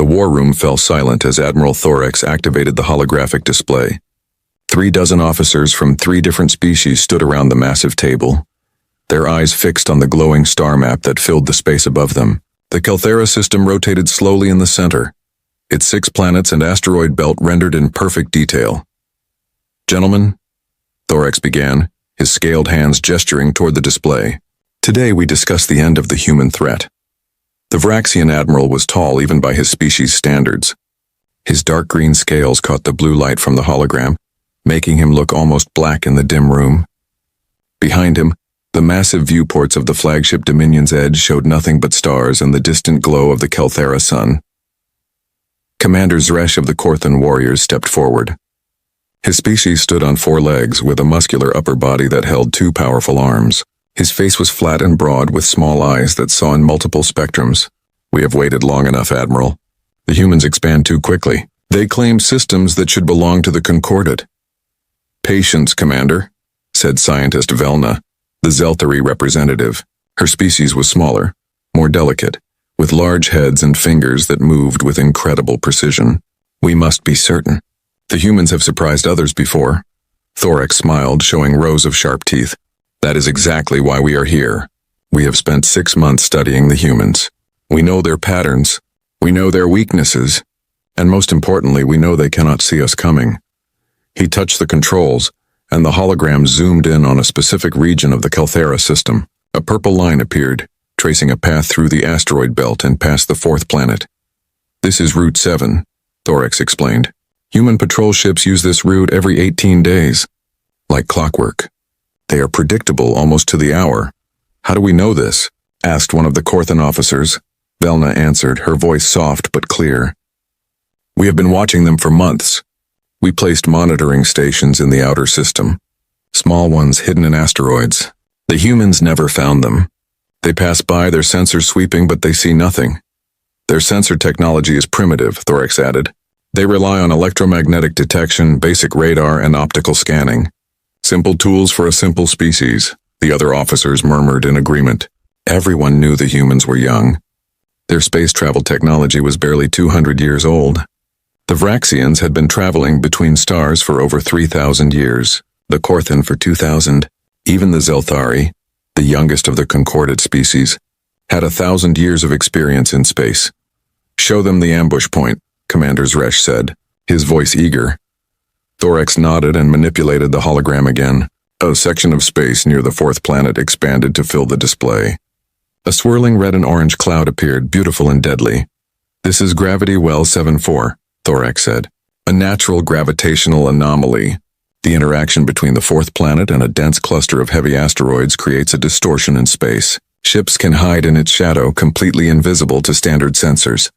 The war room fell silent as Admiral Thorax activated the holographic display. 36 officers from 3 different species stood around the massive table, their eyes fixed on the glowing star map that filled the space above them. The Calthera system rotated slowly in the center, its 6 planets and asteroid belt rendered in perfect detail. "Gentlemen," Thorax began, his scaled hands gesturing toward the display. "Today we discuss the end of the human threat." The Vraxian admiral was tall even by his species' standards. His dark green scales caught the blue light from the hologram, making him look almost black in the dim room. Behind him, the massive viewports of the flagship Dominion's Edge showed nothing but stars and the distant glow of the Calthera sun. Commander Zresh of the Korthan warriors stepped forward. His species stood on 4 legs with a muscular upper body that held 2 powerful arms. His face was flat and broad with small eyes that saw in multiple spectrums. "We have waited long enough, Admiral. The humans expand too quickly. They claim systems that should belong to the Concordat." "Patience, Commander," said scientist Velna, the Zelthari representative. Her species was smaller, more delicate, with large heads and fingers that moved with incredible precision. "We must be certain. The humans have surprised others before." Thorax smiled, showing rows of sharp teeth. "That is exactly why we are here. We have spent 6 months studying the humans. We know their patterns, we know their weaknesses, and most importantly, we know they cannot see us coming." He touched the controls, and the hologram zoomed in on a specific region of the Calthera system. A purple line appeared, tracing a path through the asteroid belt and past the 4th planet. "This is Route 7, Thorax explained. "Human patrol ships use this route every 18 days. Like clockwork. They are predictable almost to the hour." "How do we know this?" asked one of the Korthan officers. Velna answered, her voice soft but clear. "We have been watching them for months. We placed monitoring stations in the outer system. Small ones hidden in asteroids. The humans never found them. They pass by, their sensors sweeping, but they see nothing. Their sensor technology is primitive," Thorax added. "They rely on electromagnetic detection, basic radar, and optical scanning. Simple tools for a simple species," the other officers murmured in agreement. Everyone knew the humans were young. Their space travel technology was barely 200 years old. The Vraxians had been traveling between stars for over 3,000 years, the Korthan for 2,000. Even the Zelthari, the youngest of the Concordat species, had 1,000 years of experience in space. "Show them the ambush point," Commander Zresh said, his voice eager. Thorax nodded and manipulated the hologram again. A section of space near the 4th planet expanded to fill the display. A swirling red and orange cloud appeared, beautiful and deadly. "This is Gravity Well 74, Thorax said. "A natural gravitational anomaly. The interaction between the 4th planet and a dense cluster of heavy asteroids creates a distortion in space. Ships can hide in its shadow, completely invisible to standard sensors."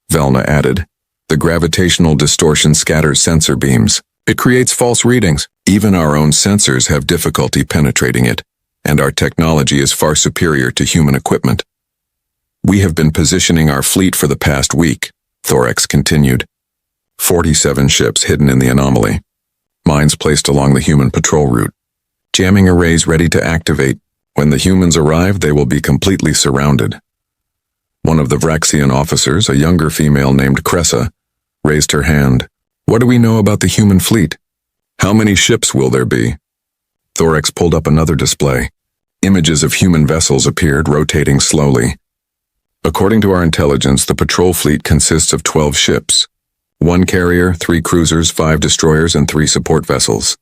Velna added, "The gravitational distortion scatters sensor beams. It creates false readings. Even our own sensors have difficulty penetrating it, and our technology is far superior to human equipment." "We have been positioning our fleet for the past week," Thorax continued. 47 ships hidden in the anomaly. Mines placed along the human patrol route. Jamming arrays ready to activate. When the humans arrive, they will be completely surrounded. One of the Vraxian officers, a younger female named Cressa, raised her hand. "What do we know about the human fleet? How many ships will there be?" Thorax pulled up another display. Images of human vessels appeared, rotating slowly. "According to our intelligence, the patrol fleet consists of 12 ships. 1 carrier, 3 cruisers, 5 destroyers, and 3 support vessels.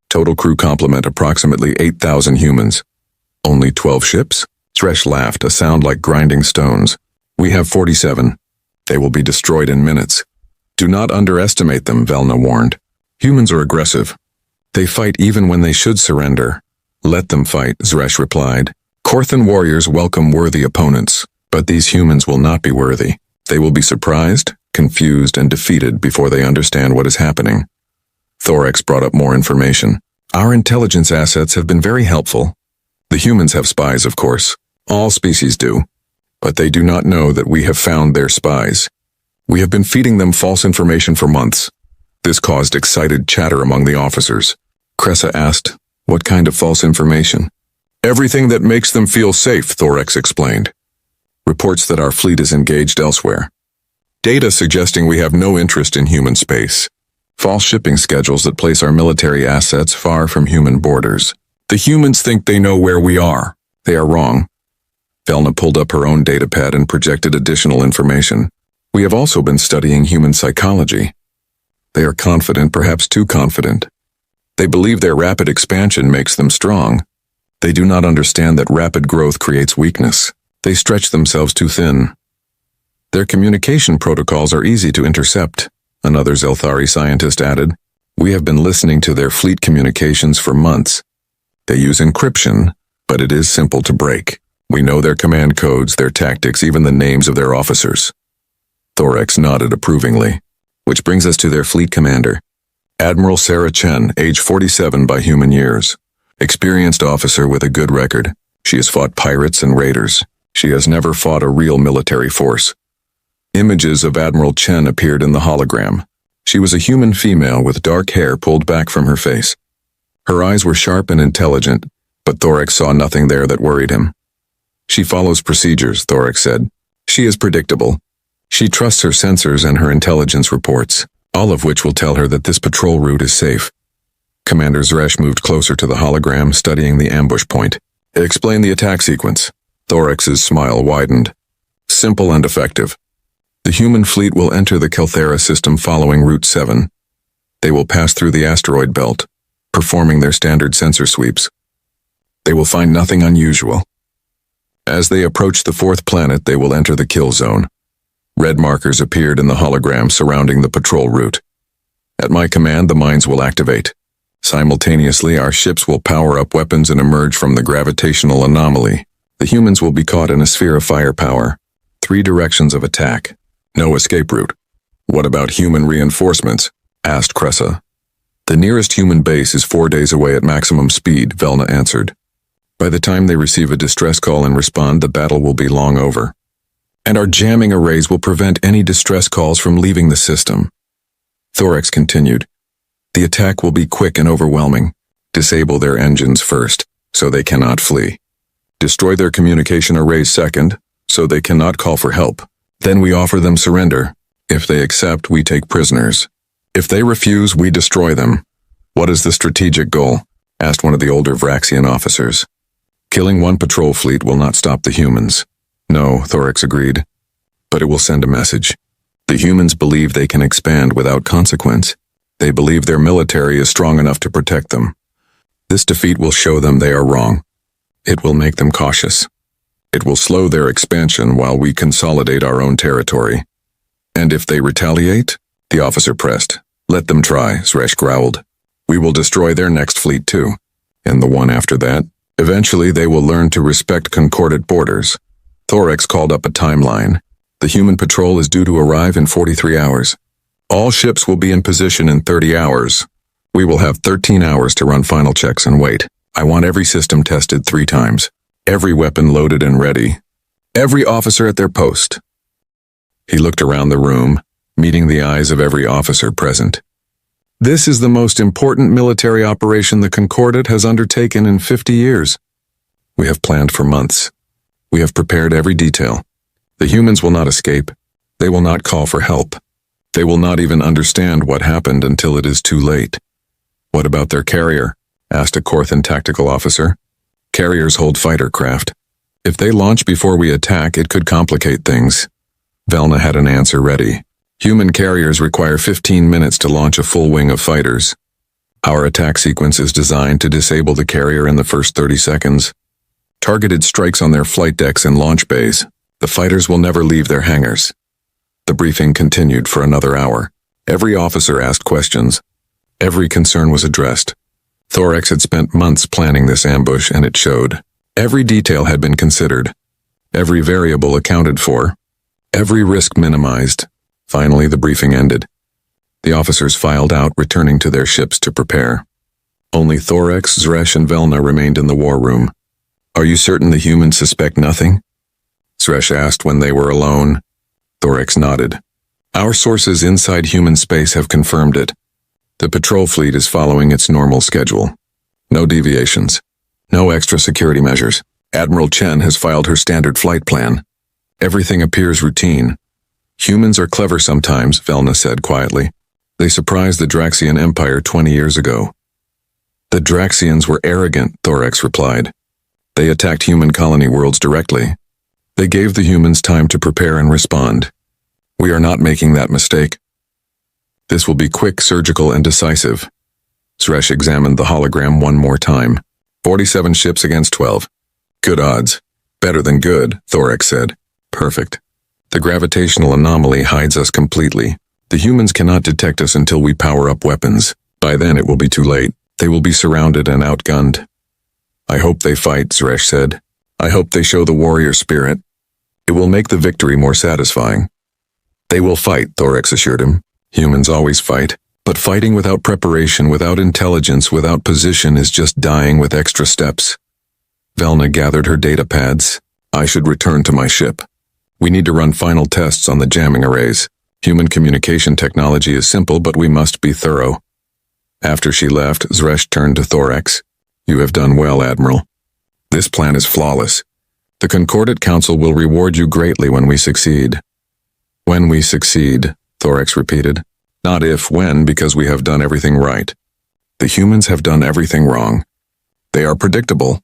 Total crew complement approximately 8,000 humans." "Only 12 ships?" Zresh laughed, a sound like grinding stones. "We have 47. They will be destroyed in minutes." "Do not underestimate them," Velna warned. "Humans are aggressive. They fight even when they should surrender." "Let them fight," Zresh replied. "Korthan warriors welcome worthy opponents, but these humans will not be worthy. They will be surprised, confused, and defeated before they understand what is happening." Thorax brought up more information. "Our intelligence assets have been very helpful. The humans have spies, of course. All species do. But they do not know that we have found their spies. We have been feeding them false information for months." This caused excited chatter among the officers. Cressa asked, "What kind of false information?" "Everything that makes them feel safe," Thorax explained. "Reports that our fleet is engaged elsewhere. Data suggesting we have no interest in human space. False shipping schedules that place our military assets far from human borders. The humans think they know where we are. They are wrong. Velna pulled up her own datapad and projected additional information. We have also been studying human psychology. They are confident, perhaps too confident. They believe their rapid expansion makes them strong. They do not understand that rapid growth creates weakness. They stretch themselves too thin. Their communication protocols are easy to intercept, another Zelthari scientist added. We have been listening to their fleet communications for months. They use encryption, but it is simple to break. We know their command codes, their tactics, even the names of their officers. Thorax nodded approvingly, which brings us to their fleet commander. Admiral Sarah Chen, age 47 by human years. Experienced officer with a good record. She has fought pirates and raiders. She has never fought a real military force. Images of Admiral Chen appeared in the hologram. She was a human female with dark hair pulled back from her face. Her eyes were sharp and intelligent, but Thorax saw nothing there that worried him. She follows procedures, Thorax said. She is predictable. She trusts her sensors and her intelligence reports, all of which will tell her that this patrol route is safe. Commander Zresh moved closer to the hologram, studying the ambush point. Explain the attack sequence. Thorax's smile widened. Simple and effective. The human fleet will enter the Kelthera system following Route 7. They will pass through the asteroid belt, performing their standard sensor sweeps. They will find nothing unusual. As they approach the fourth planet, they will enter the kill zone. Red markers appeared in the hologram surrounding the patrol route. At my command, the mines will activate. Simultaneously, our ships will power up weapons and emerge from the gravitational anomaly. The humans will be caught in a sphere of firepower. 3 directions of attack. No escape route. What about human reinforcements? Asked Cressa. The nearest human base is 4 days away at maximum speed, Velna answered. By the time they receive a distress call and respond, the battle will be long over. And our jamming arrays will prevent any distress calls from leaving the system. Thorax continued. The attack will be quick and overwhelming. Disable their engines first, so they cannot flee. Destroy their communication arrays second, so they cannot call for help. Then we offer them surrender. If they accept, we take prisoners. If they refuse, we destroy them. What is the strategic goal? Asked one of the older Vraxian officers. Killing one patrol fleet will not stop the humans. No, Thorax agreed. But it will send a message. The humans believe they can expand without consequence. They believe their military is strong enough to protect them. This defeat will show them they are wrong. It will make them cautious. It will slow their expansion while we consolidate our own territory. And if they retaliate? The officer pressed. Let them try, Zresh growled. We will destroy their next fleet too. And the one after that. Eventually they will learn to respect concordant borders. Thorax called up a timeline. The human patrol is due to arrive in 43 hours. All ships will be in position in 30 hours. We will have 13 hours to run final checks and wait. I want every system tested 3 times. Every weapon loaded and ready. Every officer at their post. He looked around the room, meeting the eyes of every officer present. This is the most important military operation the Concordat has undertaken in 50 years. We have planned for months. We have prepared every detail. The humans will not escape. They will not call for help. They will not even understand what happened until it is too late. What about their carrier? Asked a Korthan tactical officer. Carriers hold fighter craft. If they launch before we attack, it could complicate things. Velna had an answer ready. Human carriers require 15 minutes to launch a full wing of fighters. Our attack sequence is designed to disable the carrier in the first 30 seconds. Targeted strikes on their flight decks and launch bays. The fighters will never leave their hangars. The briefing continued for another hour. Every officer asked questions. Every concern was addressed. Thorax had spent months planning this ambush, and it showed. Every detail had been considered. Every variable accounted for. Every risk minimized. Finally, the briefing ended. The officers filed out, returning to their ships to prepare. Only Thorax, Zresh, and Velna remained in the war room. Are you certain the humans suspect nothing? Zresh asked when they were alone. Thorax nodded. Our sources inside human space have confirmed it. The patrol fleet is following its normal schedule. No deviations. No extra security measures. Admiral Chen has filed her standard flight plan. Everything appears routine. Humans are clever sometimes, Velna said quietly. They surprised the Draxian Empire 20 years ago. The Draxians were arrogant, Thorax replied. They attacked human colony worlds directly. They gave the humans time to prepare and respond. We are not making that mistake. This will be quick, surgical, and decisive. Zresh examined the hologram one more time. 47 ships against 12. Good odds. Better than good, Thorax said. Perfect. The gravitational anomaly hides us completely. The humans cannot detect us until we power up weapons. By then it will be too late. They will be surrounded and outgunned. I hope they fight, Zresh said. I hope they show the warrior spirit. It will make the victory more satisfying. They will fight, Thorax assured him. Humans always fight. But fighting without preparation, without intelligence, without position is just dying with extra steps. Velna gathered her data pads. I should return to my ship. We need to run final tests on the jamming arrays. Human communication technology is simple, but we must be thorough. After she left, Zresh turned to Thorax. You have done well, Admiral. This plan is flawless. The Concordate Council will reward you greatly when we succeed. When we succeed, Thorax repeated. Not if, when, because we have done everything right. The humans have done everything wrong. They are predictable.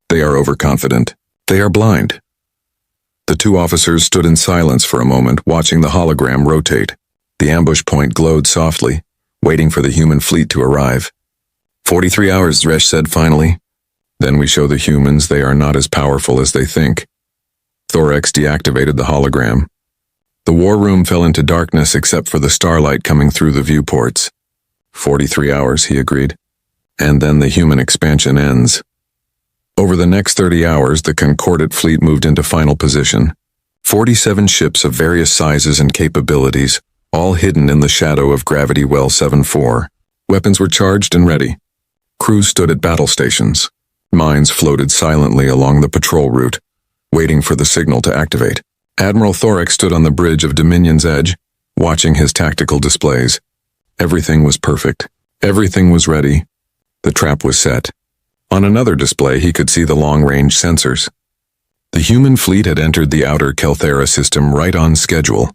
They are overconfident. They are blind. The two officers stood in silence for a moment, watching the hologram rotate. The ambush point glowed softly, waiting for the human fleet to arrive. 43 hours, Zresh said finally. Then we show the humans they are not as powerful as they think. Thorax deactivated the hologram. The war room fell into darkness except for the starlight coming through the viewports. 43 hours, he agreed. And then the human expansion ends. Over the next 30 hours, the Concordate fleet moved into final position. 47 ships of various sizes and capabilities, all hidden in the shadow of Gravity Well 7-4. Weapons were charged and ready. Crews stood at battle stations. Mines floated silently along the patrol route, waiting for the signal to activate. Admiral Thorax stood on the bridge of Dominion's edge, watching his tactical displays. Everything was perfect. Everything was ready. The trap was set. On another display, he could see the long-range sensors. The human fleet had entered the outer Kelthera system right on schedule.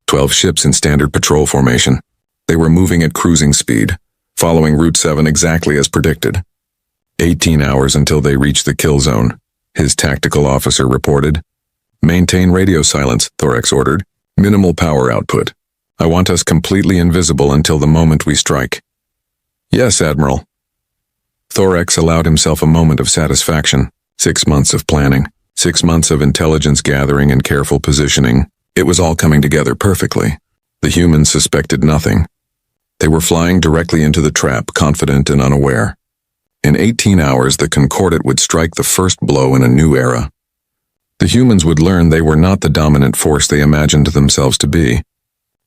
12 ships in standard patrol formation. They were moving at cruising speed, following Route 7 exactly as predicted. 18 hours until they reached the kill zone, his tactical officer reported. Maintain radio silence, Thorax ordered. Minimal power output. I want us completely invisible until the moment we strike. Yes, Admiral. Thorax allowed himself a moment of satisfaction. 6 months of planning. 6 months of intelligence gathering and careful positioning. It was all coming together perfectly. The humans suspected nothing. They were flying directly into the trap, confident and unaware. In 18 hours, the Concordate would strike the first blow in a new era. The humans would learn they were not the dominant force they imagined themselves to be.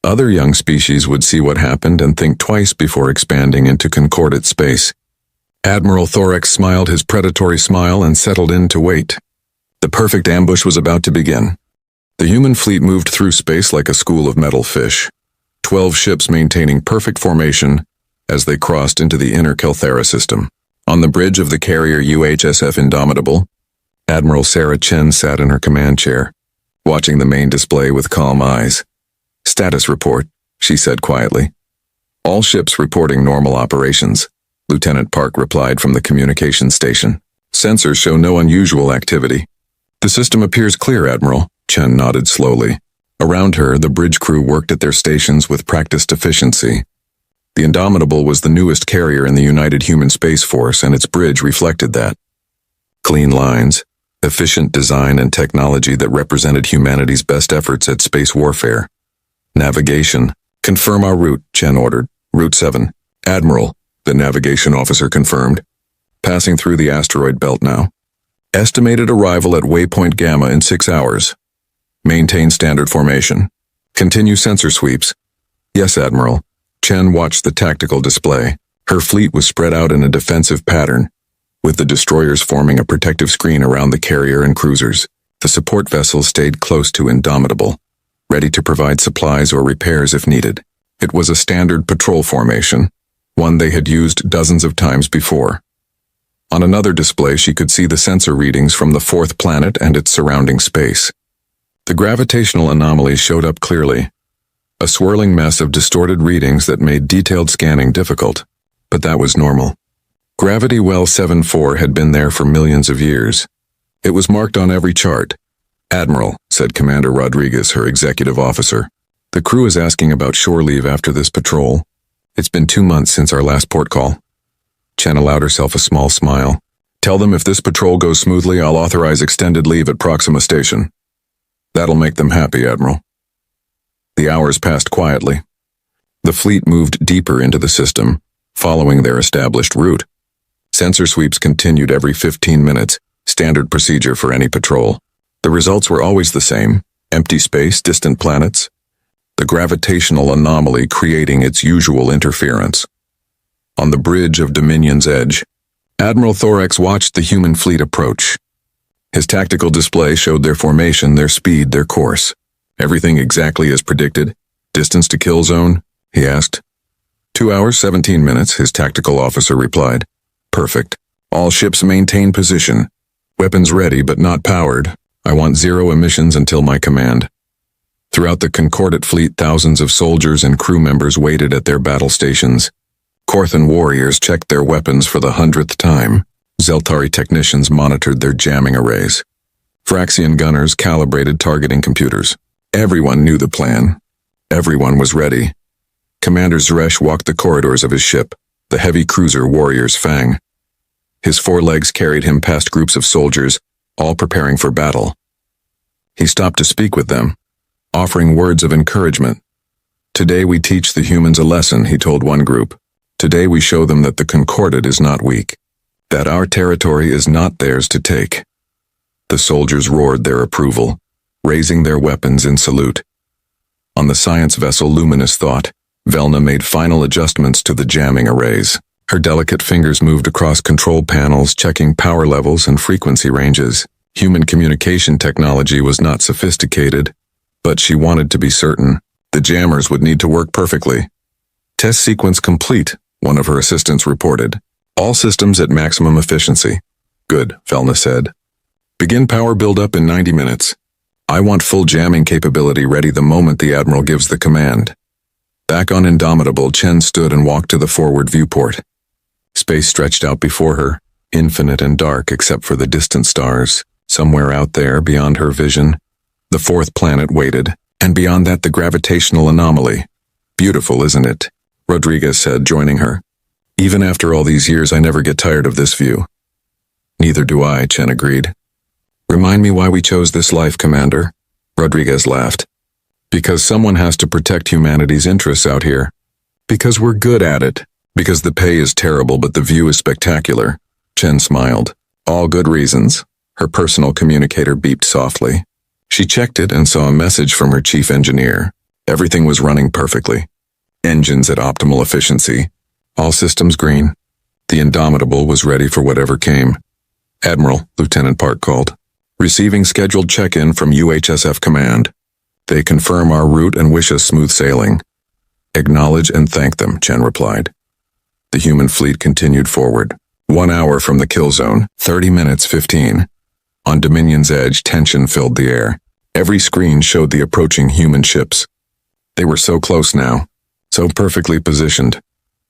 Other young species would see what happened and think twice before expanding into Concordate space. Admiral Thorax smiled his predatory smile and settled in to wait. The perfect ambush was about to begin. The human fleet moved through space like a school of metal fish, 12 ships maintaining perfect formation as they crossed into the inner Kelthera system. On the bridge of the carrier UHSF Indomitable, Admiral Sarah Chen sat in her command chair, watching the main display with calm eyes. Status report, she said quietly. All ships reporting normal operations, Lieutenant Park replied from the communications station. Sensors show no unusual activity. The system appears clear, Admiral, Chen nodded slowly. Around her, the bridge crew worked at their stations with practiced efficiency. The Indomitable was the newest carrier in the United Human Space Force, and its bridge reflected that. Clean lines, efficient design and technology that represented humanity's best efforts at space warfare. Navigation. Confirm our route, Chen ordered. Route 7. Admiral, the navigation officer confirmed. Passing through the asteroid belt now. Estimated arrival at waypoint Gamma in 6 hours. Maintain standard formation. Continue sensor sweeps. Yes, Admiral. Chen watched the tactical display. Her fleet was spread out in a defensive pattern, with the destroyers forming a protective screen around the carrier and cruisers. The support vessels stayed close to Indomitable, ready to provide supplies or repairs if needed. It was a standard patrol formation, one they had used dozens of times before. On another display, she could see the sensor readings from the fourth planet and its surrounding space. The gravitational anomaly showed up clearly. A swirling mess of distorted readings that made detailed scanning difficult. But that was normal. Gravity Well 74 had been there for millions of years. It was marked on every chart. "Admiral," said Commander Rodriguez, her executive officer. "The crew is asking about shore leave after this patrol. It's been 2 months since our last port call." Chen allowed herself a small smile. "Tell them if this patrol goes smoothly, I'll authorize extended leave at Proxima Station. That'll make them happy, Admiral." The hours passed quietly. The fleet moved deeper into the system, following their established route. Sensor sweeps continued every 15 minutes, standard procedure for any patrol. The results were always the same: empty space, distant planets. The gravitational anomaly creating its usual interference. On the bridge of Dominion's edge, Admiral Thorax watched the human fleet approach. His tactical display showed their formation, their speed, their course. "Everything exactly as predicted? Distance to kill zone?" he asked. 2 hours, 17 minutes, his tactical officer replied. "Perfect. All ships maintain position. Weapons ready but not powered. I want 0 emissions until my command." Throughout the Concordat fleet, thousands of soldiers and crew members waited at their battle stations. Corthan warriors checked their weapons for the 100th time. Zeltari technicians monitored their jamming arrays. Fraxian gunners calibrated targeting computers. Everyone knew the plan. Everyone was ready. Commander Zeresh walked the corridors of his ship, the heavy cruiser Warrior's Fang. His 4 legs carried him past groups of soldiers, all preparing for battle. He stopped to speak with them, offering words of encouragement. "Today we teach the humans a lesson," he told one group. "Today we show them that the Concordat is not weak, that our territory is not theirs to take." The soldiers roared their approval, raising their weapons in salute. On the science vessel Luminous Thought, Velna made final adjustments to the jamming arrays. Her delicate fingers moved across control panels, checking power levels and frequency ranges. Human communication technology was not sophisticated, but she wanted to be certain. The jammers would need to work perfectly. "Test sequence complete," one of her assistants reported. "All systems at maximum efficiency." "Good," Velna said. "Begin power buildup in 90 minutes. I want full jamming capability ready the moment the Admiral gives the command." Back on Indomitable, Chen stood and walked to the forward viewport. Space stretched out before her, infinite and dark except for the distant stars. Somewhere out there, beyond her vision, the 4th planet waited, and beyond that the gravitational anomaly. "Beautiful, isn't it?" Rodriguez said, joining her. "Even after all these years, I never get tired of this view." "Neither do I," Chen agreed. "Remind me why we chose this life, Commander." Rodriguez laughed. "Because someone has to protect humanity's interests out here. Because we're good at it. Because the pay is terrible but the view is spectacular." Chen smiled. "All good reasons." Her personal communicator beeped softly. She checked it and saw a message from her chief engineer. Everything was running perfectly. Engines at optimal efficiency. All systems green. The Indomitable was ready for whatever came. "Admiral," Lieutenant Park called. "Receiving scheduled check-in from UHSF Command. They confirm our route and wish us smooth sailing." "Acknowledge and thank them," Chen replied. The human fleet continued forward. 1 hour from the kill zone, 30 minutes 15. On Dominion's edge, tension filled the air. Every screen showed the approaching human ships. They were so close now, so perfectly positioned.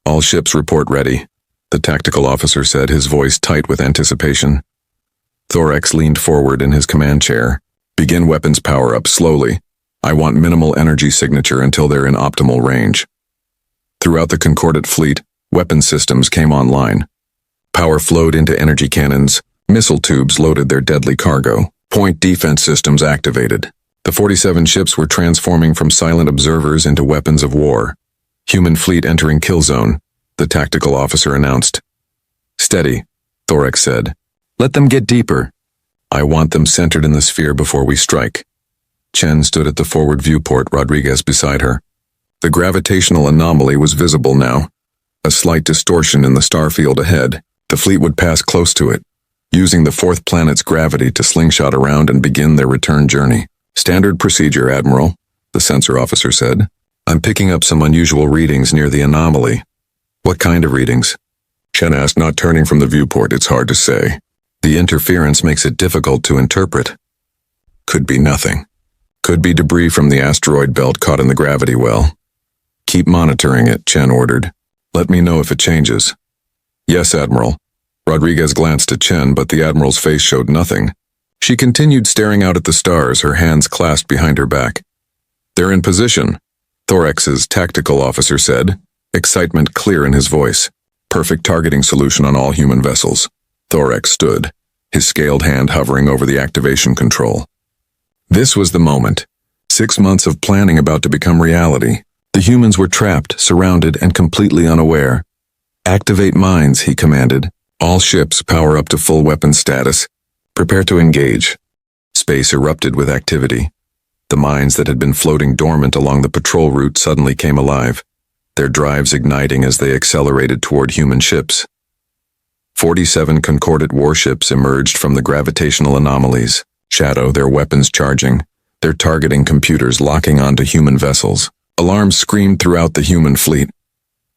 "All ships report ready," the tactical officer said, his voice tight with anticipation. Thorax leaned forward in his command chair. "Begin weapons power up slowly. I want minimal energy signature until they're in optimal range." Throughout the Concordat fleet, weapon systems came online. Power flowed into energy cannons. Missile tubes loaded their deadly cargo. Point defense systems activated. The 47 ships were transforming from silent observers into weapons of war. "Human fleet entering kill zone," the tactical officer announced. "Steady," Thorax said. "Let them get deeper. I want them centered in the sphere before we strike." Chen stood at the forward viewport, Rodriguez beside her. The gravitational anomaly was visible now. A slight distortion in the starfield ahead. The fleet would pass close to it, using the 4th planet's gravity to slingshot around and begin their return journey. "Standard procedure, Admiral," the sensor officer said. "I'm picking up some unusual readings near the anomaly." "What kind of readings?" Chen asked, not turning from the viewport. "It's hard to say. The interference makes it difficult to interpret." "Could be nothing." Could be debris from the asteroid belt caught in the gravity well. Keep monitoring it, Chen ordered. Let me know if it changes. Yes, Admiral. Rodriguez glanced at Chen, but the Admiral's face showed nothing. She continued staring out at the stars, her hands clasped behind her back. They're in position, Thorex's tactical officer said, excitement clear in his voice. Perfect targeting solution on all human vessels. Thorex stood, his scaled hand hovering over the activation control. This was the moment. 6 months of planning about to become reality. The humans were trapped, surrounded, and completely unaware. Activate mines, he commanded. All ships power up to full weapon status. Prepare to engage. Space erupted with activity. The mines that had been floating dormant along the patrol route suddenly came alive, their drives igniting as they accelerated toward human ships. 47 Concordat warships emerged from the gravitational anomalies, Shadow, their weapons charging, their targeting computers locking onto human vessels. Alarms screamed throughout the human fleet.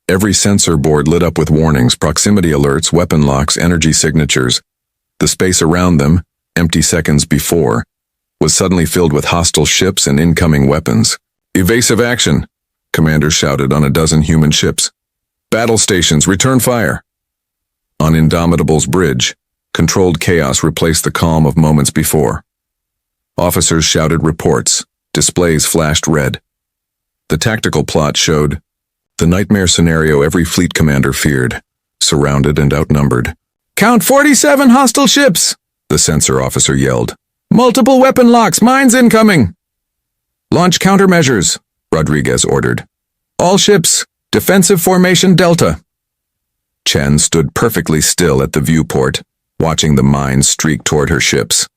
Every sensor board lit up with warnings, proximity alerts, weapon locks, energy signatures. The space around them, empty seconds before, was suddenly filled with hostile ships and incoming weapons. Evasive action, commanders shouted on a dozen human ships. Battle stations, return fire. On Indomitable's bridge, controlled chaos replaced the calm of moments before. Officers shouted reports, displays flashed red. The tactical plot showed the nightmare scenario every fleet commander feared, surrounded and outnumbered. Count 47 hostile ships, the sensor officer yelled. Multiple weapon locks, mines incoming. Launch countermeasures, Rodriguez ordered. All ships, defensive formation Delta. Chen stood perfectly still at the viewport, watching the mines streak toward her ships.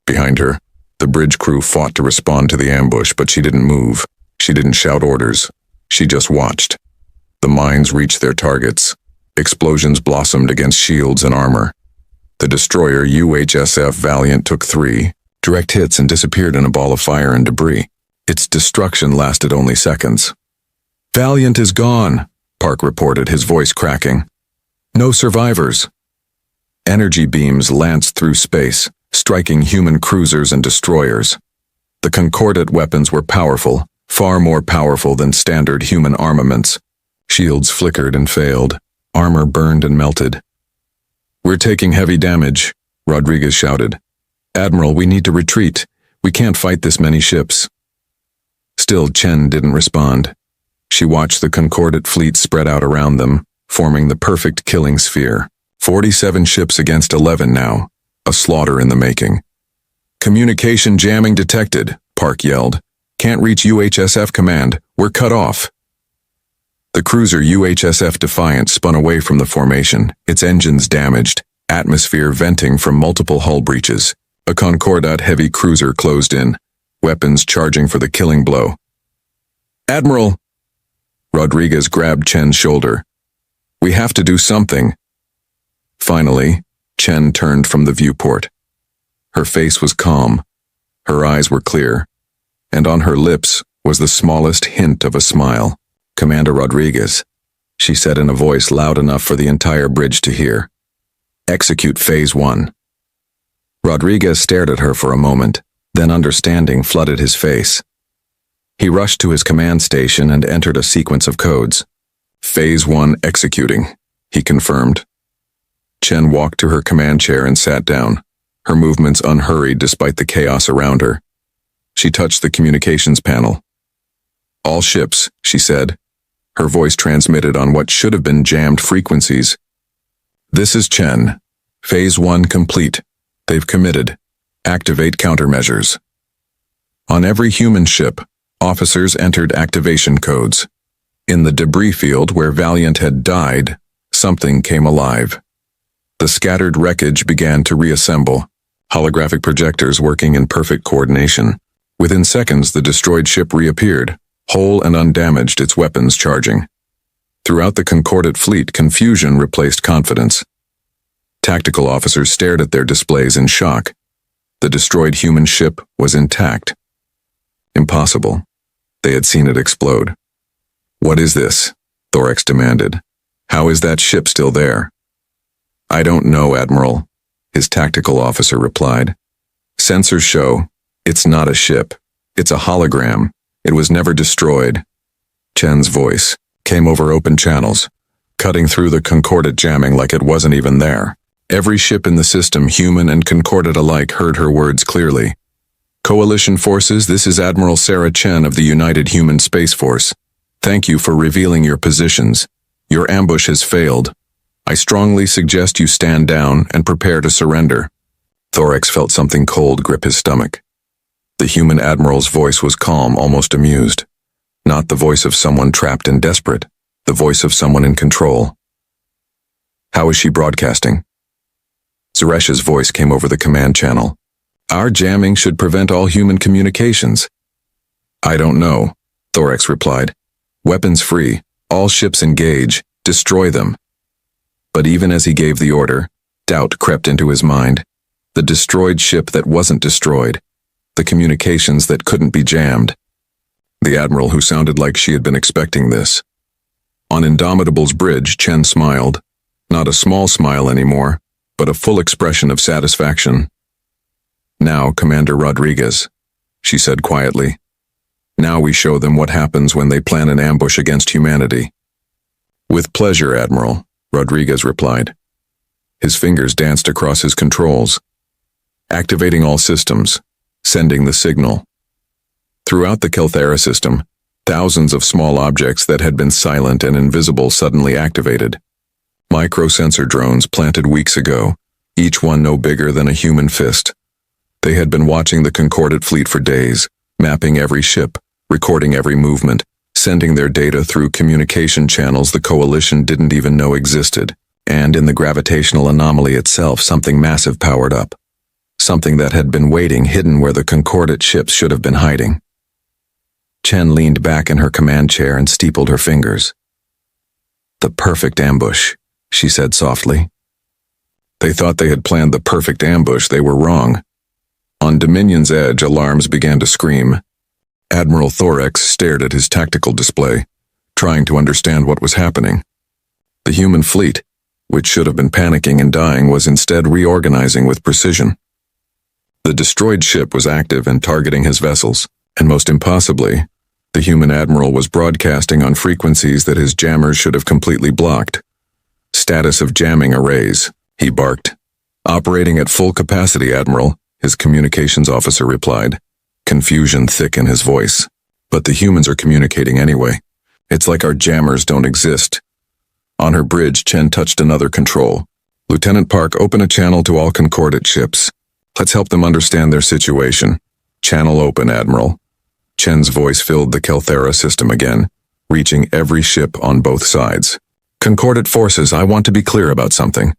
Behind her, the bridge crew fought to respond to the ambush, but she didn't move. She didn't shout orders. She just watched. The mines reached their targets. Explosions blossomed against shields and armor. The destroyer UHSF Valiant took 3 direct hits and disappeared in a ball of fire and debris. Its destruction lasted only seconds. Valiant is gone, Park reported, his voice cracking. No survivors. Energy beams lanced through space, striking human cruisers and destroyers. The Concordat weapons were powerful, far more powerful than standard human armaments. Shields flickered and failed. Armor burned and melted. We're taking heavy damage, Rodriguez shouted. Admiral, we need to retreat. We can't fight this many ships. Still, Chen didn't respond. She watched the Concordat fleet spread out around them, forming the perfect killing sphere. 47 ships against 11 now, a slaughter in the making. Communication jamming detected, Park yelled. Can't reach UHSF command, we're cut off. The cruiser UHSF Defiant spun away from the formation, its engines damaged, atmosphere venting from multiple hull breaches. A Concordat heavy cruiser closed in, weapons charging for the killing blow. Admiral! Rodriguez grabbed Chen's shoulder. We have to do something. Finally, Chen turned from the viewport. Her face was calm, her eyes were clear, and on her lips was the smallest hint of a smile. Commander Rodriguez, she said in a voice loud enough for the entire bridge to hear. Execute Phase 1. Rodriguez stared at her for a moment, then understanding flooded his face. He rushed to his command station and entered a sequence of codes. Phase 1 executing, he confirmed. Chen walked to her command chair and sat down, her movements unhurried despite the chaos around her. She touched the communications panel. All ships, she said. Her voice transmitted on what should have been jammed frequencies. This is Chen. Phase 1 complete. They've committed. Activate countermeasures. On every human ship, officers entered activation codes. In the debris field where Valiant had died, something came alive. The scattered wreckage began to reassemble, holographic projectors working in perfect coordination. Within seconds, the destroyed ship reappeared, whole and undamaged, its weapons charging. Throughout the Concordat fleet, confusion replaced confidence. Tactical officers stared at their displays in shock. The destroyed human ship was intact. Impossible. They had seen it explode. What is this? Thorex demanded. How is that ship still there? I don't know, Admiral, his tactical officer replied. Sensors show it's not a ship. It's a hologram. It was never destroyed. Chen's voice came over open channels, cutting through the concordate jamming like it wasn't even there. Every ship in the system, human and concordate alike, heard her words clearly. Coalition forces, this is Admiral Sarah Chen of the United Human Space Force. Thank you for revealing your positions. Your ambush has failed. I strongly suggest you stand down and prepare to surrender. Thorax felt something cold grip his stomach. The human admiral's voice was calm, almost amused. Not the voice of someone trapped and desperate, the voice of someone in control. How is she broadcasting? Zaresh's voice came over the command channel. Our jamming should prevent all human communications. I don't know, Thorax replied. Weapons free, all ships engage, destroy them. But even as he gave the order, doubt crept into his mind. The destroyed ship that wasn't destroyed. The communications that couldn't be jammed. The admiral, who sounded like she had been expecting this. On Indomitable's bridge, Chen smiled. Not a small smile anymore, but a full expression of satisfaction. Now, Commander Rodriguez, she said quietly. Now we show them what happens when they plan an ambush against humanity. With pleasure, Admiral, Rodriguez replied. His fingers danced across his controls. Activating all systems, sending the signal. Throughout the Kelthera system, thousands of small objects that had been silent and invisible suddenly activated. Microsensor drones planted weeks ago, each one no bigger than a human fist. They had been watching the Concordate fleet for days, mapping every ship, recording every movement, sending their data through communication channels the Coalition didn't even know existed. And in the gravitational anomaly itself, something massive powered up. Something that had been waiting hidden where the Concordate ships should have been hiding. Chen leaned back in her command chair and steepled her fingers. The perfect ambush, she said softly. They thought they had planned the perfect ambush. They were wrong. On Dominion's edge, alarms began to scream. Admiral Thorax stared at his tactical display, trying to understand what was happening. The human fleet, which should have been panicking and dying, was instead reorganizing with precision. The destroyed ship was active and targeting his vessels, and most impossibly, the human admiral was broadcasting on frequencies that his jammers should have completely blocked. Status of jamming arrays, he barked. Operating at full capacity, Admiral, his communications officer replied, confusion thick in his voice. But the humans are communicating anyway. It's like our jammers don't exist. On her bridge, Chen touched another control. Lieutenant Park, open a channel to all Concordate ships. Let's help them understand their situation. Channel open, Admiral. Chen's voice filled the Kelthera system again, reaching every ship on both sides. Concordate forces, I want to be clear about something.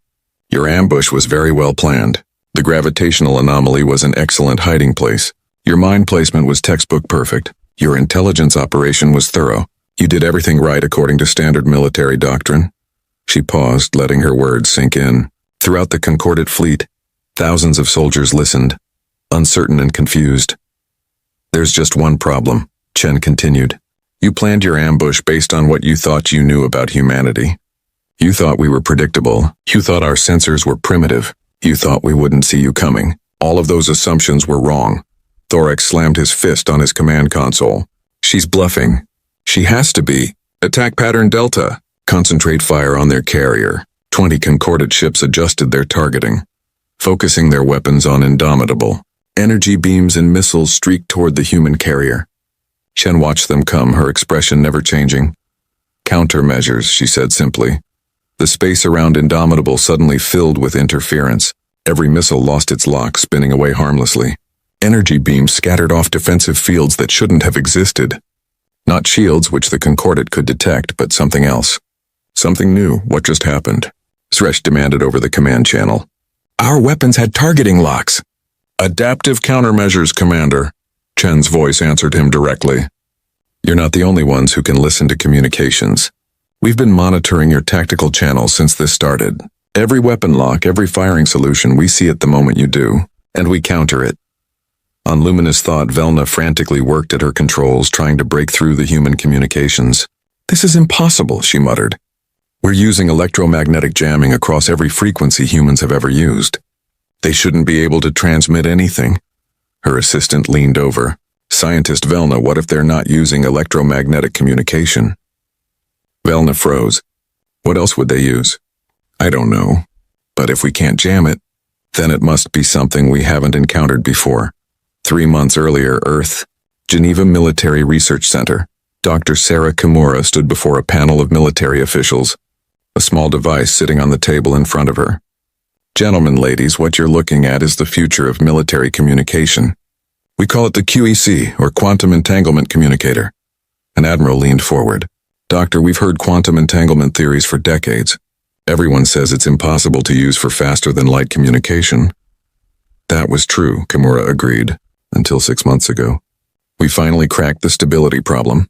Your ambush was very well planned. The gravitational anomaly was an excellent hiding place. Your mine placement was textbook perfect. Your intelligence operation was thorough. You did everything right according to standard military doctrine. She paused, letting her words sink in. Throughout the Concordate fleet, thousands of soldiers listened, uncertain and confused. There's just one problem, Chen continued. You planned your ambush based on what you thought you knew about humanity. You thought we were predictable. You thought our sensors were primitive. You thought we wouldn't see you coming. All of those assumptions were wrong. Thorax slammed his fist on his command console. She's bluffing. She has to be. Attack pattern Delta. Concentrate fire on their carrier. 20 Concordate ships adjusted their targeting, focusing their weapons on Indomitable. Energy beams and missiles streaked toward the human carrier. Chen watched them come, her expression never changing. Countermeasures, she said simply. The space around Indomitable suddenly filled with interference. Every missile lost its lock, spinning away harmlessly. Energy beams scattered off defensive fields that shouldn't have existed. Not shields which the Concordate could detect, but something else. Something new. What just happened? Zresh demanded over the command channel. Our weapons had targeting locks. Adaptive countermeasures, Commander. Chen's voice answered him directly. You're not the only ones who can listen to communications. We've been monitoring your tactical channels since this started. Every weapon lock, every firing solution, we see it the moment you do, and we counter it. On luminous thought, Velna frantically worked at her controls, trying to break through the human communications. This is impossible, she muttered. We're using electromagnetic jamming across every frequency humans have ever used. They shouldn't be able to transmit anything. Her assistant leaned over. Scientist Velna, what if they're not using electromagnetic communication? Velna froze. What else would they use? I don't know. But if we can't jam it, then it must be something we haven't encountered before. 3 months earlier, Earth, Geneva Military Research Center. Dr. Sarah Kimura stood before a panel of military officials, a small device sitting on the table in front of her. Gentlemen, ladies, what you're looking at is the future of military communication. We call it the QEC, or Quantum Entanglement Communicator. An admiral leaned forward. Doctor, we've heard quantum entanglement theories for decades. Everyone says it's impossible to use for faster-than-light communication. That was true, Kimura agreed, until 6 months ago. We finally cracked the stability problem.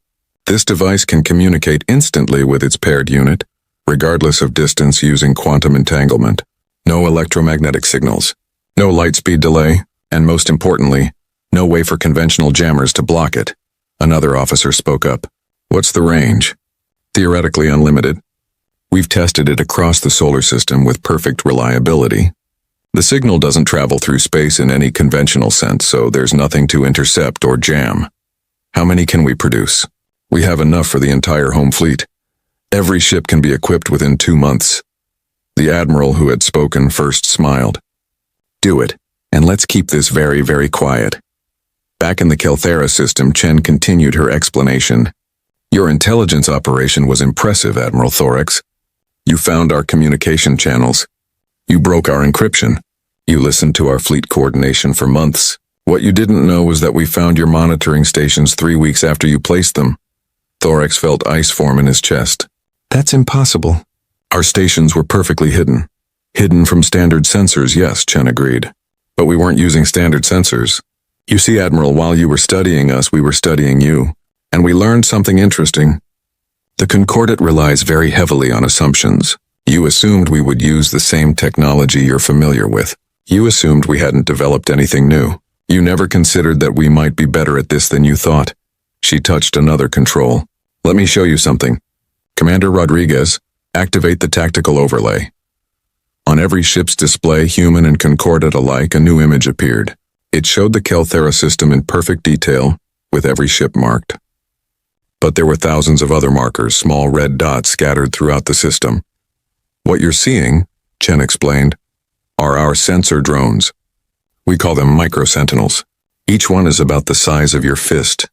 This device can communicate instantly with its paired unit, regardless of distance, using quantum entanglement. No electromagnetic signals, no light speed delay, and most importantly, no way for conventional jammers to block it. Another officer spoke up. What's the range? Theoretically unlimited. We've tested it across the solar system with perfect reliability. The signal doesn't travel through space in any conventional sense, so there's nothing to intercept or jam. How many can we produce? We have enough for the entire home fleet. Every ship can be equipped within 2 months. The admiral who had spoken first smiled. Do it, and let's keep this very, very quiet. Back in the Kelthera system, Chen continued her explanation. Your intelligence operation was impressive, Admiral Thorax. You found our communication channels. You broke our encryption. You listened to our fleet coordination for months. What you didn't know was that we found your monitoring stations 3 weeks after you placed them. Thorax felt ice form in his chest. That's impossible. Our stations were perfectly hidden. Hidden from standard sensors, yes, Chen agreed. But we weren't using standard sensors. You see, Admiral, while you were studying us, we were studying you. And we learned something interesting. The Concordat relies very heavily on assumptions. You assumed we would use the same technology you're familiar with. You assumed we hadn't developed anything new. You never considered that we might be better at this than you thought. She touched another control. Let me show you something. Commander Rodriguez, activate the tactical overlay. On every ship's display, human and Concordat alike, a new image appeared. It showed the Kelthera system in perfect detail, with every ship marked. But there were thousands of other markers, small red dots scattered throughout the system. What you're seeing, Chen explained, are our sensor drones. We call them micro-sentinels. Each one is about the size of your fist.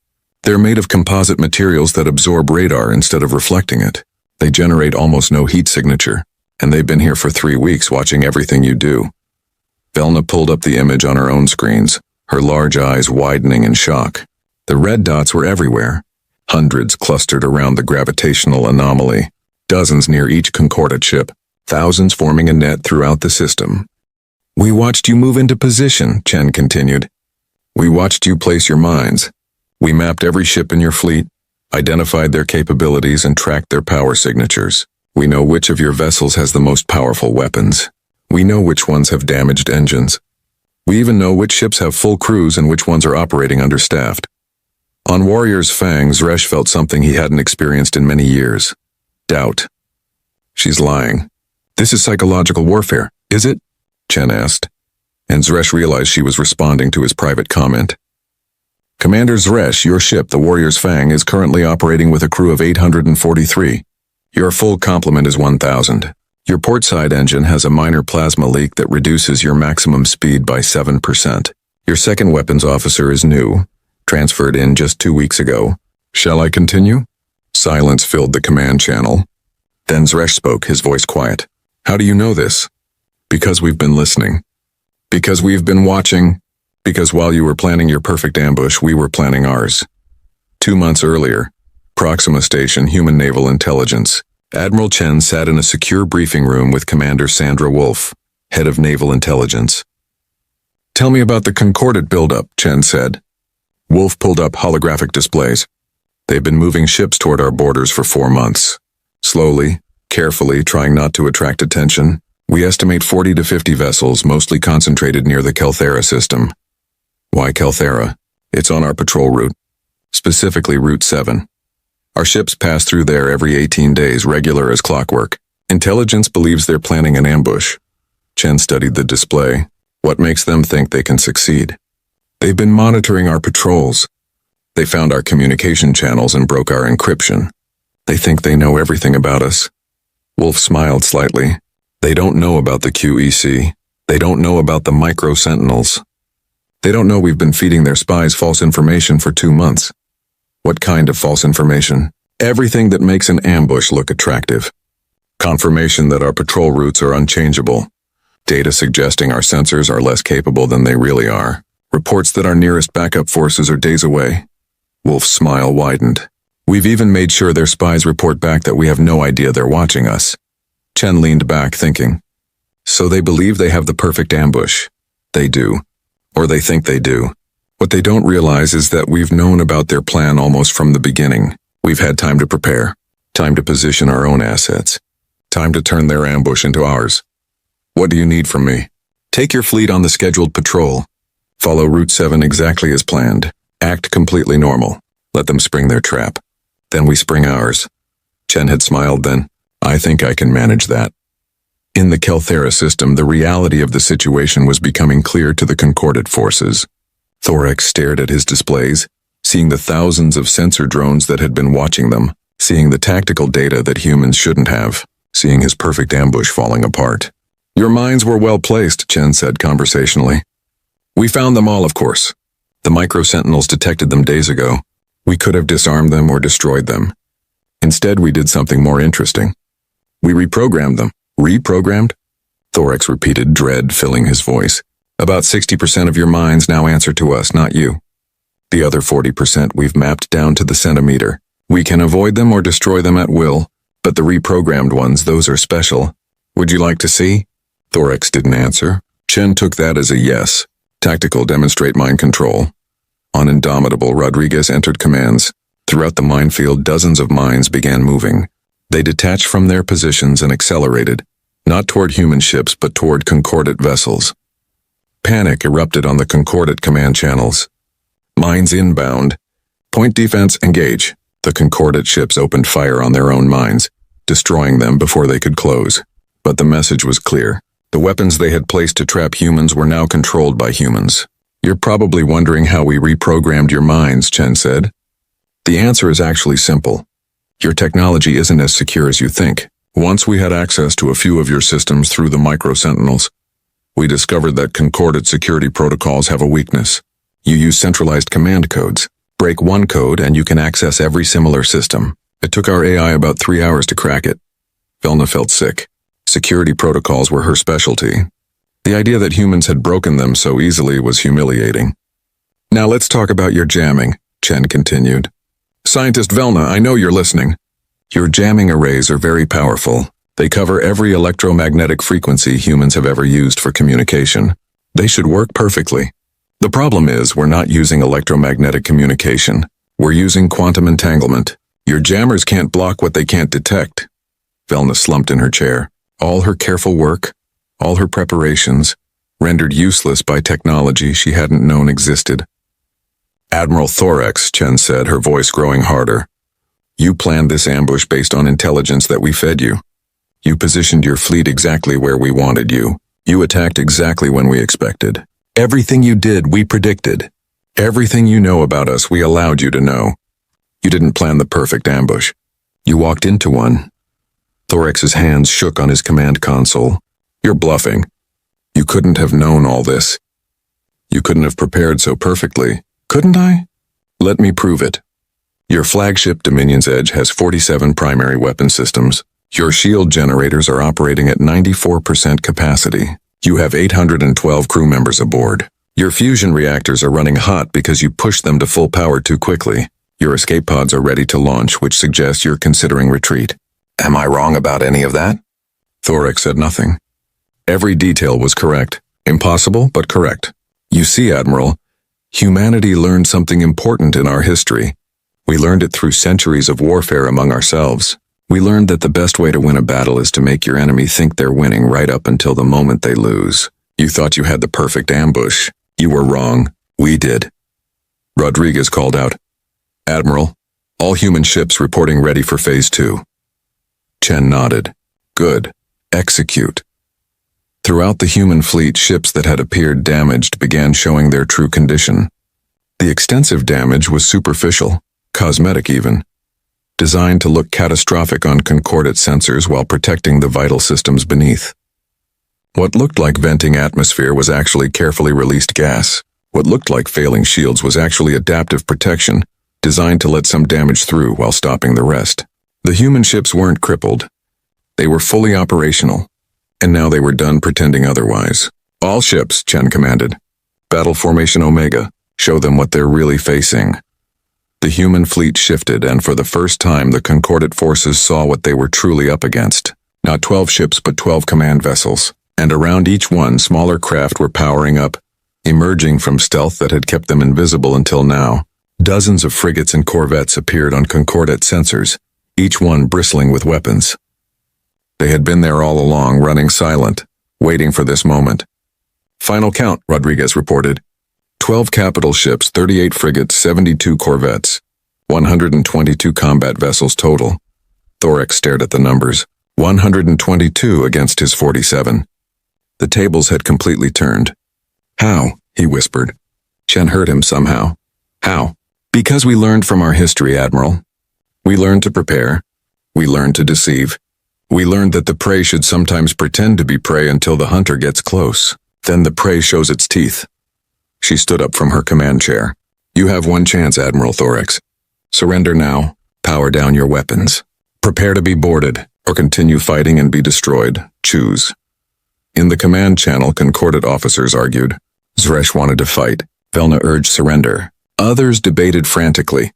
They're made of composite materials that absorb radar instead of reflecting it. They generate almost no heat signature, and they've been here for 3 weeks watching everything you do. Velna pulled up the image on her own screens, her large eyes widening in shock. The red dots were everywhere. Hundreds clustered around the gravitational anomaly, dozens near each Concordat ship, thousands forming a net throughout the system. We watched you move into position, Chen continued. We watched you place your mines. We mapped every ship in your fleet, identified their capabilities, and tracked their power signatures. We know which of your vessels has the most powerful weapons. We know which ones have damaged engines. We even know which ships have full crews and which ones are operating understaffed. On Warrior's Fang, Zresh felt something he hadn't experienced in many years. Doubt. She's lying. This is psychological warfare, is it? Chen asked, and Zresh realized she was responding to his private comment. Commander Zresh, your ship, the Warrior's Fang, is currently operating with a crew of 843. Your full complement is 1,000. Your portside engine has a minor plasma leak that reduces your maximum speed by 7%. Your second weapons officer is new, transferred in just 2 weeks ago. Shall I continue? Silence filled the command channel. Then Zresh spoke, his voice quiet. How do you know this? Because we've been listening. Because we've been watching. Because while you were planning your perfect ambush, we were planning ours. 2 months earlier, Proxima Station, Human Naval Intelligence. Admiral Chen sat in a secure briefing room with Commander Sandra Wolf, head of Naval Intelligence. Tell me about the Concordat buildup, Chen said. Wolf pulled up holographic displays. They've been moving ships toward our borders for 4 months. Slowly, carefully, trying not to attract attention. We estimate 40 to 50 vessels, mostly concentrated near the Kelthera system. Why Kelthera? It's on our patrol route, specifically Route 7. Our ships pass through there every 18 days, regular as clockwork. Intelligence believes they're planning an ambush. Chen studied the display. What makes them think they can succeed? They've been monitoring our patrols. They found our communication channels and broke our encryption. They think they know everything about us. Wolf smiled slightly. They don't know about the QEC. They don't know about the micro-sentinels. They don't know we've been feeding their spies false information for 2 months. What kind of false information? Everything that makes an ambush look attractive. Confirmation that our patrol routes are unchangeable. Data suggesting our sensors are less capable than they really are. Reports that our nearest backup forces are days away. Wolf's smile widened. We've even made sure their spies report back that we have no idea they're watching us. Chen leaned back, thinking. So they believe they have the perfect ambush. They do. Or they think they do. What they don't realize is that we've known about their plan almost from the beginning. We've had time to prepare. Time to position our own assets. Time to turn their ambush into ours. What do you need from me? Take your fleet on the scheduled patrol. Follow Route 7 exactly as planned. Act completely normal. Let them spring their trap. Then we spring ours. Chen had smiled then. I think I can manage that. In the Kelthera system, the reality of the situation was becoming clear to the concordant forces. Thorax stared at his displays, seeing the thousands of sensor drones that had been watching them, seeing the tactical data that humans shouldn't have, seeing his perfect ambush falling apart. Your minds were well placed, Chen said conversationally. We found them all, of course. The micro-sentinels detected them days ago. We could have disarmed them or destroyed them. Instead, we did something more interesting. We reprogrammed them. Reprogrammed? Thorax repeated, dread filling his voice. About 60% of your minds now answer to us, not you. The other 40% we've mapped down to the centimeter. We can avoid them or destroy them at will, but the reprogrammed ones, those are special. Would you like to see? Thorax didn't answer. Chen took that as a yes. Tactical, demonstrate mind control. On Indomitable, Rodriguez entered commands. Throughout the minefield, dozens of mines began moving. They detached from their positions and accelerated, not toward human ships, but toward concordant vessels. Panic erupted on the concordant command channels. Mines inbound. Point defense, engage. The concordant ships opened fire on their own mines, destroying them before they could close. But the message was clear. The weapons they had placed to trap humans were now controlled by humans. You're probably wondering how we reprogrammed your minds, Chen said. The answer is actually simple. Your technology isn't as secure as you think. Once we had access to a few of your systems through the micro-sentinels, we discovered that concordant security protocols have a weakness. You use centralized command codes. Break one code and you can access every similar system. It took our AI about 3 hours to crack it. Velna felt sick. Security protocols were her specialty. The idea that humans had broken them so easily was humiliating. Now let's talk about your jamming, Chen continued. Scientist Velna, I know you're listening. Your jamming arrays are very powerful. They cover every electromagnetic frequency humans have ever used for communication. They should work perfectly. The problem is we're not using electromagnetic communication. We're using quantum entanglement. Your jammers can't block what they can't detect. Velna slumped in her chair. All her careful work, all her preparations, rendered useless by technology she hadn't known existed. Admiral Thorax, Chen said, her voice growing harder. You planned this ambush based on intelligence that we fed you. You positioned your fleet exactly where we wanted you. You attacked exactly when we expected. Everything you did, we predicted. Everything you know about us, we allowed you to know. You didn't plan the perfect ambush. You walked into one. Thorax's hands shook on his command console. You're bluffing. You couldn't have known all this. You couldn't have prepared so perfectly. Couldn't I? Let me prove it. Your flagship Dominion's Edge has 47 primary weapon systems. Your shield generators are operating at 94% capacity. You have 812 crew members aboard. Your fusion reactors are running hot because you pushed them to full power too quickly. Your escape pods are ready to launch, which suggests you're considering retreat. Am I wrong about any of that? Thorax said nothing. Every detail was correct. Impossible, but correct. You see, Admiral, humanity learned something important in our history. We learned it through centuries of warfare among ourselves. We learned that the best way to win a battle is to make your enemy think they're winning right up until the moment they lose. You thought you had the perfect ambush. You were wrong. We did. Rodriguez called out, Admiral, all human ships reporting ready for Phase 2. Chen nodded. Good. Execute. Throughout the human fleet, ships that had appeared damaged began showing their true condition. The extensive damage was superficial, cosmetic even, designed to look catastrophic on concordate sensors while protecting the vital systems beneath. What looked like venting atmosphere was actually carefully released gas. What looked like failing shields was actually adaptive protection, designed to let some damage through while stopping the rest. The human ships weren't crippled. They were fully operational, and now they were done pretending otherwise. All ships, Chen commanded. Battle Formation Omega, show them what they're really facing. The human fleet shifted, and for the first time the concordate forces saw what they were truly up against. Not 12 ships, but 12 command vessels. And around each one, smaller craft were powering up, emerging from stealth that had kept them invisible until now. Dozens of frigates and corvettes appeared on concordate sensors, each one bristling with weapons. They had been there all along, running silent, waiting for this moment. Final count, Rodriguez reported. 12 capital ships, 38 frigates, 72 corvettes, 122 combat vessels total. Thorax stared at the numbers. 122 against his 47. The tables had completely turned. How? He whispered. Chen heard him somehow. How? Because we learned from our history, Admiral. We learned to prepare. We learned to deceive. We learned that the prey should sometimes pretend to be prey until the hunter gets close. Then the prey shows its teeth. She stood up from her command chair. You have one chance, Admiral Thorax. Surrender now. Power down your weapons. Prepare to be boarded, or continue fighting and be destroyed. Choose. In the command channel, concordate officers argued. Zresh wanted to fight. Velna urged surrender. Others debated frantically.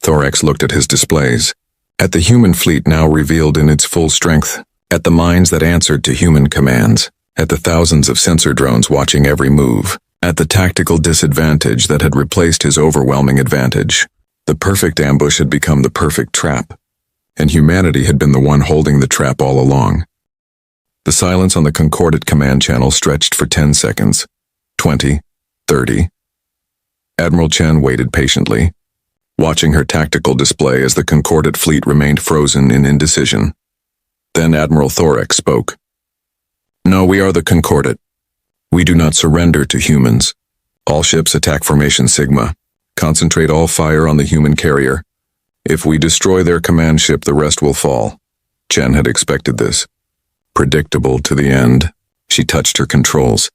Thorax looked at his displays. At the human fleet now revealed in its full strength. At the minds that answered to human commands. At the thousands of sensor drones watching every move. At the tactical disadvantage that had replaced his overwhelming advantage. The perfect ambush had become the perfect trap. And humanity had been the one holding the trap all along. The silence on the concordate command channel stretched for 10 seconds. 20. 30. Admiral Chen waited patiently, watching her tactical display as the concordate fleet remained frozen in indecision. Then Admiral Thorax spoke. No, we are the concordate. We do not surrender to humans. All ships attack Formation Sigma. Concentrate all fire on the human carrier. If we destroy their command ship, the rest will fall. Chen had expected this. Predictable to the end. She touched her controls.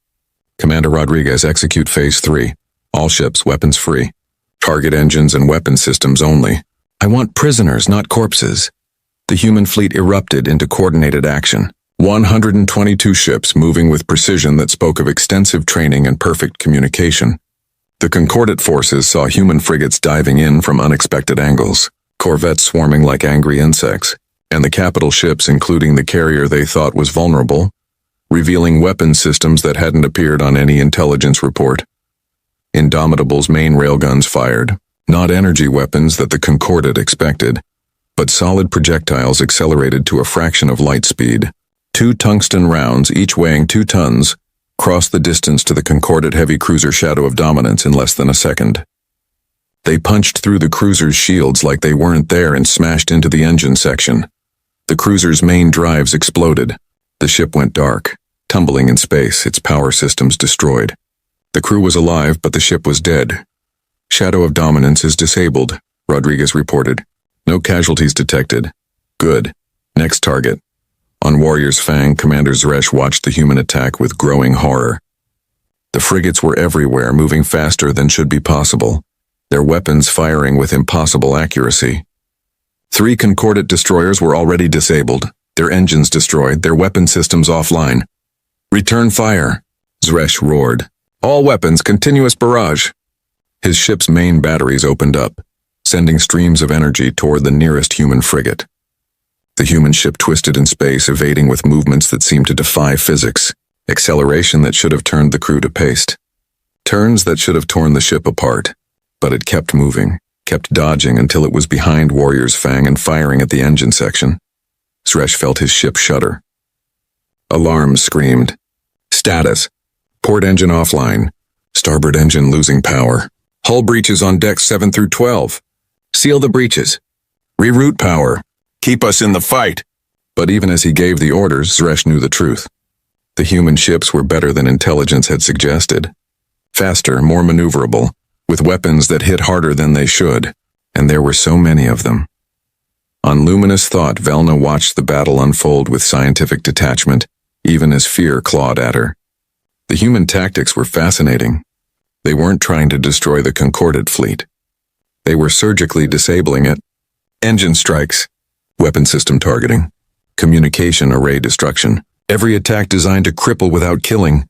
Commander Rodriguez, execute Phase 3. All ships, weapons free. Target engines and weapon systems only. I want prisoners, not corpses. The human fleet erupted into coordinated action. 122 ships moving with precision that spoke of extensive training and perfect communication. The concordate forces saw human frigates diving in from unexpected angles, corvettes swarming like angry insects, and the capital ships, including the carrier they thought was vulnerable, revealing weapon systems that hadn't appeared on any intelligence report. Indomitable's main railguns fired, not energy weapons that the concordate expected, but solid projectiles accelerated to a fraction of light speed. 2 tungsten rounds, each weighing 2 tons, crossed the distance to the concordate heavy cruiser Shadow of Dominance in less than a second. They punched through the cruiser's shields like they weren't there and smashed into the engine section. The cruiser's main drives exploded. The ship went dark, tumbling in space, its power systems destroyed. The crew was alive, but the ship was dead. Shadow of Dominance is disabled, Rodriguez reported. No casualties detected. Good. Next target. On Warrior's Fang, Commander Zresh watched the human attack with growing horror. The frigates were everywhere, moving faster than should be possible, their weapons firing with impossible accuracy. 3 concordate destroyers were already disabled, their engines destroyed, their weapon systems offline. Return fire, Zresh roared. All weapons, continuous barrage. His ship's main batteries opened up, sending streams of energy toward the nearest human frigate. The human ship twisted in space, evading with movements that seemed to defy physics, acceleration that should have turned the crew to paste. Turns that should have torn the ship apart, but it kept moving, kept dodging until it was behind Warrior's Fang and firing at the engine section. Zresh felt his ship shudder. Alarms screamed. Status. Port engine offline. Starboard engine losing power. Hull breaches on decks 7 through 12. Seal the breaches. Reroute power. Keep us in the fight. But even as he gave the orders, Zresh knew the truth. The human ships were better than intelligence had suggested. Faster, more maneuverable, with weapons that hit harder than they should, and there were so many of them. On luminous thought, Velna watched the battle unfold with scientific detachment, even as fear clawed at her. The human tactics were fascinating. They weren't trying to destroy the Concordat fleet. They were surgically disabling it. Engine strikes, weapon system targeting, communication array destruction, every attack designed to cripple without killing.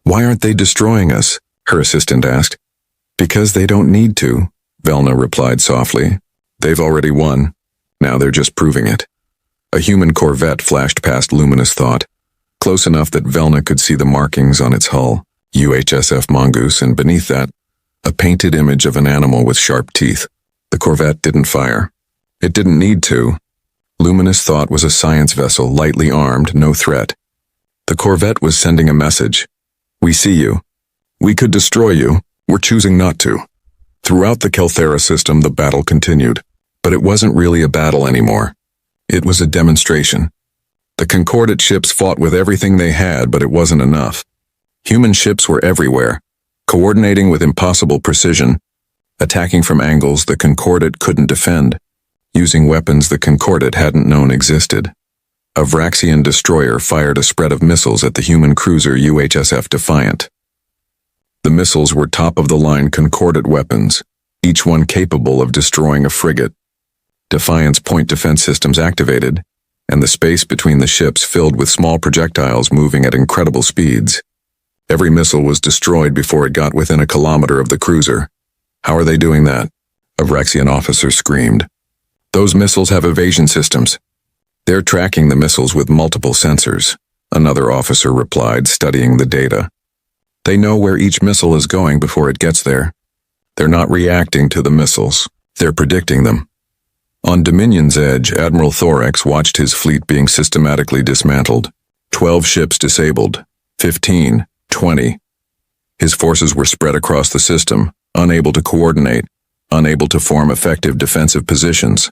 "Why aren't they destroying us?" her assistant asked. "Because they don't need to," Velna replied softly. "They've already won. Now they're just proving it." A human corvette flashed past luminous thought, close enough that Velna could see the markings on its hull, UHSF Mongoose, and beneath that, a painted image of an animal with sharp teeth. The corvette didn't fire. It didn't need to. Luminous thought was a science vessel, lightly armed, no threat. The corvette was sending a message. "We see you. We could destroy you. We're choosing not to." Throughout the Kelthera system, the battle continued. But it wasn't really a battle anymore. It was a demonstration. The Concordat ships fought with everything they had, but it wasn't enough. Human ships were everywhere, coordinating with impossible precision, attacking from angles the Concordat couldn't defend, using weapons the Concordat hadn't known existed. A Vraxian destroyer fired a spread of missiles at the human cruiser UHSF Defiant. The missiles were top-of-the-line Concordat weapons, each one capable of destroying a frigate. Defiant's point defense systems activated, and the space between the ships filled with small projectiles moving at incredible speeds. Every missile was destroyed before it got within a kilometer of the cruiser. "How are they doing that?" a Vraxian officer screamed. "Those missiles have evasion systems. They're tracking the missiles with multiple sensors," another officer replied, studying the data. "They know where each missile is going before it gets there. They're not reacting to the missiles. They're predicting them." On Dominion's edge, Admiral Thorax watched his fleet being systematically dismantled. 12 ships disabled. 15, 20. His forces were spread across the system, unable to coordinate, unable to form effective defensive positions.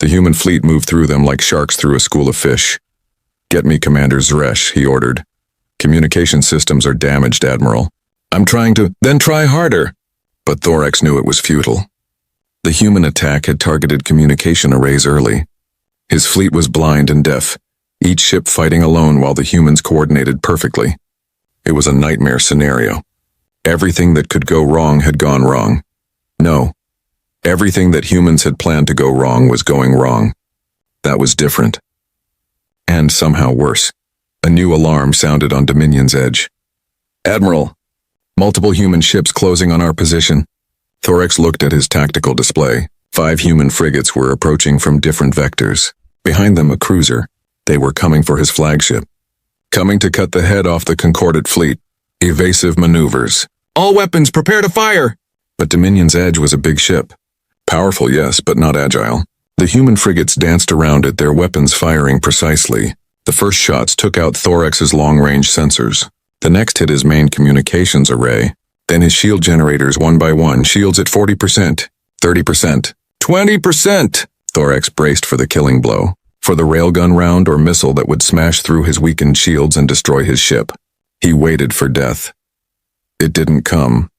The human fleet moved through them like sharks through a school of fish. "Get me Commander Zresh," he ordered. "Communication systems are damaged, Admiral." "I'm trying to—" "Then try harder." But Thorax knew it was futile. The human attack had targeted communication arrays early. His fleet was blind and deaf, each ship fighting alone while the humans coordinated perfectly. It was a nightmare scenario. Everything that could go wrong had gone wrong. No, everything that humans had planned to go wrong was going wrong. That was different. And somehow worse. A new alarm sounded on Dominion's edge. "Admiral, multiple human ships closing on our position." Thorax looked at his tactical display. 5 human frigates were approaching from different vectors. Behind them a cruiser. They were coming for his flagship. Coming to cut the head off the Concordat fleet. Evasive maneuvers. "All weapons, prepare to fire!" But Dominion's edge was a big ship. Powerful, yes, but not agile. The human frigates danced around it, their weapons firing precisely. The first shots took out Thorax's long-range sensors. The next hit his main communications array. Then his shield generators one by one, shields at 40%, 30%, 20%. Thorax braced for the killing blow, for the railgun round or missile that would smash through his weakened shields and destroy his ship. He waited for death. It didn't come.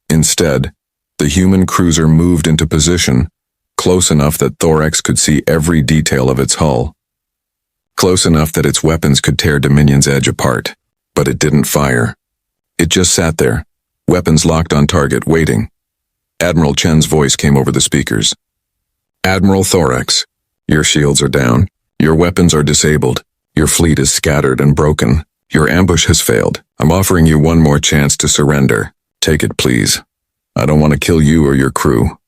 Instead, the human cruiser moved into position, close enough that Thorax could see every detail of its hull. Close enough that its weapons could tear Dominion's edge apart. But it didn't fire. It just sat there, weapons locked on target, waiting. Admiral Chen's voice came over the speakers. "Admiral Thorax, your shields are down. Your weapons are disabled. Your fleet is scattered and broken. Your ambush has failed. I'm offering you one more chance to surrender. Take it, please. I don't want to kill you or your crew."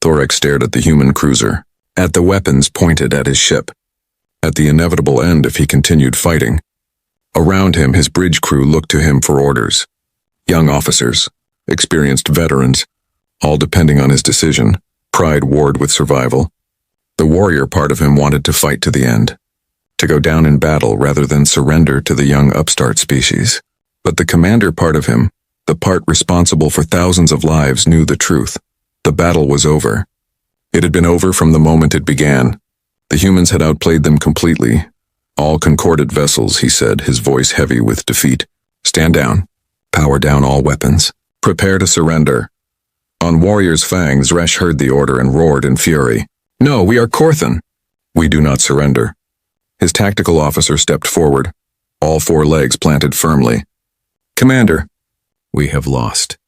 Thorax stared at the human cruiser, at the weapons pointed at his ship, at the inevitable end if he continued fighting. Around him, his bridge crew looked to him for orders. Young officers, experienced veterans, all depending on his decision. Pride warred with survival. The warrior part of him wanted to fight to the end, to go down in battle rather than surrender to the young upstart species. But the commander part of him, the part responsible for thousands of lives, knew the truth. The battle was over. It had been over from the moment it began. The humans had outplayed them completely. "All Concordat vessels," he said, his voice heavy with defeat. "Stand down. Power down all weapons. Prepare to surrender." On Warrior's fangs, Resh heard the order and roared in fury. No, we are Korthan. We do not surrender. His tactical officer stepped forward, all four legs planted firmly. Commander, we have lost.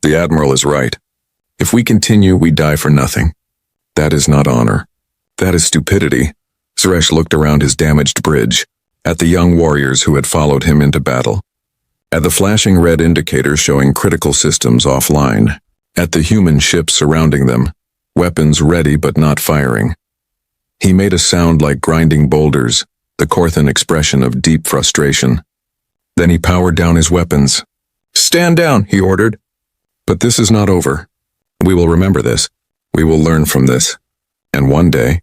The Admiral is right. If we continue, we die for nothing. That is not honor. That is stupidity. Suresh looked around his damaged bridge, at the young warriors who had followed him into battle, at the flashing red indicators showing critical systems offline, at the human ships surrounding them, weapons ready but not firing. He made a sound like grinding boulders, the Korthan expression of deep frustration. Then he powered down his weapons. Stand down, he ordered. But this is not over. We will remember this. We will learn from this. And one day,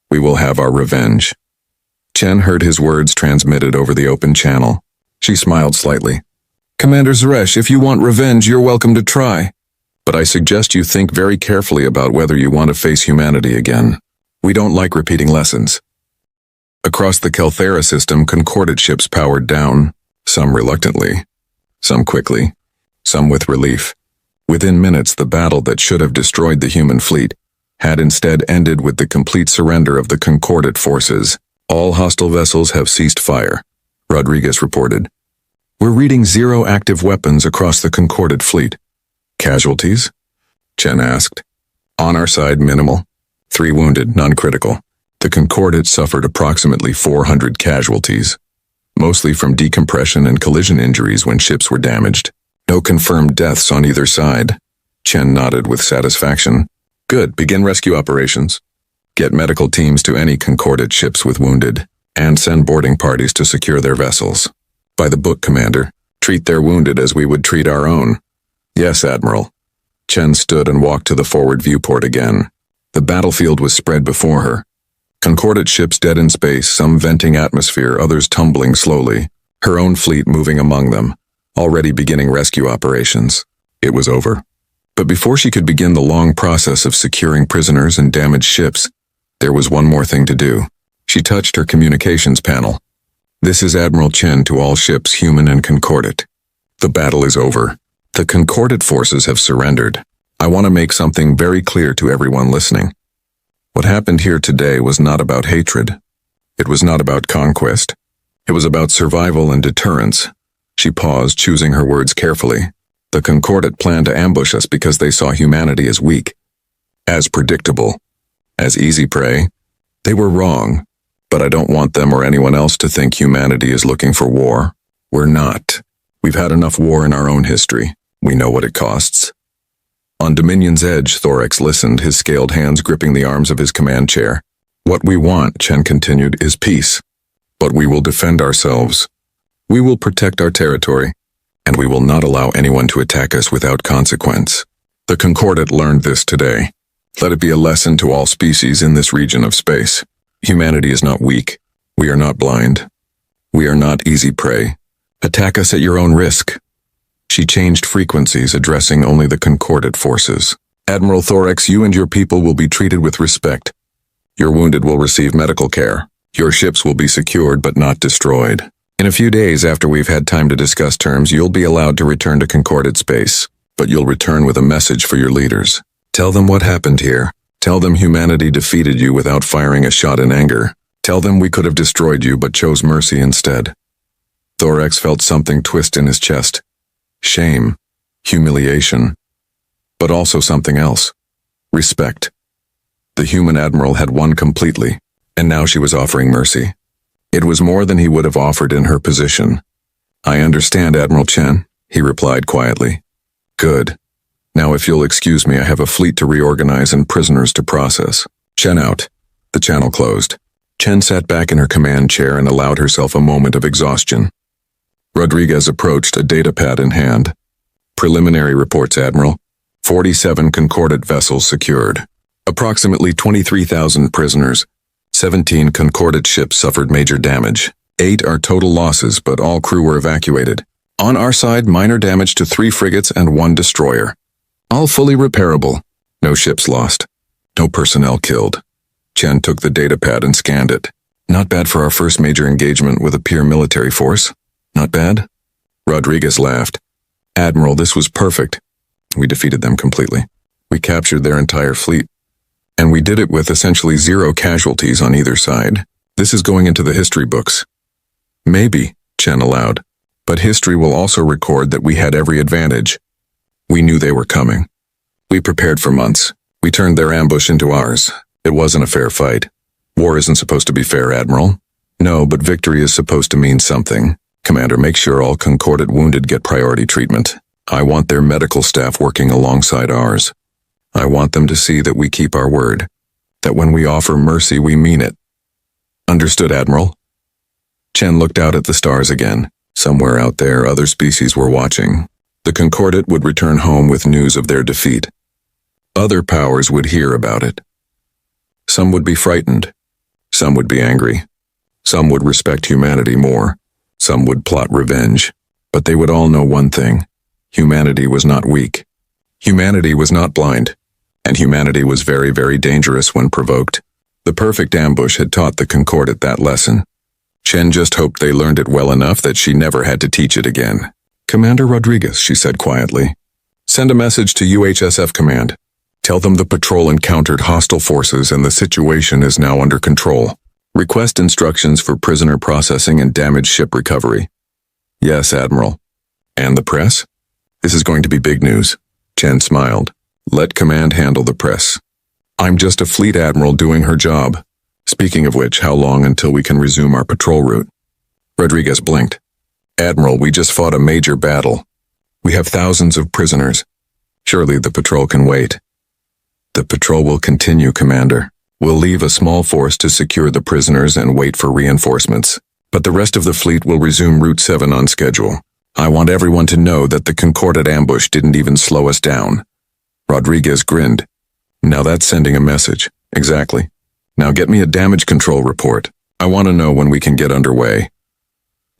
we will have our revenge. Chen heard his words transmitted over the open channel. She smiled slightly. Commander Suresh, if you want revenge, you're welcome to try. But I suggest you think very carefully about whether you want to face humanity again. We don't like repeating lessons. Across the Kelthera system, concordate ships powered down, some reluctantly, some quickly, some with relief. Within minutes, the battle that should have destroyed the human fleet had instead ended with the complete surrender of the concordate forces. All hostile vessels have ceased fire, Rodriguez reported. We're reading 0 active weapons across the concordate fleet. Casualties? Chen asked. On our side, minimal. 3 wounded, non-critical. The concordate suffered approximately 400 casualties, mostly from decompression and collision injuries when ships were damaged. No confirmed deaths on either side. Chen nodded with satisfaction. Good, begin rescue operations. Get medical teams to any concordate ships with wounded, and send boarding parties to secure their vessels. By the book, Commander. Treat their wounded as we would treat our own. Yes, Admiral. Chen stood and walked to the forward viewport again. The battlefield was spread before her. Concordate ships dead in space, some venting atmosphere, others tumbling slowly. Her own fleet moving among them, already beginning rescue operations. It was over. But before she could begin the long process of securing prisoners and damaged ships, there was one more thing to do. She touched her communications panel. This is Admiral Chen to all ships, human and concordate. The battle is over. The concordate forces have surrendered. I want to make something very clear to everyone listening. What happened here today was not about hatred. It was not about conquest. It was about survival and deterrence. She paused, choosing her words carefully. The concordate planned to ambush us because they saw humanity as weak, as predictable, as easy prey. They were wrong, but I don't want them or anyone else to think humanity is looking for war. We're not. We've had enough war in our own history. We know what it costs. On Dominion's edge, Thorax listened, his scaled hands gripping the arms of his command chair. What we want, Chen continued, is peace. But we will defend ourselves. We will protect our territory, and we will not allow anyone to attack us without consequence. The concordate learned this today. Let it be a lesson to all species in this region of space. Humanity is not weak. We are not blind. We are not easy prey. Attack us at your own risk. She changed frequencies, addressing only the concordate forces. Admiral Thorax, you and your people will be treated with respect. Your wounded will receive medical care. Your ships will be secured but not destroyed. In a few days after we've had time to discuss terms, you'll be allowed to return to concordate space, but you'll return with a message for your leaders. Tell them what happened here. Tell them humanity defeated you without firing a shot in anger. Tell them we could have destroyed you but chose mercy instead. Thorax felt something twist in his chest. Shame, humiliation, but also something else. Respect. The human admiral had won completely, and now she was offering mercy. It was more than he would have offered in her position. I understand, Admiral Chen, he replied quietly. Good. Now if you'll excuse me, I have a fleet to reorganize and prisoners to process. Chen out. The channel closed. Chen sat back in her command chair and allowed herself a moment of exhaustion. Rodriguez approached, a datapad in hand. Preliminary reports, Admiral. 47 concordate vessels secured. Approximately 23,000 prisoners. 17 concordate ships suffered major damage. 8 are total losses, but all crew were evacuated. On our side, minor damage to 3 frigates and 1 destroyer. All fully repairable. No ships lost. No personnel killed. Chen took the datapad and scanned it. Not bad for our first major engagement with a peer military force. Not bad? Rodriguez laughed. Admiral, this was perfect. We defeated them completely. We captured their entire fleet. And we did it with essentially 0 casualties on either side. This is going into the history books. Maybe, Chen allowed. But history will also record that we had every advantage. We knew they were coming. We prepared for months. We turned their ambush into ours. It wasn't a fair fight. War isn't supposed to be fair, Admiral. No, but victory is supposed to mean something. Commander, make sure all Concordat wounded get priority treatment. I want their medical staff working alongside ours. I want them to see that we keep our word. That when we offer mercy, we mean it. Understood, Admiral? Chen looked out at the stars again. Somewhere out there, other species were watching. The Concordat would return home with news of their defeat. Other powers would hear about it. Some would be frightened. Some would be angry. Some would respect humanity more. Some would plot revenge. But they would all know one thing. Humanity was not weak. Humanity was not blind. And humanity was very, very dangerous when provoked. The perfect ambush had taught the Concordat that lesson. Chen just hoped they learned it well enough that she never had to teach it again. Commander Rodriguez, she said quietly. Send a message to UHSF Command. Tell them the patrol encountered hostile forces and the situation is now under control. Request instructions for prisoner processing and damaged ship recovery. Yes, Admiral. And the press? This is going to be big news. Chen smiled. Let Command handle the press. I'm just a fleet admiral doing her job. Speaking of which, how long until we can resume our patrol route? Rodriguez blinked. Admiral, we just fought a major battle. We have thousands of prisoners. Surely the patrol can wait. The patrol will continue, Commander. We'll leave a small force to secure the prisoners and wait for reinforcements. But the rest of the fleet will resume Route 7 on schedule. I want everyone to know that the Concordat ambush didn't even slow us down. Rodriguez grinned. Now that's sending a message. Exactly. Now get me a damage control report. I want to know when we can get underway.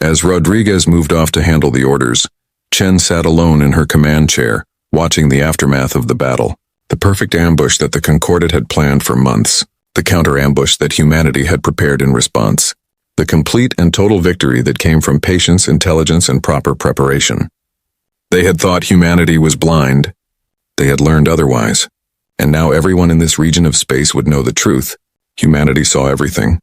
As Rodriguez moved off to handle the orders, Chen sat alone in her command chair, watching the aftermath of the battle. The perfect ambush that the Concordat had planned for months. The counter-ambush that humanity had prepared in response. The complete and total victory that came from patience, intelligence, and proper preparation. They had thought humanity was blind. They had learned otherwise. And now everyone in this region of space would know the truth. Humanity saw everything.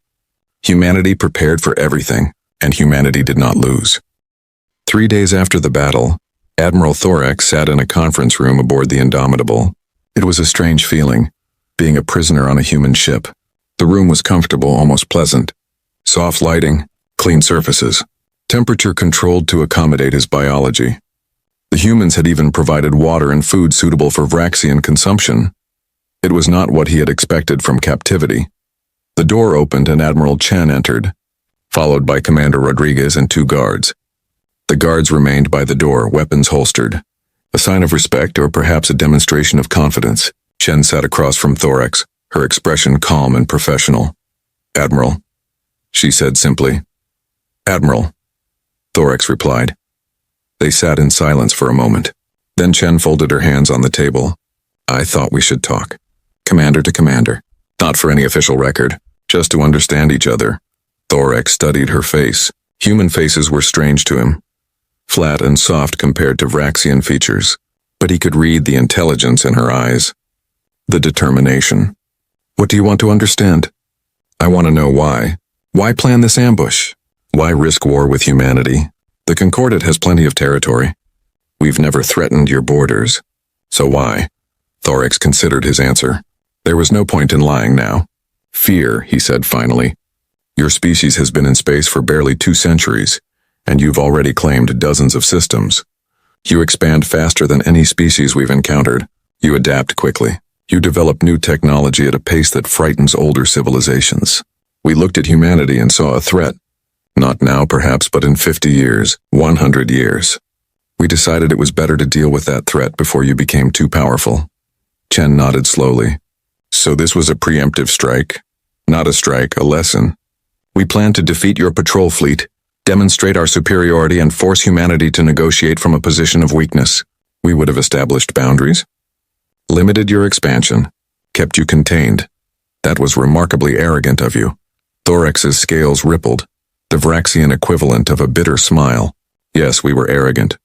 Humanity prepared for everything, and humanity did not lose. 3 days after the battle, Admiral Thorax sat in a conference room aboard the Indomitable. It was a strange feeling, being a prisoner on a human ship. The room was comfortable, almost pleasant. Soft lighting, clean surfaces, temperature controlled to accommodate his biology. The humans had even provided water and food suitable for Vraxian consumption. It was not what he had expected from captivity. The door opened and Admiral Chen entered, followed by Commander Rodriguez and 2 guards. The guards remained by the door, weapons holstered. A sign of respect or perhaps a demonstration of confidence. Chen sat across from Thorax, her expression calm and professional. Admiral, she said simply. Admiral, Thorax replied. They sat in silence for a moment. Then Chen folded her hands on the table. I thought we should talk. Commander to commander. Not for any official record, just to understand each other. Thorax studied her face. Human faces were strange to him. Flat and soft compared to Vraxian features. But he could read the intelligence in her eyes. The determination. What do you want to understand? I want to know why. Why plan this ambush? Why risk war with humanity? The Concordat has plenty of territory. We've never threatened your borders. So why? Thorax considered his answer. There was no point in lying now. Fear, he said finally. Your species has been in space for barely 2 centuries, and you've already claimed dozens of systems. You expand faster than any species we've encountered. You adapt quickly. You develop new technology at a pace that frightens older civilizations. We looked at humanity and saw a threat. Not now, perhaps, but in 50 years, 100 years. We decided it was better to deal with that threat before you became too powerful. Chen nodded slowly. So this was a preemptive strike? Not a strike, a lesson. We plan to defeat your patrol fleet, demonstrate our superiority, and force humanity to negotiate from a position of weakness. We would have established boundaries, limited your expansion, kept you contained. That was remarkably arrogant of you. Thorax's scales rippled, the Vraxian equivalent of a bitter smile. Yes, we were arrogant.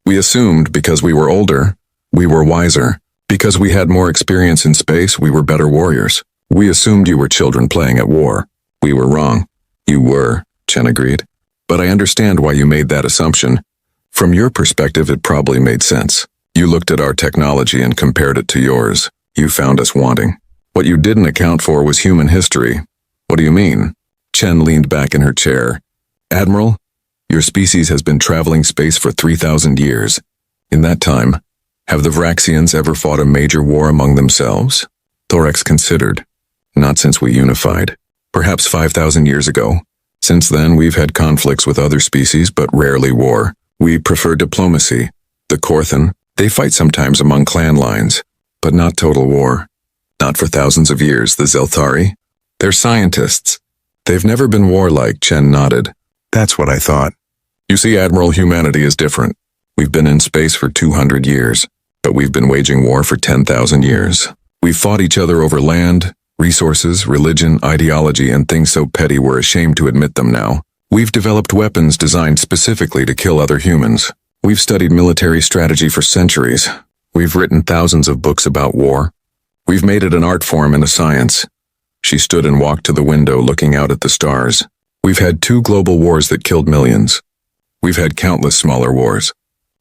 We assumed, because we were older, We were wiser. Because we had more experience in space, we were better warriors. We assumed you were children playing at war. We were wrong. You were, Chen agreed. But I understand why you made that assumption. From your perspective, it probably made sense. You looked at our technology and compared it to yours. You found us wanting. What you didn't account for was human history. What do you mean? Chen leaned back in her chair. Admiral, your species has been traveling space for 3,000 years. In that time, have the Vraxians ever fought a major war among themselves? Thorax considered. Not since we unified. Perhaps 5,000 years ago. Since then, we've had conflicts with other species, but rarely war. We prefer diplomacy. The Korthan, they fight sometimes among clan lines, but not total war. Not for thousands of years. The Zelthari? They're scientists. They've never been warlike, Chen nodded. That's what I thought. You see, Admiral, humanity is different. We've been in space for 200 years, but we've been waging war for 10,000 years. We've fought each other over land, resources, religion, ideology, and things so petty we're ashamed to admit them now. We've developed weapons designed specifically to kill other humans. We've studied military strategy for centuries. We've written thousands of books about war. We've made it an art form and a science. She stood and walked to the window, looking out at the stars. We've had 2 global wars that killed millions. We've had countless smaller wars.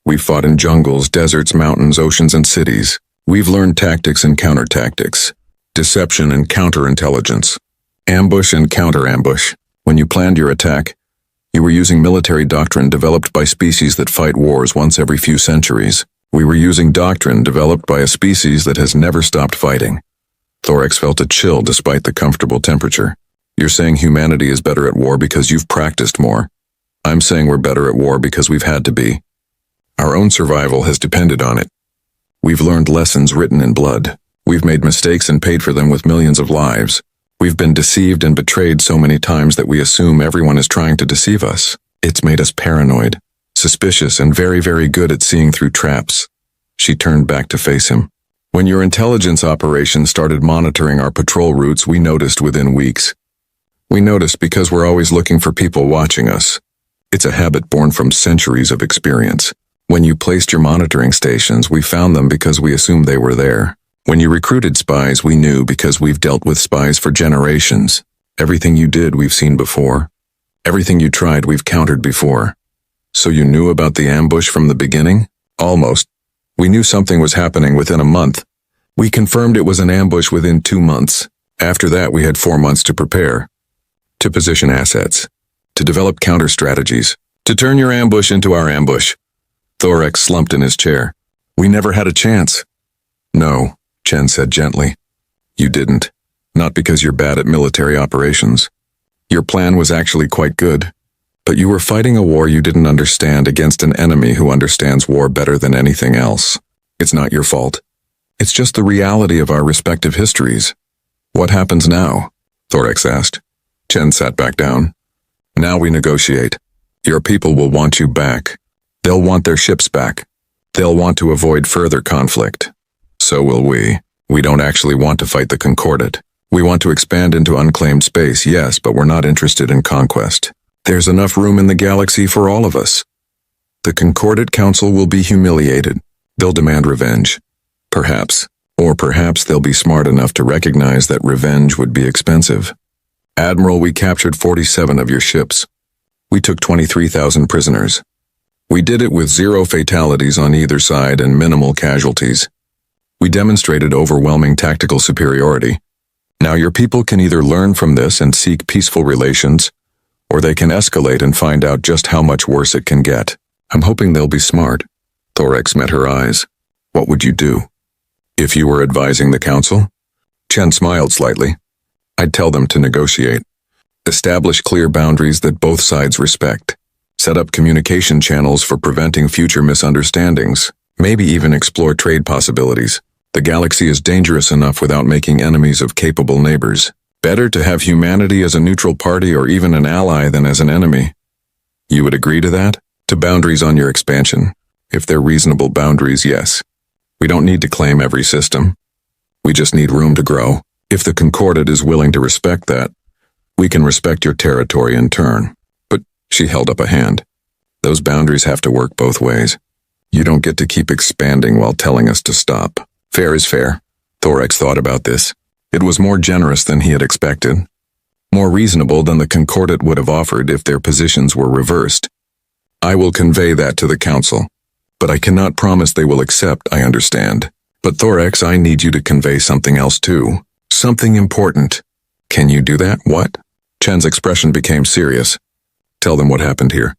We've fought in jungles, deserts, mountains, oceans, and cities. We've learned tactics and counter-tactics, deception and counterintelligence, ambush and counter-ambush. When you planned your attack, you were using military doctrine developed by species that fight wars once every few centuries. We were using doctrine developed by a species that has never stopped fighting. Thorax felt a chill despite the comfortable temperature. You're saying humanity is better at war because you've practiced more. I'm saying we're better at war because we've had to be. Our own survival has depended on it. We've learned lessons written in blood. We've made mistakes and paid for them with millions of lives. We've been deceived and betrayed so many times that we assume everyone is trying to deceive us. It's made us paranoid, suspicious, and very, very good at seeing through traps. She turned back to face him. When your intelligence operation started monitoring our patrol routes, we noticed within weeks. We noticed because we're always looking for people watching us. It's a habit born from centuries of experience. When you placed your monitoring stations, we found them because we assumed they were there. When you recruited spies, we knew because we've dealt with spies for generations. Everything you did, we've seen before. Everything you tried, we've countered before. So you knew about the ambush from the beginning? Almost. We knew something was happening within a month. We confirmed it was an ambush within 2 months. After that, we had 4 months to prepare. To position assets. To develop counter strategies. To turn your ambush into our ambush. Thorax slumped in his chair. We never had a chance. No, Chen said gently. You didn't. Not because you're bad at military operations. Your plan was actually quite good. But you were fighting a war you didn't understand against an enemy who understands war better than anything else. It's not your fault. It's just the reality of our respective histories. What happens now? Thorax asked. Chen sat back down. Now we negotiate. Your people will want you back. They'll want their ships back. They'll want to avoid further conflict. So will we. We don't actually want to fight the Concordat. We want to expand into unclaimed space, yes, but we're not interested in conquest. There's enough room in the galaxy for all of us. The Concordat Council will be humiliated. They'll demand revenge. Perhaps. Or perhaps they'll be smart enough to recognize that revenge would be expensive. Admiral, we captured 47 of your ships. We took 23,000 prisoners. We did it with 0 fatalities on either side and minimal casualties. We demonstrated overwhelming tactical superiority. Now your people can either learn from this and seek peaceful relations, or they can escalate and find out just how much worse it can get. I'm hoping they'll be smart. Thorax met her eyes. What would you do? If you were advising the council? Chen smiled slightly. I'd tell them to negotiate. Establish clear boundaries that both sides respect. Set up communication channels for preventing future misunderstandings. Maybe even explore trade possibilities. The galaxy is dangerous enough without making enemies of capable neighbors. Better to have humanity as a neutral party or even an ally than as an enemy. You would agree to that? To boundaries on your expansion. If they're reasonable boundaries, yes. We don't need to claim every system. We just need room to grow. If the Concordat is willing to respect that, we can respect your territory in turn. But she held up a hand. Those boundaries have to work both ways. You don't get to keep expanding while telling us to stop. Fair is fair. Thorax thought about this. It was more generous than he had expected. More reasonable than the Concordat would have offered if their positions were reversed. I will convey that to the council. But I cannot promise they will accept, I understand. But Thorax, I need you to convey something else too. Something important. Can you do that? What? Chen's expression became serious. Tell them what happened here.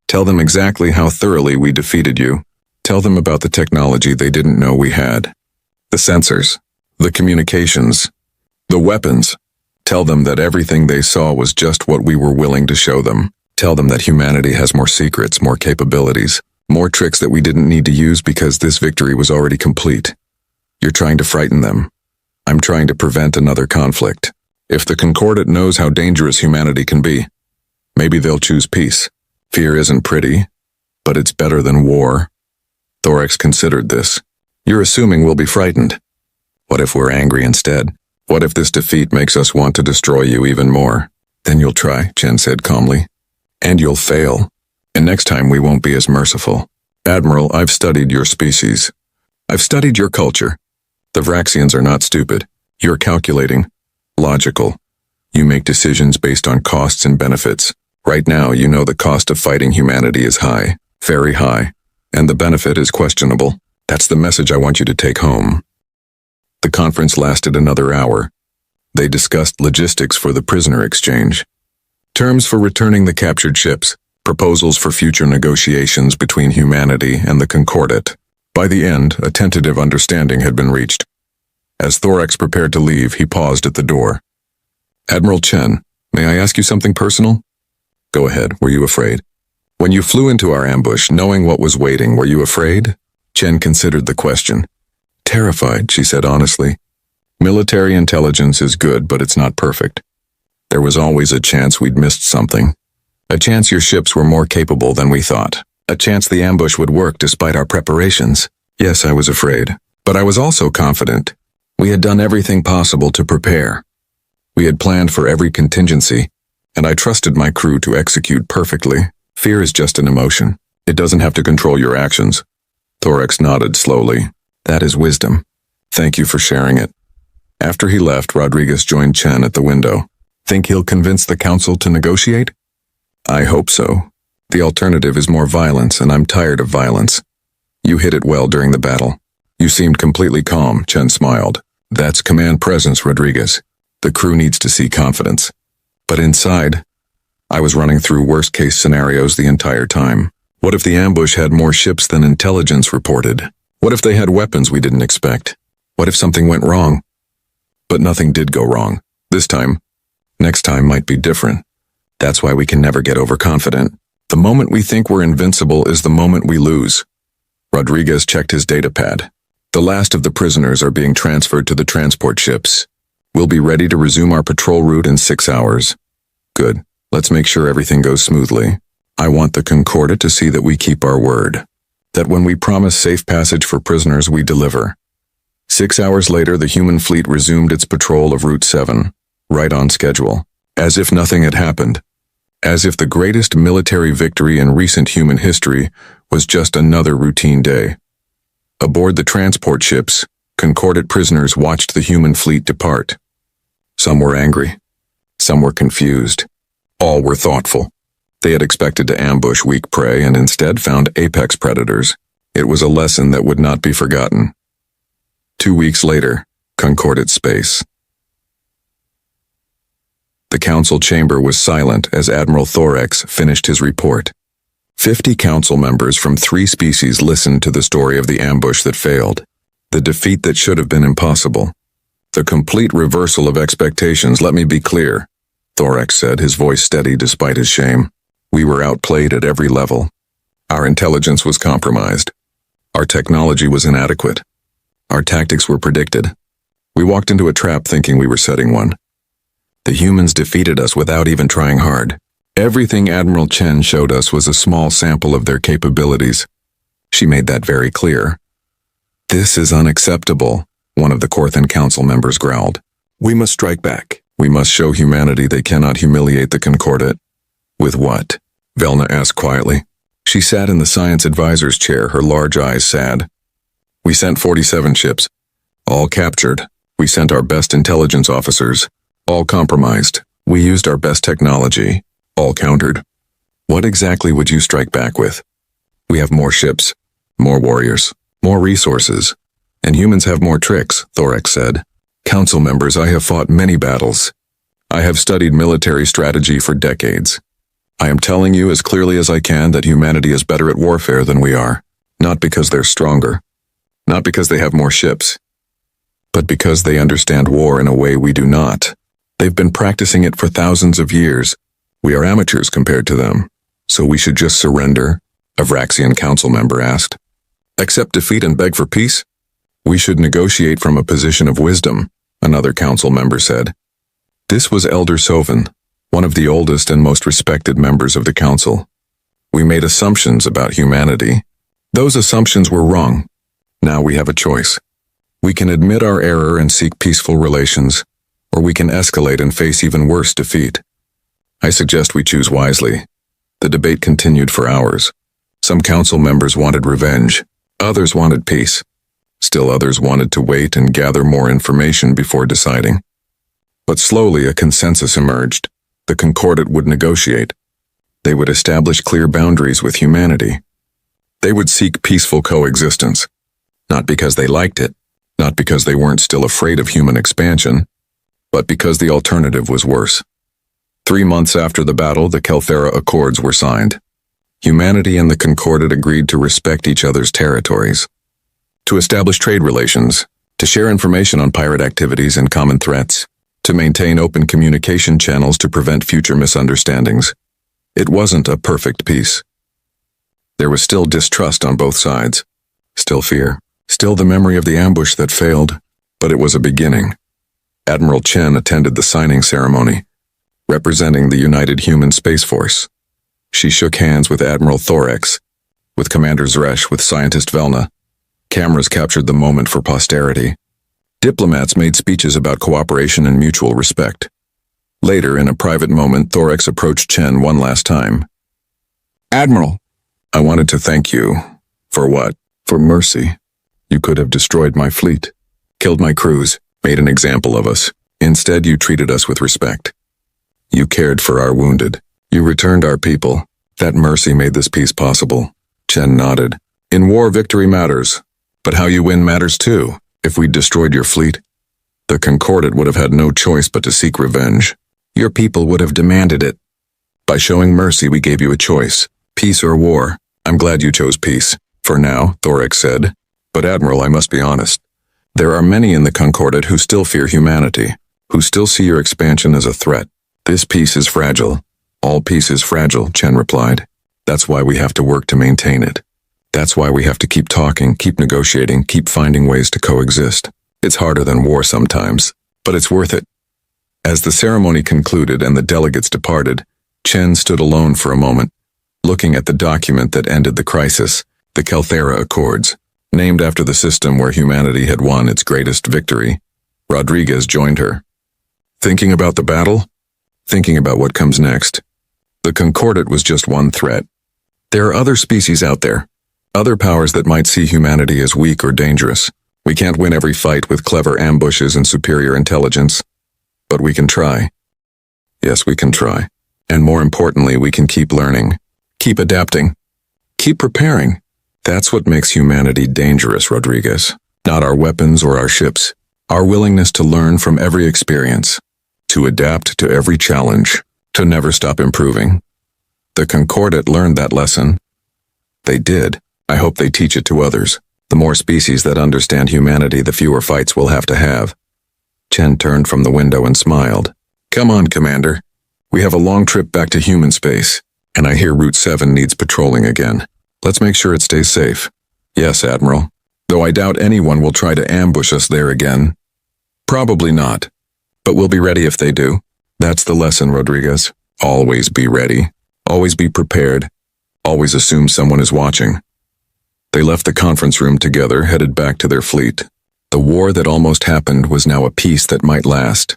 Tell them exactly how thoroughly we defeated you. Tell them about the technology they didn't know we had. The sensors, the communications, the weapons. Tell them that everything they saw was just what we were willing to show them. Tell them that humanity has more secrets, more capabilities, more tricks that we didn't need to use because this victory was already complete. You're trying to frighten them. I'm trying to prevent another conflict. If the Concordat knows how dangerous humanity can be, maybe they'll choose peace. Fear isn't pretty, but it's better than war. Thorax considered this. You're assuming we'll be frightened. What if we're angry instead? What if this defeat makes us want to destroy you even more? Then you'll try, Chen said calmly. And you'll fail. And next time we won't be as merciful. Admiral, I've studied your species. I've studied your culture. The Vraxians are not stupid. You're calculating. Logical. You make decisions based on costs and benefits. Right now, you know the cost of fighting humanity is high. Very high. And the benefit is questionable. That's the message I want you to take home. The conference lasted another hour. They discussed logistics for the prisoner exchange, terms for returning the captured ships, proposals for future negotiations between humanity and the Concordat. By the end, a tentative understanding had been reached. As Thorax prepared to leave, he paused at the door. Admiral Chen, may I ask you something personal? Go ahead, were you afraid? When you flew into our ambush, knowing what was waiting, were you afraid? Chen considered the question. Terrified, she said honestly. Military intelligence is good, but it's not perfect. There was always a chance we'd missed something. A chance your ships were more capable than we thought. A chance the ambush would work despite our preparations. Yes, I was afraid. But I was also confident. We had done everything possible to prepare. We had planned for every contingency, and I trusted my crew to execute perfectly. Fear is just an emotion. It doesn't have to control your actions. Thorax nodded slowly. That is wisdom. Thank you for sharing it. After he left, Rodriguez joined Chen at the window. Think he'll convince the council to negotiate? I hope so. The alternative is more violence, and I'm tired of violence. You hit it well during the battle. You seemed completely calm, Chen smiled. That's command presence, Rodriguez. The crew needs to see confidence. But inside, I was running through worst-case scenarios the entire time. What if the ambush had more ships than intelligence reported? What if they had weapons we didn't expect? What if something went wrong? But nothing did go wrong. This time. Next time might be different. That's why we can never get overconfident. The moment we think we're invincible is the moment we lose. Rodriguez checked his data pad. The last of the prisoners are being transferred to the transport ships. We'll be ready to resume our patrol route in 6 hours. Good. Let's make sure everything goes smoothly. I want the Concordat to see that we keep our word. That when we promise safe passage for prisoners, we deliver. 6 hours later, the human fleet resumed its patrol of Route 7, right on schedule, as if nothing had happened. As if the greatest military victory in recent human history was just another routine day. Aboard the transport ships, Concordat prisoners watched the human fleet depart. Some were angry. Some were confused. All were thoughtful. They had expected to ambush weak prey and instead found apex predators. It was a lesson that would not be forgotten. 2 weeks later, Concordat space. The council chamber was silent as Admiral Thorax finished his report. 50 council members from 3 species listened to the story of the ambush that failed, the defeat that should have been impossible, the complete reversal of expectations. Let me be clear, Thorax said, his voice steady despite his shame. We were outplayed at every level. Our intelligence was compromised. Our technology was inadequate. Our tactics were predicted. We walked into a trap thinking we were setting one. The humans defeated us without even trying hard. Everything Admiral Chen showed us was a small sample of their capabilities. She made that very clear. This is unacceptable, one of the Corthan Council members growled. We must strike back. We must show humanity they cannot humiliate the Concordat. With what? Velna asked quietly. She sat in the science advisor's chair, her large eyes sad. We sent 47 ships. All captured. We sent our best intelligence officers. All compromised. We used our best technology. All countered. What exactly would you strike back with? We have more ships, more warriors, more resources. And humans have more tricks, Thorax said. Council members, I have fought many battles. I have studied military strategy for decades. I am telling you as clearly as I can that humanity is better at warfare than we are. Not because they're stronger. Not because they have more ships. But because they understand war in a way we do not. They've been practicing it for thousands of years. We are amateurs compared to them. So we should just surrender? A Vraxian council member asked. Accept defeat and beg for peace? We should negotiate from a position of wisdom, another council member said. This was Elder Soven, one of the oldest and most respected members of the council. We made assumptions about humanity. Those assumptions were wrong. Now we have a choice. We can admit our error and seek peaceful relations, or we can escalate and face even worse defeat. I suggest we choose wisely. The debate continued for hours. Some council members wanted revenge. Others wanted peace. Still others wanted to wait and gather more information before deciding. But slowly a consensus emerged. The Concordat would negotiate. They would establish clear boundaries with humanity. They would seek peaceful coexistence. Not because they liked it, not because they weren't still afraid of human expansion, but because the alternative was worse. 3 months after the battle, the Kelthera Accords were signed. Humanity and the Concordat agreed to respect each other's territories, to establish trade relations, to share information on pirate activities and common threats, to maintain open communication channels to prevent future misunderstandings. It wasn't a perfect peace. There was still distrust on both sides, still fear, still the memory of the ambush that failed, but it was a beginning. Admiral Chen attended the signing ceremony, representing the United Human Space Force. She shook hands with Admiral Thorax, with Commander Zresh, with Scientist Velna. Cameras captured the moment for posterity. Diplomats made speeches about cooperation and mutual respect. Later, in a private moment, Thorax approached Chen one last time. Admiral, I wanted to thank you. For what? For mercy. You could have destroyed my fleet, killed my crews, made an example of us. Instead, you treated us with respect. You cared for our wounded. You returned our people. That mercy made this peace possible. Chen nodded. In war, victory matters. But how you win matters too. If we'd destroyed your fleet, the Concordat would have had no choice but to seek revenge. Your people would have demanded it. By showing mercy, we gave you a choice. Peace or war. I'm glad you chose peace. For now, Thorax said. But Admiral, I must be honest. There are many in the Concordat who still fear humanity, who still see your expansion as a threat. This peace is fragile. All peace is fragile, Chen replied. That's why we have to work to maintain it. That's why we have to keep talking, keep negotiating, keep finding ways to coexist. It's harder than war sometimes, but it's worth it. As the ceremony concluded and the delegates departed, Chen stood alone for a moment, looking at the document that ended the crisis, the Kelthera Accords, named after the system where humanity had won its greatest victory. Rodriguez joined her. Thinking about the battle? Thinking about what comes next. The Concordat was just one threat. There are other species out there, other powers that might see humanity as weak or dangerous. We can't win every fight with clever ambushes and superior intelligence, but we can try. Yes, we can try. And more importantly, we can keep learning, keep adapting, keep preparing. That's what makes humanity dangerous, Rodriguez. Not our weapons or our ships. Our willingness to learn from every experience, to adapt to every challenge, to never stop improving. The Concordat learned that lesson. They did. I hope they teach it to others. The more species that understand humanity, the fewer fights we'll have to have. Chen turned from the window and smiled. Come on, Commander. We have a long trip back to human space, and I hear Route 7 needs patrolling again. Let's make sure it stays safe. Yes, Admiral. Though I doubt anyone will try to ambush us there again. Probably not. But we'll be ready if they do. That's the lesson, Rodriguez. Always be ready. Always be prepared. Always assume someone is watching. They left the conference room together, headed back to their fleet. The war that almost happened was now a peace that might last.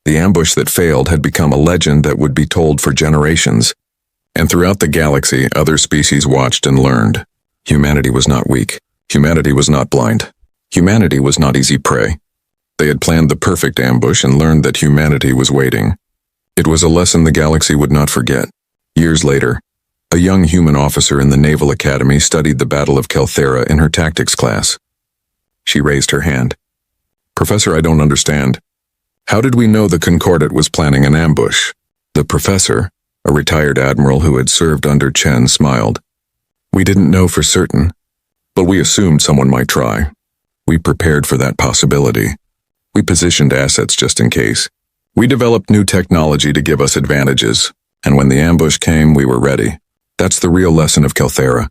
The ambush that failed had become a legend that would be told for generations. And throughout the galaxy, other species watched and learned. Humanity was not weak. Humanity was not blind. Humanity was not easy prey. They had planned the perfect ambush and learned that humanity was waiting. It was a lesson the galaxy would not forget. Years later, a young human officer in the Naval Academy studied the Battle of Kelthera in her tactics class. She raised her hand. "Professor, I don't understand. How did we know the Concordat was planning an ambush?" The professor, a retired admiral who had served under Chen, smiled. "We didn't know for certain, but we assumed someone might try. We prepared for that possibility. We positioned assets just in case. We developed new technology to give us advantages, and when the ambush came, we were ready. That's the real lesson of Kelthera.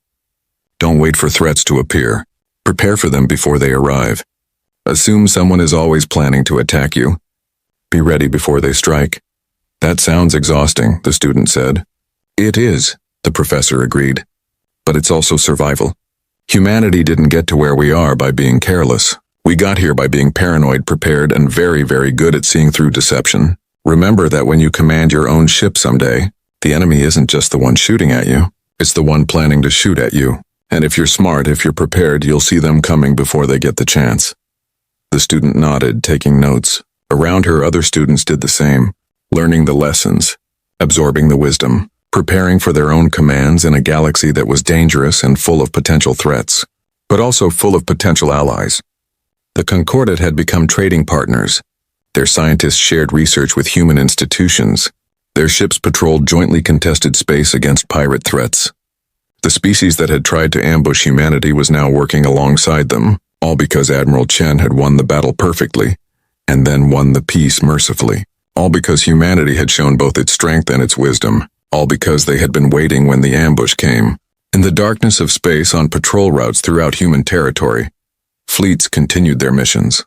Don't wait for threats to appear. Prepare for them before they arrive. Assume someone is always planning to attack you. Be ready before they strike." "That sounds exhausting," the student said. "It is," the professor agreed. "But it's also survival. Humanity didn't get to where we are by being careless. We got here by being paranoid, prepared, and very, very good at seeing through deception. Remember that when you command your own ship someday, the enemy isn't just the one shooting at you, it's the one planning to shoot at you. And if you're smart, if you're prepared, you'll see them coming before they get the chance." The student nodded, taking notes. Around her, other students did the same, learning the lessons, absorbing the wisdom, preparing for their own commands in a galaxy that was dangerous and full of potential threats, but also full of potential allies. The Concordat had become trading partners. Their scientists shared research with human institutions. Their ships patrolled jointly contested space against pirate threats. The species that had tried to ambush humanity was now working alongside them, all because Admiral Chen had won the battle perfectly, and then won the peace mercifully. All because humanity had shown both its strength and its wisdom. All because they had been waiting when the ambush came. In the darkness of space on patrol routes throughout human territory, fleets continued their missions.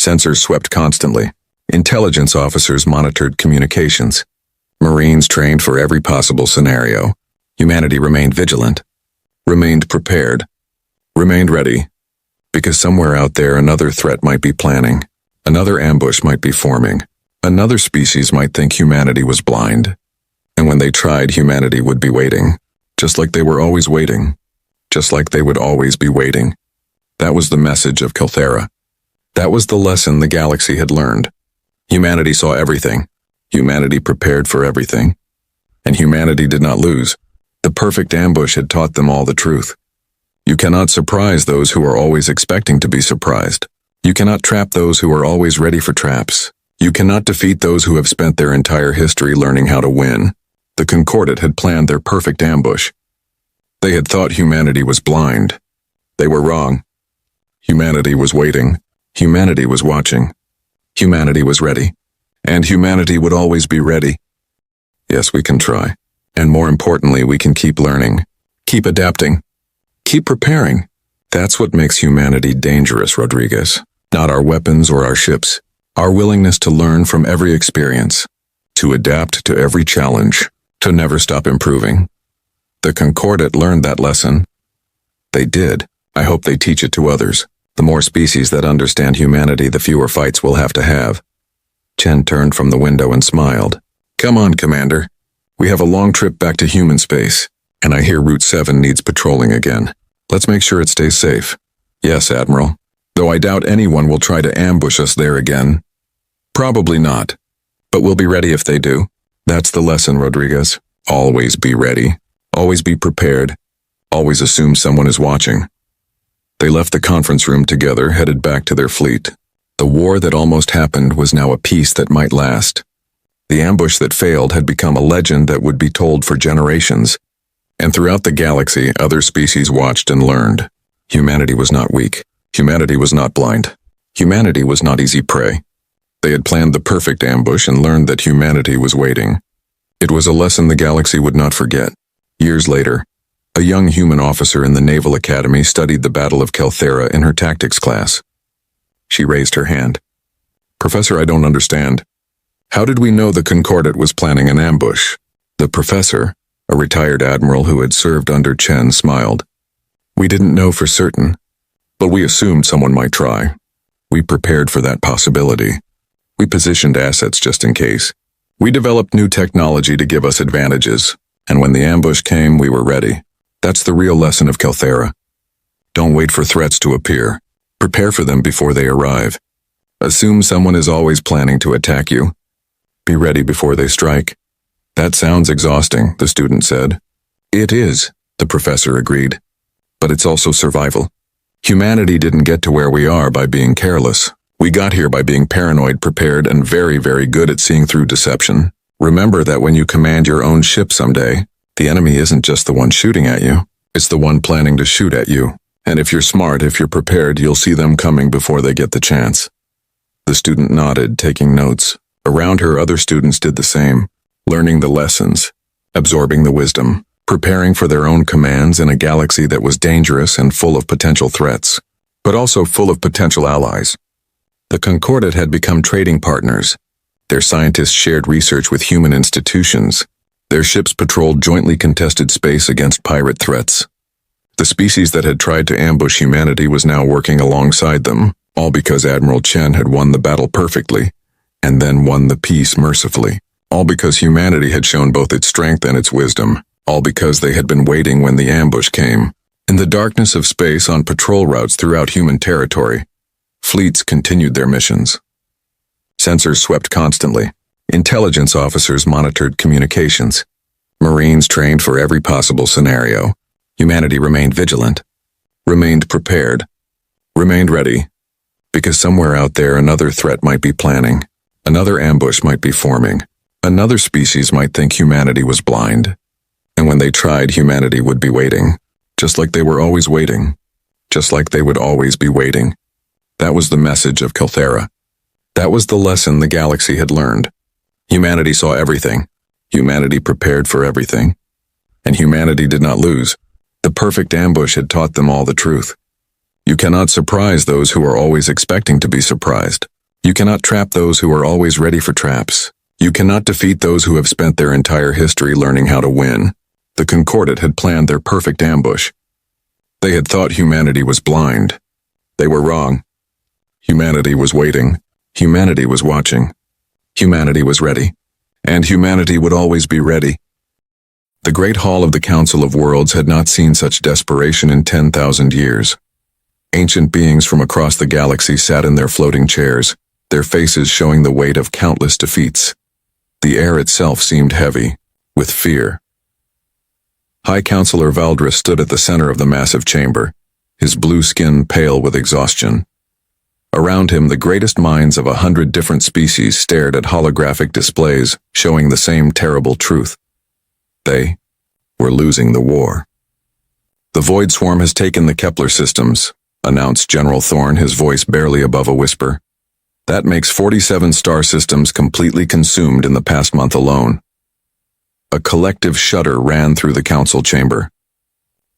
Sensors swept constantly. Intelligence officers monitored communications. Marines trained for every possible scenario. Humanity remained vigilant, remained prepared, remained ready, because somewhere out there another threat might be planning, another ambush might be forming, another species might think humanity was blind. And when they tried, humanity would be waiting, just like they were always waiting, just like they would always be waiting. That was the message of Kelthera. That was the lesson the galaxy had learned. Humanity saw everything. Humanity prepared for everything. And humanity did not lose. The perfect ambush had taught them all the truth. You cannot surprise those who are always expecting to be surprised. You cannot trap those who are always ready for traps. You cannot defeat those who have spent their entire history learning how to win. The Concordat had planned their perfect ambush. They had thought humanity was blind. They were wrong. Humanity was waiting. Humanity was watching. Humanity was ready. And humanity would always be ready. Yes, we can try. And more importantly, we can keep learning. Keep adapting. Keep preparing. That's what makes humanity dangerous, Rodriguez. Not our weapons or our ships. Our willingness to learn from every experience. To adapt to every challenge. To never stop improving. The Concordat learned that lesson. They did. I hope they teach it to others. The more species that understand humanity, the fewer fights we'll have to have. Chen turned from the window and smiled. "Come on, Commander. We have a long trip back to human space, and I hear Route 7 needs patrolling again. Let's make sure it stays safe." "Yes, Admiral. Though I doubt anyone will try to ambush us there again." "Probably not. But we'll be ready if they do." That's the lesson, Rodriguez. Always be ready. Always be prepared. Always assume someone is watching. They left the conference room together, headed back to their fleet. The war that almost happened was now a peace that might last. The ambush that failed had become a legend that would be told for generations. And throughout the galaxy, other species watched and learned. Humanity was not weak. Humanity was not blind. Humanity was not easy prey. They had planned the perfect ambush and learned that humanity was waiting. It was a lesson the galaxy would not forget. Years later, a young human officer in the Naval Academy studied the Battle of Kelthera in her tactics class. She raised her hand. "Professor, I don't understand. How did we know the Concordat was planning an ambush?" The professor, a retired admiral who had served under Chen, smiled. "We didn't know for certain, but we assumed someone might try. We prepared for that possibility. We positioned assets just in case. We developed new technology to give us advantages, And when the ambush came, we were ready. That's the real lesson of Kelthera. Don't wait for threats to appear. Prepare for them before they arrive. Assume someone is always planning to attack you. Be ready before they strike. That sounds exhausting, the student said. It is, the professor agreed. But it's also survival. Humanity didn't get to where we are by being careless. We got here by being paranoid, prepared, and very, very good at seeing through deception. Remember that when you command your own ship someday, the enemy isn't just the one shooting at you. It's the one planning to shoot at you. And if you're smart, if you're prepared, you'll see them coming before they get the chance. The student nodded, taking notes. Around her, other students did the same, learning the lessons, absorbing the wisdom, preparing for their own commands in a galaxy that was dangerous and full of potential threats, but also full of potential allies. The Concordat had become trading partners. Their scientists shared research with human institutions. Their ships patrolled jointly contested space against pirate threats. The species that had tried to ambush humanity was now working alongside them, all because Admiral Chen had won the battle perfectly, and then won the peace mercifully. All because humanity had shown both its strength and its wisdom. All because they had been waiting when the ambush came. In the darkness of space on patrol routes throughout human territory, fleets continued their missions. Sensors swept constantly. Intelligence officers monitored communications. Marines trained for every possible scenario. Humanity remained vigilant, remained prepared, remained ready, because somewhere out there another threat might be planning, another ambush might be forming, another species might think humanity was blind. And when they tried, humanity would be waiting, just like they were always waiting, just like they would always be waiting. That was the message of Kelthera. That was the lesson the galaxy had learned. Humanity saw everything. Humanity prepared for everything. And humanity did not lose. The perfect ambush had taught them all the truth. You cannot surprise those who are always expecting to be surprised. You cannot trap those who are always ready for traps. You cannot defeat those who have spent their entire history learning how to win. The Concordat had planned their perfect ambush. They had thought humanity was blind. They were wrong. Humanity was waiting. Humanity was watching. Humanity was ready. And humanity would always be ready. The Great Hall of the Council of Worlds had not seen such desperation in 10,000 years. Ancient beings from across the galaxy sat in their floating chairs, their faces showing the weight of countless defeats. The air itself seemed heavy, with fear. High Counselor Valdris stood at the center of the massive chamber, his blue skin pale with exhaustion. Around him, the greatest minds of 100 different species stared at holographic displays showing the same terrible truth. They were losing the war. The Void Swarm has taken the Kepler systems, announced General Thorne, his voice barely above a whisper. That makes 47 star systems completely consumed in the past month alone. A collective shudder ran through the council chamber.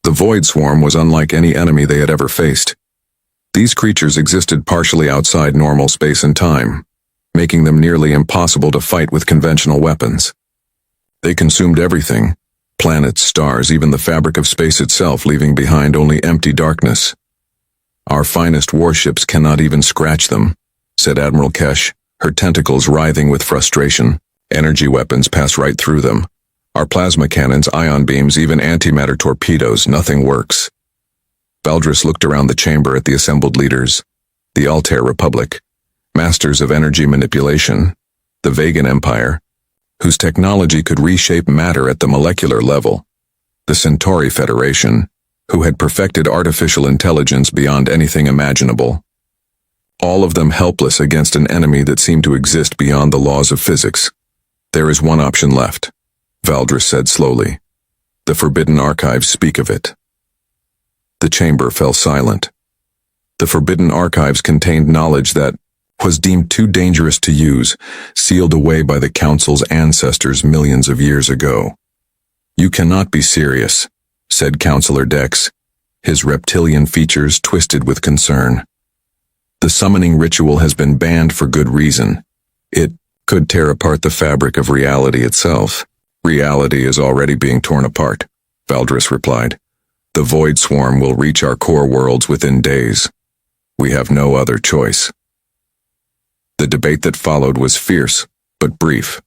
The Void Swarm was unlike any enemy they had ever faced. These creatures existed partially outside normal space and time, making them nearly impossible to fight with conventional weapons. They consumed everything, planets, stars, even the fabric of space itself, leaving behind only empty darkness. Our finest warships cannot even scratch them, said Admiral Kesh, her tentacles writhing with frustration. Energy weapons pass right through them. Our plasma cannons, ion beams, even antimatter torpedoes, nothing works. Valdris looked around the chamber at the assembled leaders. The Altair Republic, masters of energy manipulation, the Vegan Empire, whose technology could reshape matter at the molecular level, the Centauri Federation, who had perfected artificial intelligence beyond anything imaginable. All of them helpless against an enemy that seemed to exist beyond the laws of physics. There is one option left, Valdris said slowly. The Forbidden Archives speak of it. The chamber fell silent. The Forbidden Archives contained knowledge that was deemed too dangerous to use, sealed away by the Council's ancestors millions of years ago. You cannot be serious, said Counselor Dex, his reptilian features twisted with concern. The summoning ritual has been banned for good reason. It could tear apart the fabric of reality itself. Reality is already being torn apart, Valdris replied. The Void Swarm will reach our core worlds within days. We have no other choice. The debate that followed was fierce, but brief.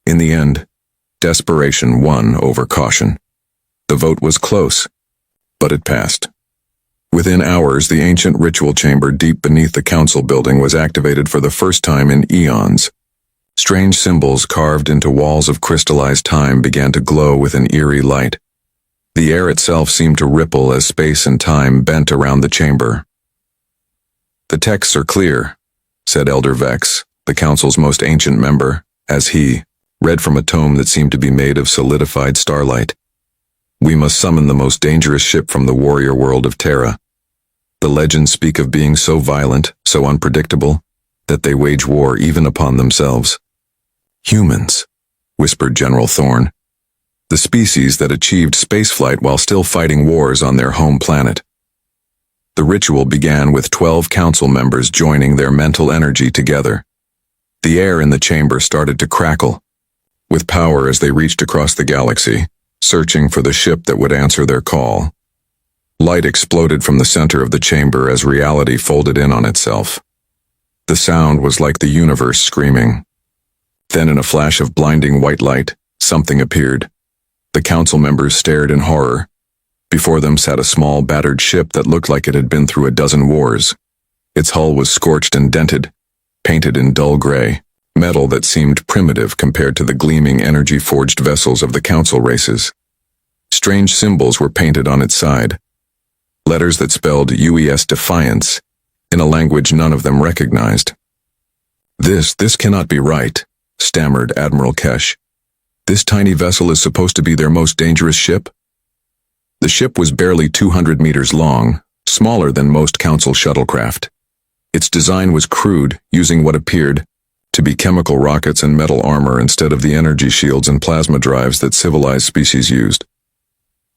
In the end, Desperation won over caution. The vote was close, but it passed. Within hours, the ancient ritual chamber deep beneath the council building was activated for the first time in eons. Strange symbols carved into walls of crystallized time began to glow with an eerie light. The air itself seemed to ripple as space and time bent around the chamber. "The texts are clear," said Elder Vex, the council's most ancient member, as he read from a tome that seemed to be made of solidified starlight. "We must summon the most dangerous ship from the warrior world of Terra. The legends speak of being so violent, so unpredictable, that they wage war even upon themselves." "Humans," whispered General Thorne. "The species that achieved spaceflight while still fighting wars on their home planet." The ritual began with 12 council members joining their mental energy together. The air in the chamber started to crackle, with power as they reached across the galaxy, searching for the ship that would answer their call. Light exploded from the center of the chamber as reality folded in on itself. The sound was like the universe screaming. Then in a flash of blinding white light, something appeared. The council members stared in horror. Before them sat a small, battered ship that looked like it had been through a dozen wars. Its hull was scorched and dented, painted in dull gray, metal that seemed primitive compared to the gleaming, energy-forged vessels of the council races. Strange symbols were painted on its side, letters that spelled UES Defiance, in a language none of them recognized. This cannot be right," stammered Admiral Kesh. "This tiny vessel is supposed to be their most dangerous ship?" The ship was barely 200 meters long, smaller than most council shuttlecraft. Its design was crude, using what appeared to be chemical rockets and metal armor instead of the energy shields and plasma drives that civilized species used.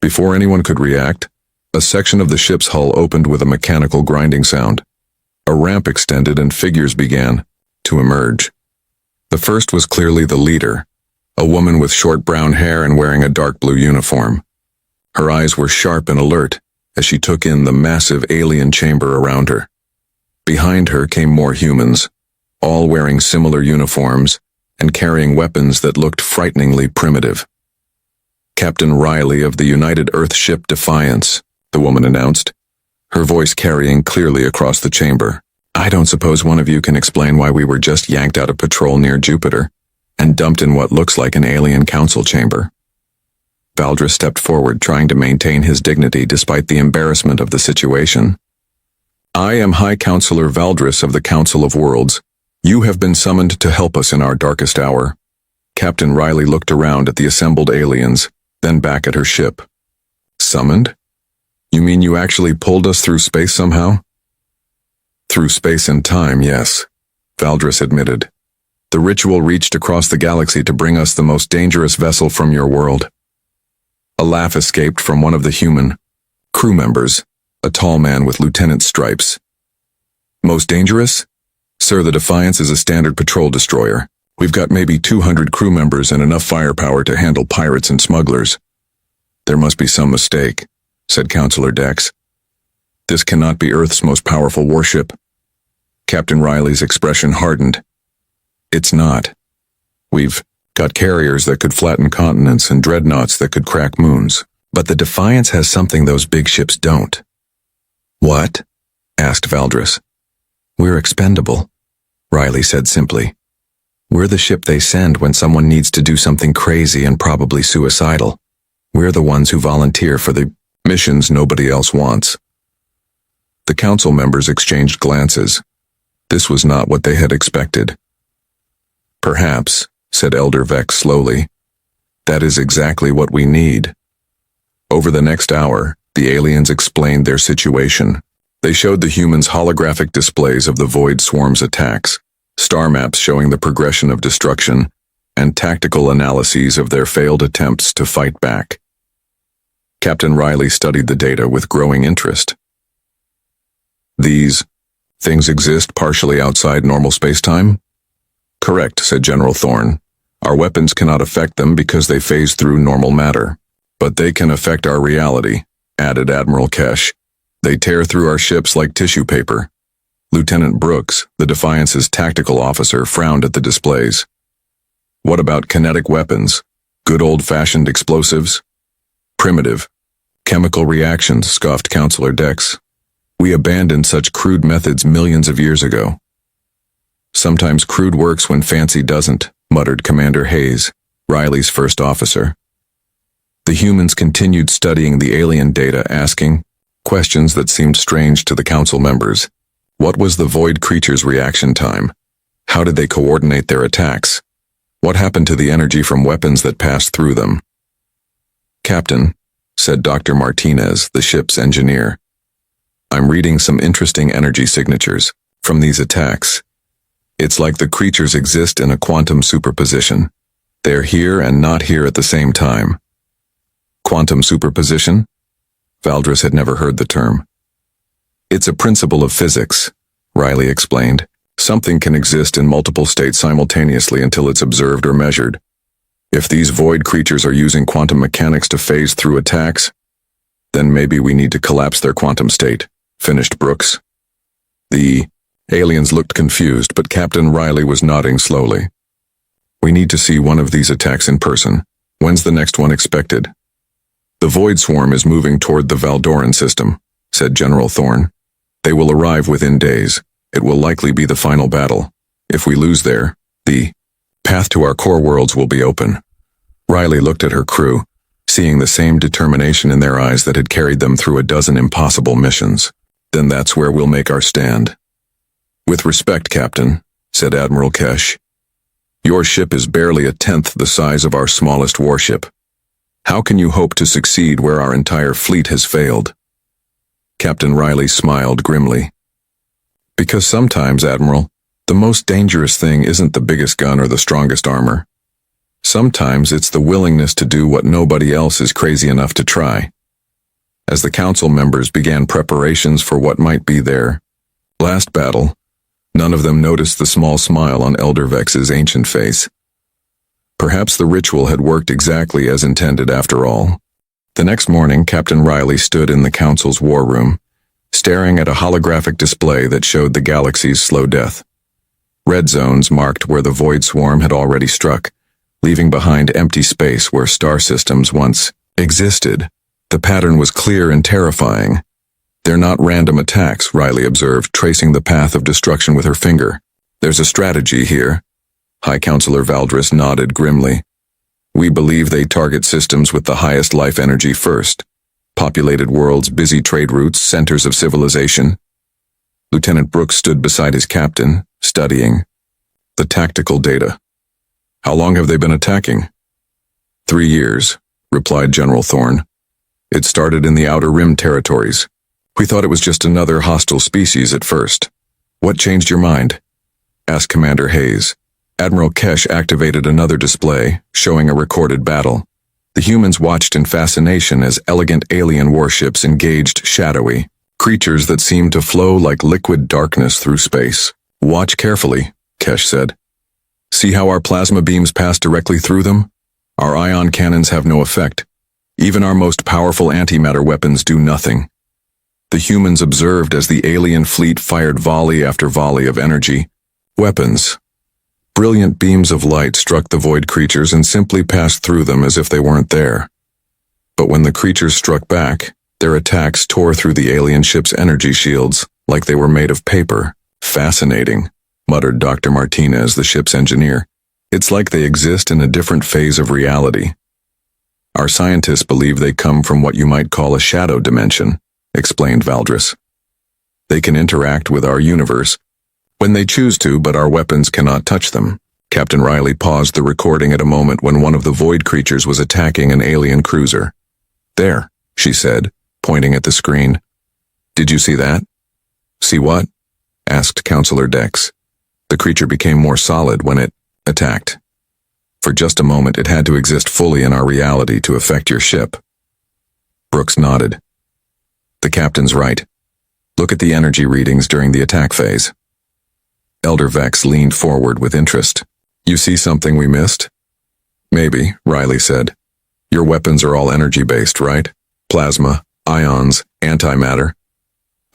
Before anyone could react, a section of the ship's hull opened with a mechanical grinding sound. A ramp extended and figures began to emerge. The first was clearly the leader, a woman with short brown hair and wearing a dark blue uniform. Her eyes were sharp and alert as she took in the massive alien chamber around her. Behind her came more humans, all wearing similar uniforms and carrying weapons that looked frighteningly primitive. "Captain Riley of the United Earth ship Defiance," the woman announced, her voice carrying clearly across the chamber. "I don't suppose one of you can explain why we were just yanked out of patrol near Jupiter and dumped in what looks like an alien council chamber." Valdris stepped forward, trying to maintain his dignity despite the embarrassment of the situation. "I am High Counselor Valdris of the Council of Worlds. You have been summoned to help us in our darkest hour." Captain Riley looked around at the assembled aliens, then back at her ship. "Summoned? You mean you actually pulled us through space somehow?" "Through space and time, yes," Valdris admitted. "The ritual reached across the galaxy to bring us the most dangerous vessel from your world." A laugh escaped from one of the human crew members, a tall man with lieutenant's stripes. "Most dangerous? Sir, the Defiance is a standard patrol destroyer. We've got maybe 200 crew members and enough firepower to handle pirates and smugglers." "There must be some mistake," said Counselor Dex. "This cannot be Earth's most powerful warship." Captain Riley's expression hardened. "It's not. We've got carriers that could flatten continents and dreadnoughts that could crack moons. But the Defiance has something those big ships don't." "What?" asked Valdris. "We're expendable," Riley said simply. "We're the ship they send when someone needs to do something crazy and probably suicidal. We're the ones who volunteer for the missions nobody else wants." The council members exchanged glances. This was not what they had expected. "Perhaps," said Elder Vex slowly, "that is exactly what we need." Over the next hour, the aliens explained their situation. They showed the humans holographic displays of the Void Swarm's attacks, star maps showing the progression of destruction, and tactical analyses of their failed attempts to fight back. Captain Riley studied the data with growing interest. "These things exist partially outside normal spacetime?" "Correct," said General Thorne. "Our weapons cannot affect them because they phase through normal matter. But they can affect our reality," added Admiral Kesh. "They tear through our ships like tissue paper." Lieutenant Brooks, the Defiance's tactical officer, frowned at the displays. "What about kinetic weapons?" Good old-fashioned explosives? Primitive. Chemical reactions, scoffed Counselor Dex. We abandoned such crude methods millions of years ago. Sometimes crude works when fancy doesn't, muttered Commander Hayes, Riley's first officer. The humans continued studying the alien data, asking questions that seemed strange to the council members. What was the void creature's reaction time? How did they coordinate their attacks? What happened to the energy from weapons that passed through them? Captain, said Dr. Martinez, the ship's engineer, I'm reading some interesting energy signatures from these attacks. It's like the creatures exist in a quantum superposition. They're here and not here at the same time. Quantum superposition? Valdres had never heard the term. It's a principle of physics, Riley explained. Something can exist in multiple states simultaneously until it's observed or measured. If these void creatures are using quantum mechanics to phase through attacks, then maybe we need to collapse their quantum state, finished Brooks. The aliens looked confused, but Captain Riley was nodding slowly. We need to see one of these attacks in person. When's the next one expected? The void swarm is moving toward the Valdoran system, said General Thorne. They will arrive within days. It will likely be the final battle. If we lose there, the path to our core worlds will be open. Riley looked at her crew, seeing the same determination in their eyes that had carried them through a dozen impossible missions. Then that's where we'll make our stand. With respect, Captain, said Admiral Kesh. Your ship is barely a tenth the size of our smallest warship. How can you hope to succeed where our entire fleet has failed? Captain Riley smiled grimly. Because sometimes, Admiral, the most dangerous thing isn't the biggest gun or the strongest armor. Sometimes it's the willingness to do what nobody else is crazy enough to try. As the council members began preparations for what might be their last battle, none of them noticed the small smile on Elder Vex's ancient face. Perhaps the ritual had worked exactly as intended after all. The next morning, Captain Riley stood in the council's war room, staring at a holographic display that showed the galaxy's slow death. Red zones marked where the void swarm had already struck, leaving behind empty space where star systems once existed. The pattern was clear and terrifying. They're not random attacks, Riley observed, tracing the path of destruction with her finger. There's a strategy here. High Counselor Valdres nodded grimly. We believe they target systems with the highest life energy first. Populated worlds, busy trade routes, centers of civilization. Lieutenant Brooks stood beside his captain, studying the tactical data. How long have they been attacking? 3 years, replied General Thorne. It started in the Outer Rim territories. We thought it was just another hostile species at first. What changed your mind? Asked Commander Hayes. Admiral Kesh activated another display, showing a recorded battle. The humans watched in fascination as elegant alien warships engaged shadowy creatures that seemed to flow like liquid darkness through space. Watch carefully, Kesh said. See how our plasma beams pass directly through them? Our ion cannons have no effect. Even our most powerful antimatter weapons do nothing. The humans observed as the alien fleet fired volley after volley of energy. Weapons. Brilliant beams of light struck the void creatures and simply passed through them as if they weren't there. But when the creatures struck back, their attacks tore through the alien ship's energy shields like they were made of paper. Fascinating, muttered Dr. Martinez, the ship's engineer. It's like they exist in a different phase of reality. Our scientists believe they come from what you might call a shadow dimension, explained Valdres. They can interact with our universe when they choose to, but our weapons cannot touch them. Captain Riley paused the recording at a moment when one of the void creatures was attacking an alien cruiser. There, she said, pointing at the screen. Did you see that? See what? Asked Counselor Dex. The creature became more solid when it attacked. For just a moment, it had to exist fully in our reality to affect your ship. Brooks nodded. The captain's right. Look at the energy readings during the attack phase. Elder Vex leaned forward with interest. You see something we missed? Maybe, Riley said. Your weapons are all energy-based, right? Plasma, ions, antimatter.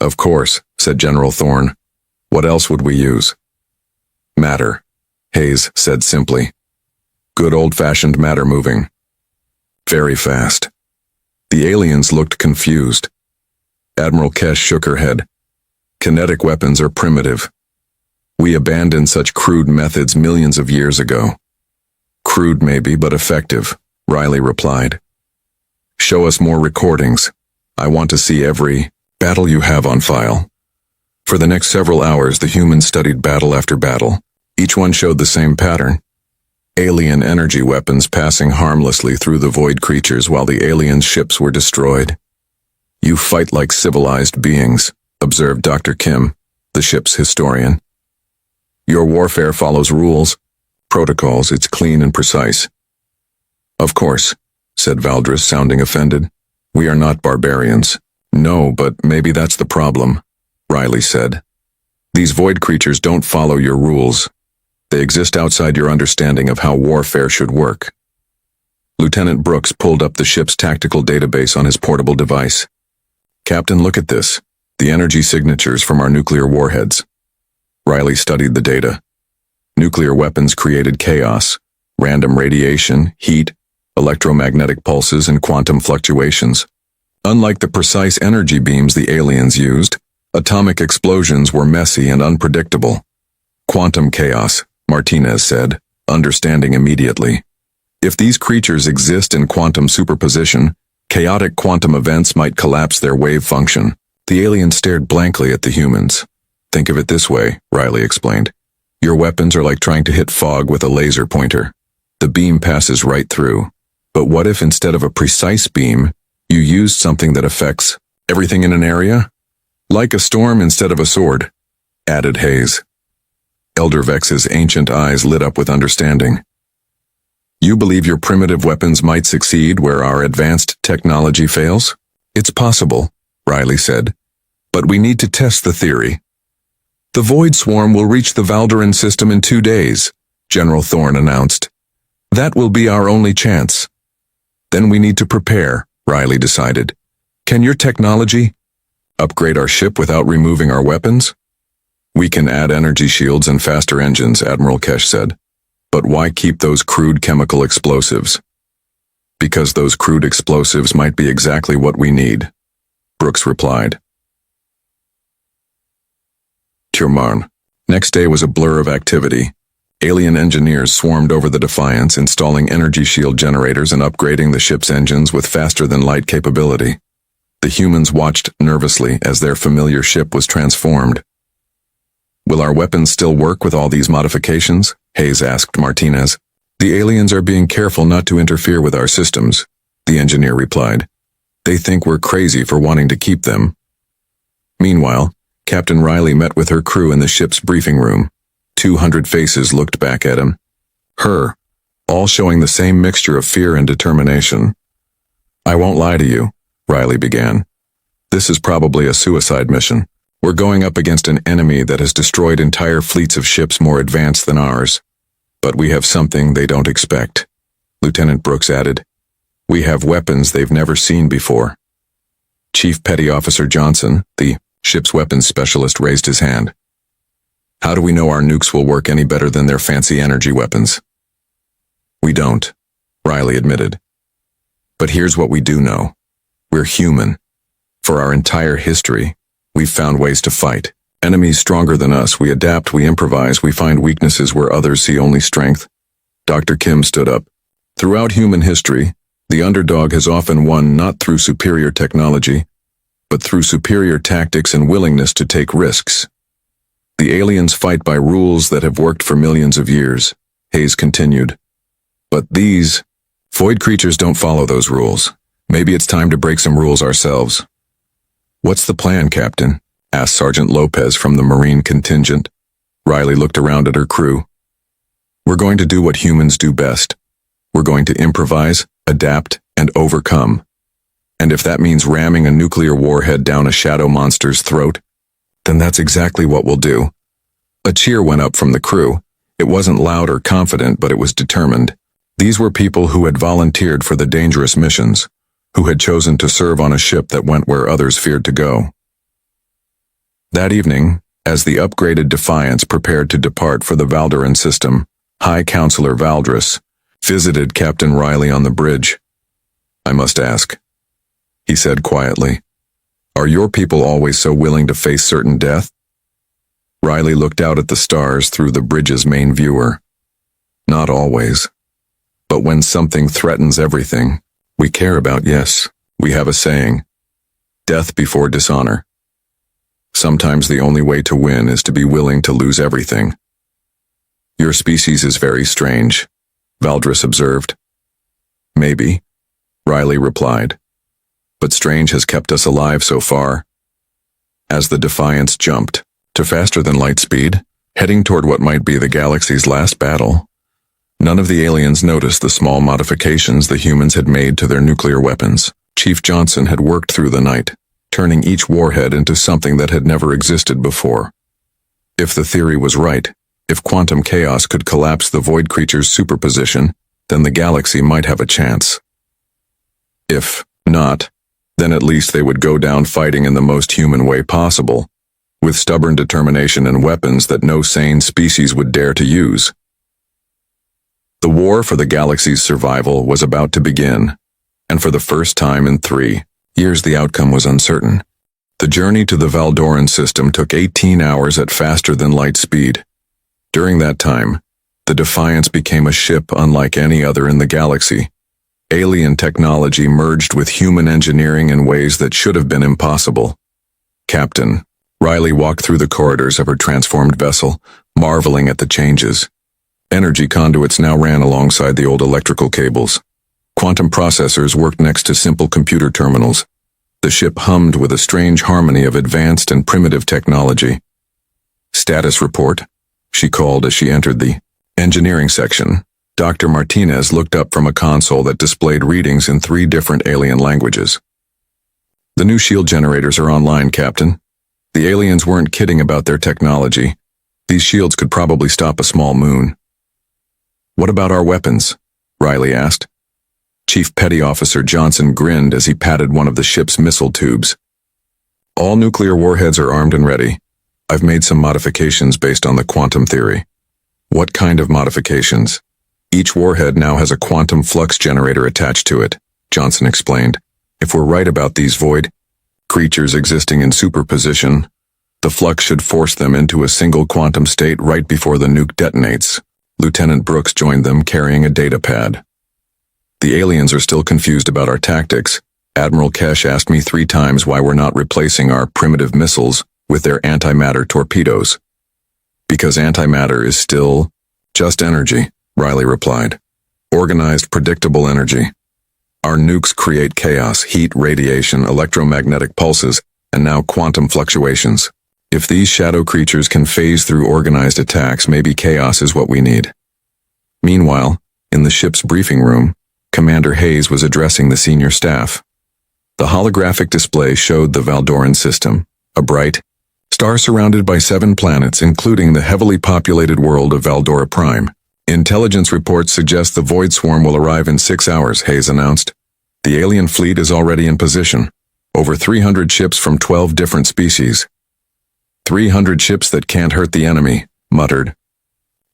Of course, said General Thorne. What else would we use? Matter, Hayes said simply. Good old-fashioned matter moving. Very fast. The aliens looked confused. Admiral Kesh shook her head. Kinetic weapons are primitive. We abandoned such crude methods millions of years ago. Crude maybe, but effective, Riley replied. Show us more recordings. I want to see every battle you have on file. For the next several hours, the humans studied battle after battle. Each one showed the same pattern. Alien energy weapons passing harmlessly through the void creatures while the alien ships were destroyed. You fight like civilized beings, observed Dr. Kim, the ship's historian. Your warfare follows rules, protocols, it's clean and precise. Of course, said Valdris, sounding offended. We are not barbarians. No, but maybe that's the problem, Riley said. These void creatures don't follow your rules. They exist outside your understanding of how warfare should work. Lieutenant Brooks pulled up the ship's tactical database on his portable device. Captain, look at this. The energy signatures from our nuclear warheads. Riley studied the data. Nuclear weapons created chaos, random radiation, heat, electromagnetic pulses, and quantum fluctuations. Unlike the precise energy beams the aliens used, atomic explosions were messy and unpredictable. Quantum chaos, Martinez said, understanding immediately. If these creatures exist in quantum superposition, chaotic quantum events might collapse their wave function. The aliens stared blankly at the humans. Think of it this way, Riley explained. Your weapons are like trying to hit fog with a laser pointer. The beam passes right through. But what if instead of a precise beam, you used something that affects everything in an area? Like a storm instead of a sword, added Hayes. Elder Vex's ancient eyes lit up with understanding. You believe your primitive weapons might succeed where our advanced technology fails? It's possible, Riley said. But we need to test the theory. The Void Swarm will reach the Valderan system in 2 days, General Thorne announced. That will be our only chance. Then we need to prepare, Riley decided. Can your technology upgrade our ship without removing our weapons? We can add energy shields and faster engines, Admiral Kesh said. But why keep those crude chemical explosives? Because those crude explosives might be exactly what we need, Brooks replied. Turmarn. Next day was a blur of activity. Alien engineers swarmed over the Defiance, installing energy shield generators and upgrading the ship's engines with faster-than-light capability. The humans watched nervously as their familiar ship was transformed. Will our weapons still work with all these modifications? Hayes asked Martinez. The aliens are being careful not to interfere with our systems, the engineer replied. They think we're crazy for wanting to keep them. Meanwhile, Captain Riley met with her crew in the ship's briefing room. 200 faces looked back at him. Her, all showing the same mixture of fear and determination. I won't lie to you, Riley began. This is probably a suicide mission. We're going up against an enemy that has destroyed entire fleets of ships more advanced than ours. But we have something they don't expect, Lieutenant Brooks added. We have weapons they've never seen before. Chief Petty Officer Johnson, the ship's weapons specialist, raised his hand. How do we know our nukes will work any better than their fancy energy weapons? We don't, Riley admitted. But here's what we do know. We're human. For our entire history, we've found ways to fight. Enemies stronger than us, we adapt, we improvise, we find weaknesses where others see only strength. Dr. Kim stood up. Throughout human history, the underdog has often won not through superior technology, but through superior tactics and willingness to take risks. The aliens fight by rules that have worked for millions of years, Hayes continued. But these void creatures don't follow those rules. Maybe it's time to break some rules ourselves. What's the plan, Captain? Asked Sergeant Lopez from the Marine contingent. Riley looked around at her crew. We're going to do what humans do best. We're going to improvise, adapt, and overcome. And if that means ramming a nuclear warhead down a shadow monster's throat, then that's exactly what we'll do. A cheer went up from the crew. It wasn't loud or confident, but it was determined. These were people who had volunteered for the dangerous missions, who had chosen to serve on a ship that went where others feared to go. That evening, as the upgraded Defiance prepared to depart for the Valderan system, High Counselor Valdris visited Captain Riley on the bridge. I must ask, he said quietly. Are your people always so willing to face certain death? Riley looked out at the stars through the bridge's main viewer. Not always. But when something threatens everything we care about, yes, we have a saying. Death before dishonor. Sometimes the only way to win is to be willing to lose everything. Your species is very strange, Valdris observed. Maybe, Riley replied. But strange has kept us alive so far. As the Defiance jumped to faster than light speed, heading toward what might be the galaxy's last battle, none of the aliens noticed the small modifications the humans had made to their nuclear weapons. Chief Johnson had worked through the night, turning each warhead into something that had never existed before. If the theory was right, if quantum chaos could collapse the void creature's superposition, then the galaxy might have a chance. If not, then at least they would go down fighting in the most human way possible, with stubborn determination and weapons that no sane species would dare to use. The war for the galaxy's survival was about to begin, and for the first time in 3 years the outcome was uncertain. The journey to the Valdoran system took 18 hours at faster than light speed. During that time, the Defiance became a ship unlike any other in the galaxy. Alien technology merged with human engineering in ways that should have been impossible. Captain, Riley walked through the corridors of her transformed vessel, marveling at the changes. Energy conduits now ran alongside the old electrical cables. Quantum processors worked next to simple computer terminals. The ship hummed with a strange harmony of advanced and primitive technology. Status report, she called as she entered the engineering section. Dr. Martinez looked up from a console that displayed readings in 3 different alien languages. The new shield generators are online, Captain. The aliens weren't kidding about their technology. These shields could probably stop a small moon. What about our weapons? Riley asked. Chief Petty Officer Johnson grinned as he patted one of the ship's missile tubes. All nuclear warheads are armed and ready. I've made some modifications based on the quantum theory. What kind of modifications? Each warhead now has a quantum flux generator attached to it, Johnson explained. If we're right about these void creatures existing in superposition, the flux should force them into a single quantum state right before the nuke detonates. Lieutenant Brooks joined them carrying a data pad. The aliens are still confused about our tactics. Admiral Kesh asked me 3 times why we're not replacing our primitive missiles with their antimatter torpedoes. Because antimatter is still just energy, Riley replied. Organized, predictable energy. Our nukes create chaos, heat, radiation, electromagnetic pulses, and now quantum fluctuations. If these shadow creatures can phase through organized attacks, maybe chaos is what we need. Meanwhile, in the ship's briefing room, Commander Hayes was addressing the senior staff. The holographic display showed the Valdoran system, a bright star surrounded by 7 planets, including the heavily populated world of Valdora Prime. Intelligence reports suggest the Void Swarm will arrive in 6 hours, Hayes announced. The alien fleet is already in position. Over 300 ships from 12 different species. 300 ships that can't hurt the enemy, muttered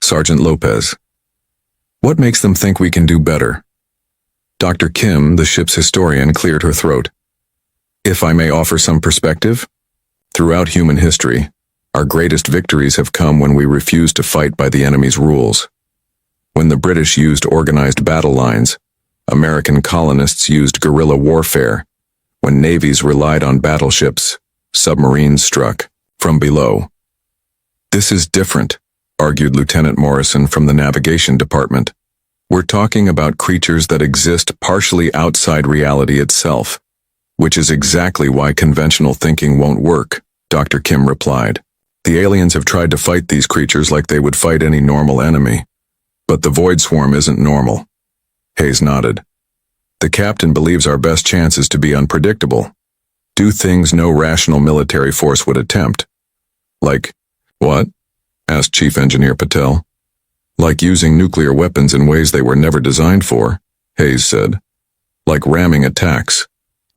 Sergeant Lopez. What makes them think we can do better? Dr. Kim, the ship's historian, cleared her throat. If I may offer some perspective, throughout human history, our greatest victories have come when we refused to fight by the enemy's rules. When the British used organized battle lines, American colonists used guerrilla warfare. When navies relied on battleships, submarines struck from below. This is different, argued Lieutenant Morrison from the navigation department. We're talking about creatures that exist partially outside reality itself, which is exactly why conventional thinking won't work, Dr. Kim replied. The aliens have tried to fight these creatures like they would fight any normal enemy. But the Void Swarm isn't normal. Hayes nodded. The captain believes our best chance is to be unpredictable. Do things no rational military force would attempt. Like, what? Asked Chief Engineer Patel. Like using nuclear weapons in ways they were never designed for, Hayes said. Like ramming attacks.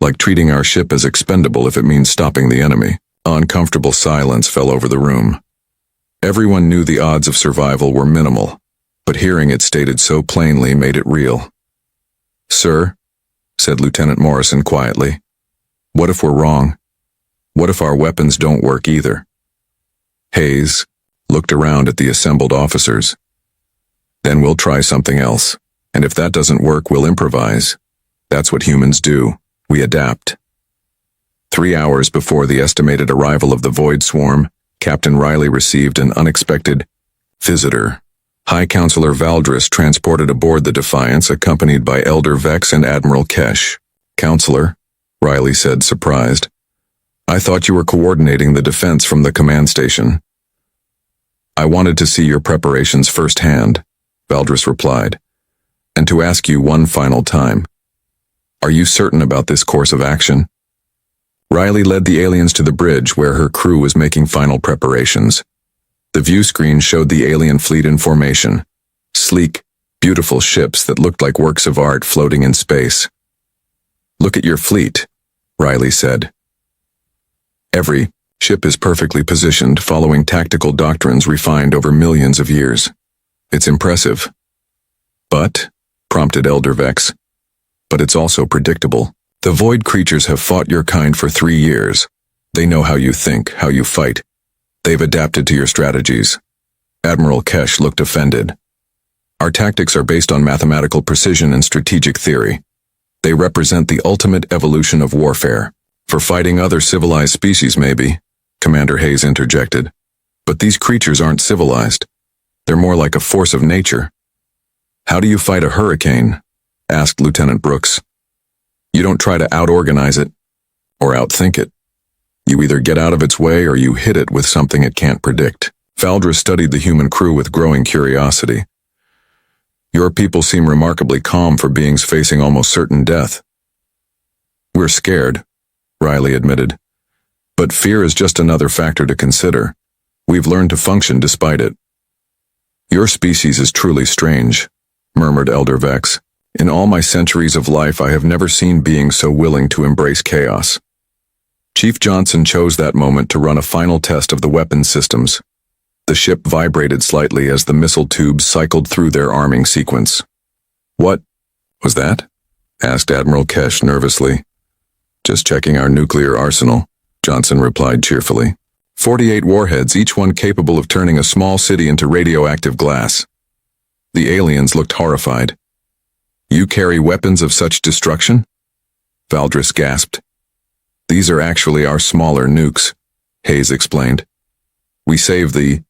Like treating our ship as expendable if it means stopping the enemy. Uncomfortable silence fell over the room. Everyone knew the odds of survival were minimal, but hearing it stated so plainly made it real. Sir, said Lieutenant Morrison quietly. What if we're wrong? What if our weapons don't work either? Hayes looked around at the assembled officers. Then we'll try something else, and if that doesn't work, we'll improvise. That's what humans do. We adapt. 3 hours before the estimated arrival of the Void Swarm, Captain Riley received an unexpected visitor. High Counselor Valdris transported aboard the Defiance, accompanied by Elder Vex and Admiral Kesh. Counselor, Riley said, surprised. I thought you were coordinating the defense from the command station. I wanted to see your preparations firsthand, Valdris replied, and to ask you one final time. Are you certain about this course of action? Riley led the aliens to the bridge where her crew was making final preparations. The view screen showed the alien fleet in formation. Sleek, beautiful ships that looked like works of art floating in space. Look at your fleet, Riley said. Every ship is perfectly positioned, following tactical doctrines refined over millions of years. It's impressive. But, prompted Elder Vex, but it's also predictable. The Void creatures have fought your kind for 3 years. They know how you think, how you fight. They've adapted to your strategies. Admiral Kesh looked offended. Our tactics are based on mathematical precision and strategic theory. They represent the ultimate evolution of warfare. For fighting other civilized species, maybe, Commander Hayes interjected. But these creatures aren't civilized. They're more like a force of nature. How do you fight a hurricane? Asked Lieutenant Brooks. You don't try to out-organize it, or outthink it. You either get out of its way or you hit it with something it can't predict. Valdris studied the human crew with growing curiosity. Your people seem remarkably calm for beings facing almost certain death. We're scared, Riley admitted. But fear is just another factor to consider. We've learned to function despite it. Your species is truly strange, murmured Elder Vex. In all my centuries of life, I have never seen beings so willing to embrace chaos. Chief Johnson chose that moment to run a final test of the weapons systems. The ship vibrated slightly as the missile tubes cycled through their arming sequence. What was that? Asked Admiral Kesh nervously. Just checking our nuclear arsenal, Johnson replied cheerfully. 48 warheads, each one capable of turning a small city into radioactive glass. The aliens looked horrified. You carry weapons of such destruction? Valdris gasped. These are actually our smaller nukes, Hayes explained. We save the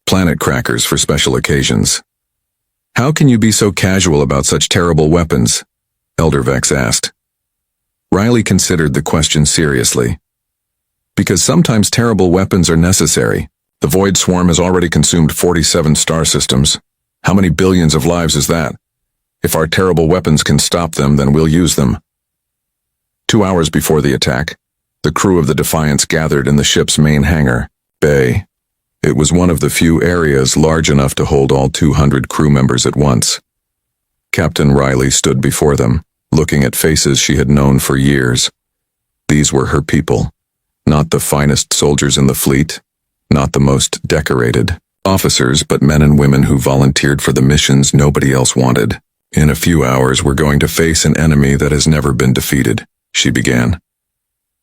planet crackers for special occasions. How can you be so casual about such terrible weapons? Elder Vex asked. Riley considered the question seriously. Because sometimes terrible weapons are necessary. The Void Swarm has already consumed 47 star systems. How many billions of lives is that? If our terrible weapons can stop them, then we'll use them. 2 hours before the attack, the crew of the Defiance gathered in the ship's main hangar, bay. It was one of the few areas large enough to hold all 200 crew members at once. Captain Riley stood before them, looking at faces she had known for years. These were her people, not the finest soldiers in the fleet, not the most decorated officers, but men and women who volunteered for the missions nobody else wanted. In a few hours, we're going to face an enemy that has never been defeated, she began.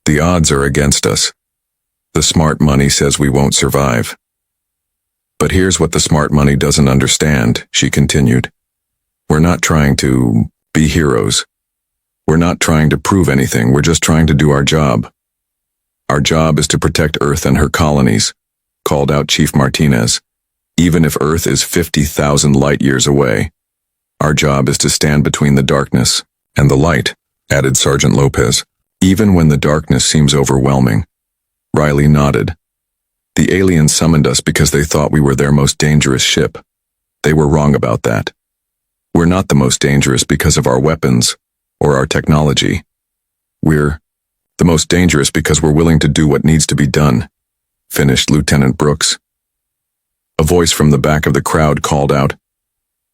The odds are against us. The smart money says we won't survive. But here's what the smart money doesn't understand, she continued. We're not trying to be heroes. We're not trying to prove anything, we're just trying to do our job. Our job is to protect Earth and her colonies, called out Chief Martinez, even if Earth is 50,000 light-years away. Our job is to stand between the darkness and the light, added Sergeant Lopez, even when the darkness seems overwhelming. Riley nodded. The aliens summoned us because they thought we were their most dangerous ship. They were wrong about that. We're not the most dangerous because of our weapons or our technology. We're the most dangerous because we're willing to do what needs to be done, finished Lieutenant Brooks. A voice from the back of the crowd called out,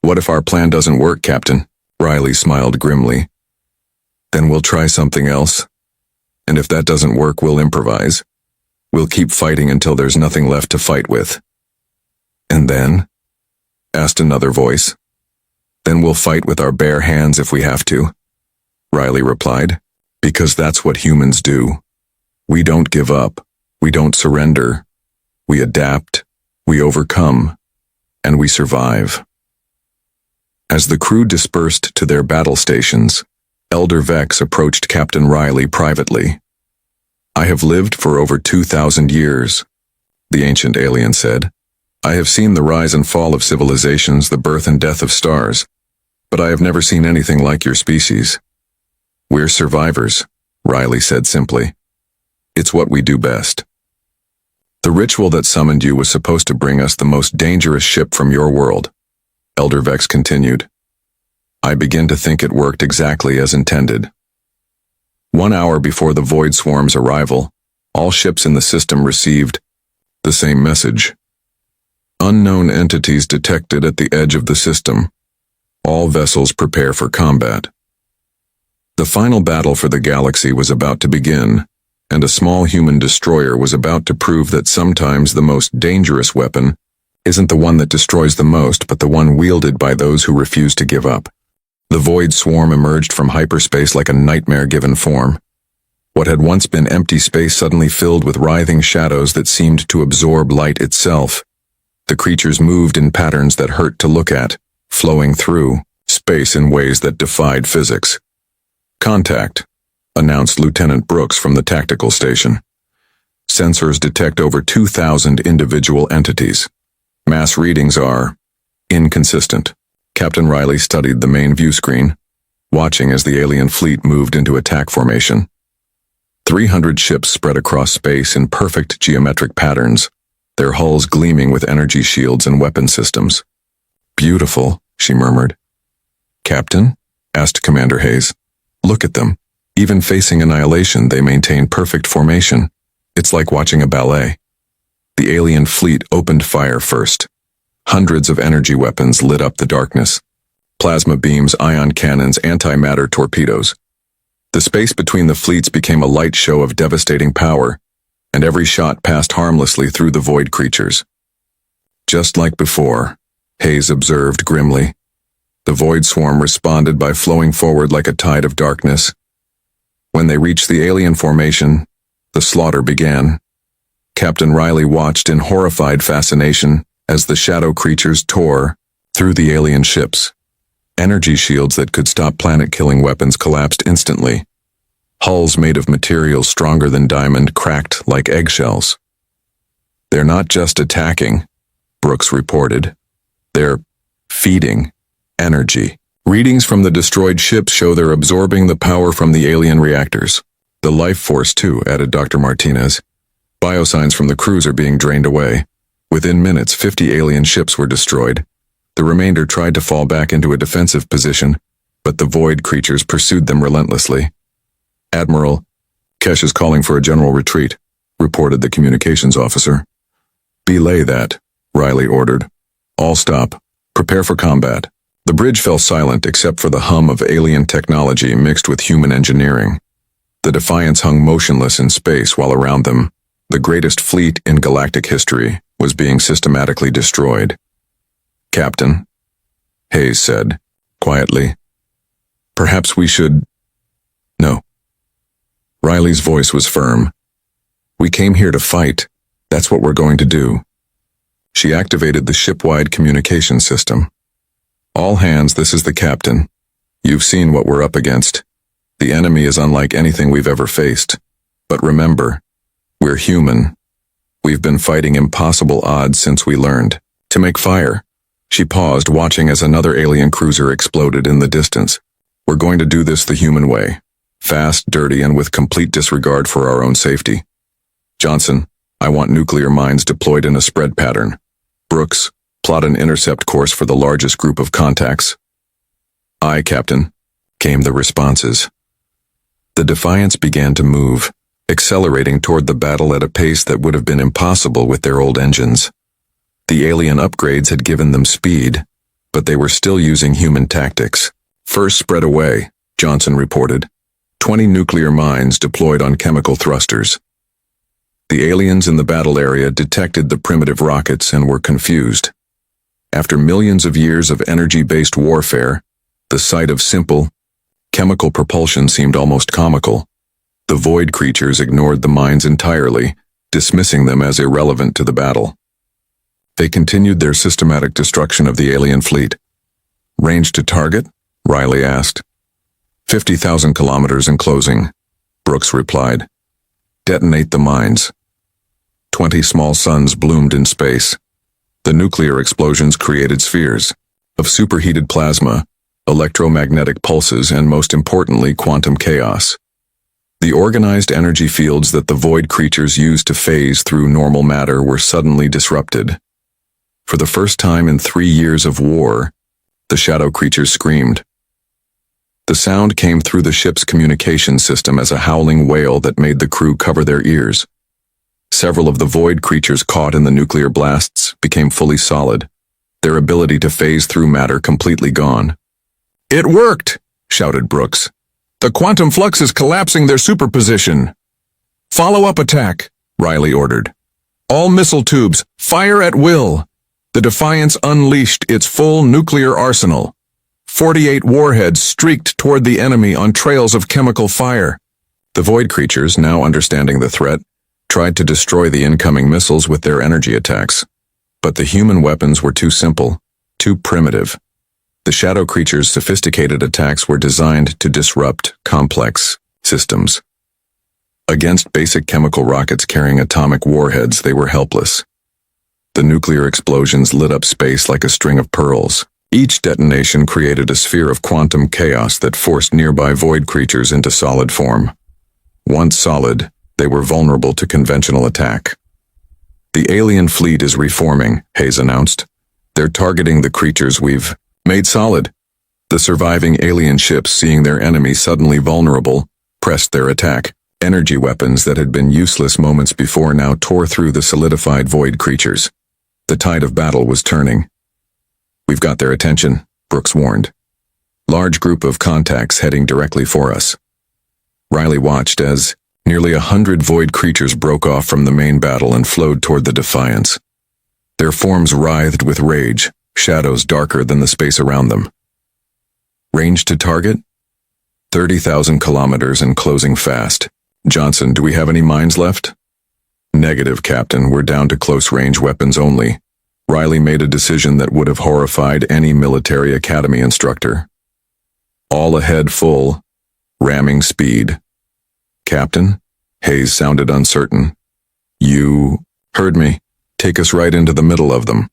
What if our plan doesn't work, Captain? Riley smiled grimly. Then we'll try something else. And if that doesn't work, we'll improvise. We'll keep fighting until there's nothing left to fight with. And then? Asked another voice. Then we'll fight with our bare hands if we have to. Riley replied. Because that's what humans do. We don't give up. We don't surrender. We adapt. We overcome. And we survive. As the crew dispersed to their battle stations, Elder Vex approached Captain Riley privately. I have lived for over 2,000 years, the ancient alien said. I have seen the rise and fall of civilizations, the birth and death of stars, but I have never seen anything like your species. We're survivors, Riley said simply. It's what we do best. The ritual that summoned you was supposed to bring us the most dangerous ship from your world, Elder Vex continued. I begin to think it worked exactly as intended. 1 hour before the Void Swarm's arrival, all ships in the system received the same message. Unknown entities detected at the edge of the system. All vessels prepare for combat. The final battle for the galaxy was about to begin, and a small human destroyer was about to prove that sometimes the most dangerous weapon isn't the one that destroys the most, but the one wielded by those who refuse to give up. The Void Swarm emerged from hyperspace like a nightmare-given form. What had once been empty space suddenly filled with writhing shadows that seemed to absorb light itself. The creatures moved in patterns that hurt to look at, flowing through space in ways that defied physics. Contact, announced Lieutenant Brooks from the tactical station. Sensors detect over 2,000 individual entities. Mass readings are inconsistent. Captain Riley studied the main view screen, watching as the alien fleet moved into attack formation. 300 ships spread across space in perfect geometric patterns, their hulls gleaming with energy shields and weapon systems. Beautiful, she murmured. Captain? Asked Commander Hayes. Look at them. Even facing annihilation, they maintain perfect formation. It's like watching a ballet. The alien fleet opened fire first. Hundreds of energy weapons lit up the darkness. Plasma beams, ion cannons, antimatter torpedoes. The space between the fleets became a light show of devastating power, and every shot passed harmlessly through the void creatures. Just like before, Hayes observed grimly. The Void Swarm responded by flowing forward like a tide of darkness. When they reached the alien formation, the slaughter began. Captain Riley watched in horrified fascination as the shadow creatures tore through the alien ships. Energy shields that could stop planet-killing weapons collapsed instantly. Hulls made of materials stronger than diamond cracked like eggshells. They're not just attacking, Brooks reported. They're feeding energy. Readings from the destroyed ships show they're absorbing the power from the alien reactors. The life force, too, added Dr. Martinez. Biosigns from the crews are being drained away. Within minutes, 50 alien ships were destroyed. The remainder tried to fall back into a defensive position, but the void creatures pursued them relentlessly. Admiral, Kesh is calling for a general retreat, reported the communications officer. Belay that, Riley ordered. All stop. Prepare for combat. The bridge fell silent except for the hum of alien technology mixed with human engineering. The Defiance hung motionless in space while around them, the greatest fleet in galactic history was being systematically destroyed. Captain, Hayes said, quietly. Perhaps we should... No. Riley's voice was firm. We came here to fight. That's what we're going to do. She activated the ship-wide communication system. All hands, this is the captain. You've seen what we're up against. The enemy is unlike anything we've ever faced. But remember, we're human. We've been fighting impossible odds since we learned to make fire. She paused, watching as another alien cruiser exploded in the distance. We're going to do this the human way. Fast, dirty, and with complete disregard for our own safety. Johnson, I want nuclear mines deployed in a spread pattern. Brooks, plot an intercept course for the largest group of contacts. Aye, Captain, came the responses. The Defiance began to move, accelerating toward the battle at a pace that would have been impossible with their old engines. The alien upgrades had given them speed, but they were still using human tactics. First spread away, Johnson reported. 20 nuclear mines deployed on chemical thrusters. The aliens in the battle area detected the primitive rockets and were confused. After millions of years of energy-based warfare, the sight of simple, chemical propulsion seemed almost comical. The void creatures ignored the mines entirely, dismissing them as irrelevant to the battle. They continued their systematic destruction of the alien fleet. "Range to target?" Riley asked. 50,000 kilometers in closing," Brooks replied. "Detonate the mines." 20 small suns bloomed in space. The nuclear explosions created spheres of superheated plasma, electromagnetic pulses, and most importantly, quantum chaos. The organized energy fields that the void creatures used to phase through normal matter were suddenly disrupted. For the first time in 3 years of war, the shadow creatures screamed. The sound came through the ship's communication system as a howling wail that made the crew cover their ears. Several of the void creatures caught in the nuclear blasts became fully solid, their ability to phase through matter completely gone. "It worked!" shouted Brooks. "The quantum flux is collapsing their superposition." "Follow-up attack," Riley ordered. "All missile tubes, fire at will." The Defiance unleashed its full nuclear arsenal. 48 warheads streaked toward the enemy on trails of chemical fire. The void creatures, now understanding the threat, tried to destroy the incoming missiles with their energy attacks. But the human weapons were too simple, too primitive. The shadow creatures' sophisticated attacks were designed to disrupt complex systems. Against basic chemical rockets carrying atomic warheads, they were helpless. The nuclear explosions lit up space like a string of pearls. Each detonation created a sphere of quantum chaos that forced nearby void creatures into solid form. Once solid, they were vulnerable to conventional attack. "The alien fleet is reforming," Hayes announced. "They're targeting the creatures we've made solid." The surviving alien ships, seeing their enemy suddenly vulnerable, pressed their attack. Energy weapons that had been useless moments before now tore through the solidified void creatures. The tide of battle was turning. "We've got their attention," Brooks warned. "Large group of contacts heading directly for us." Riley watched as nearly 100 void creatures broke off from the main battle and flowed toward the Defiance. Their forms writhed with rage, shadows darker than the space around them. "Range to target?" 30,000 kilometers and closing fast. "Johnson, do we have any mines left?" "Negative, Captain. We're down to close-range weapons only." Riley made a decision that would have horrified any military academy instructor. "All ahead full. Ramming speed." "Captain?" Hayes sounded uncertain. "You heard me. Take us right into the middle of them."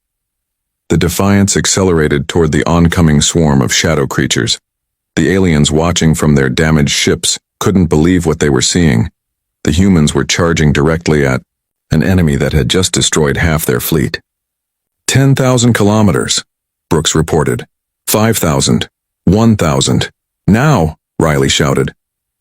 The Defiance accelerated toward the oncoming swarm of shadow creatures. The aliens watching from their damaged ships couldn't believe what they were seeing. The humans were charging directly at an enemy that had just destroyed half their fleet. 10,000 kilometers, Brooks reported. 5,000. 1,000. "Now!" Riley shouted.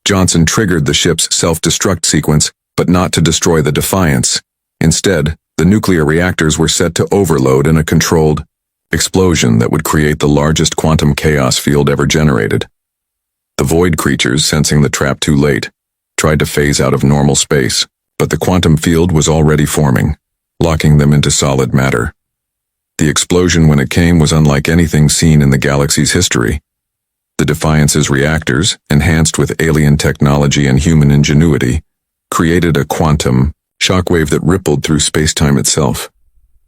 Johnson triggered the ship's self-destruct sequence, but not to destroy the Defiance. Instead, the nuclear reactors were set to overload in a controlled explosion that would create the largest quantum chaos field ever generated. The void creatures, sensing the trap too late, tried to phase out of normal space, but the quantum field was already forming, locking them into solid matter. The explosion, when it came, was unlike anything seen in the galaxy's history. The Defiance's reactors, enhanced with alien technology and human ingenuity, created a quantum shockwave that rippled through space-time itself.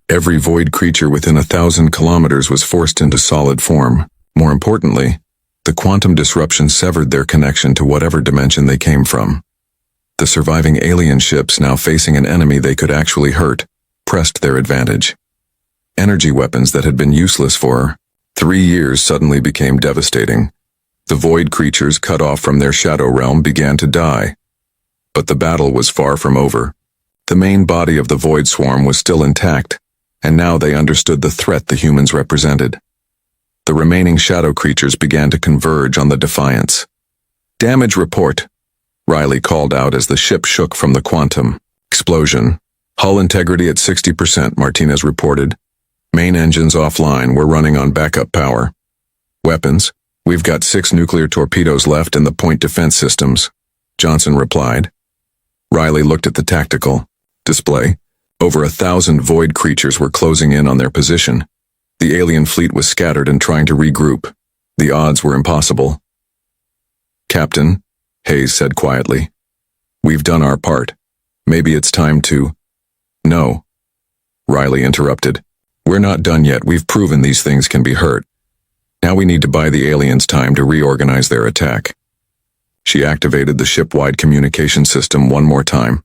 Every void creature within 1,000 kilometers was forced into solid form. More importantly, the quantum disruption severed their connection to whatever dimension they came from. The surviving alien ships, now facing an enemy they could actually hurt, pressed their advantage. Energy weapons that had been useless for 3 years suddenly became devastating. The void creatures, cut off from their shadow realm, began to die. But the battle was far from over. The main body of the void swarm was still intact, and now they understood the threat the humans represented. The remaining shadow creatures began to converge on the Defiance. "Damage report," Riley called out as the ship shook from the quantum explosion. "Hull integrity at 60%, Martinez reported. Main engines offline, we're running on backup power. Weapons, we've got 6 nuclear torpedoes left in the point defense systems," Johnson replied. Riley looked at the tactical display. Over 1,000 void creatures were closing in on their position. The alien fleet was scattered and trying to regroup. The odds were impossible. "Captain," Hayes said quietly, "we've done our part. Maybe it's time to—" "No," Riley interrupted. "We're not done yet. We've proven these things can be hurt. Now we need to buy the aliens time to reorganize their attack." She activated the ship-wide communication system one more time.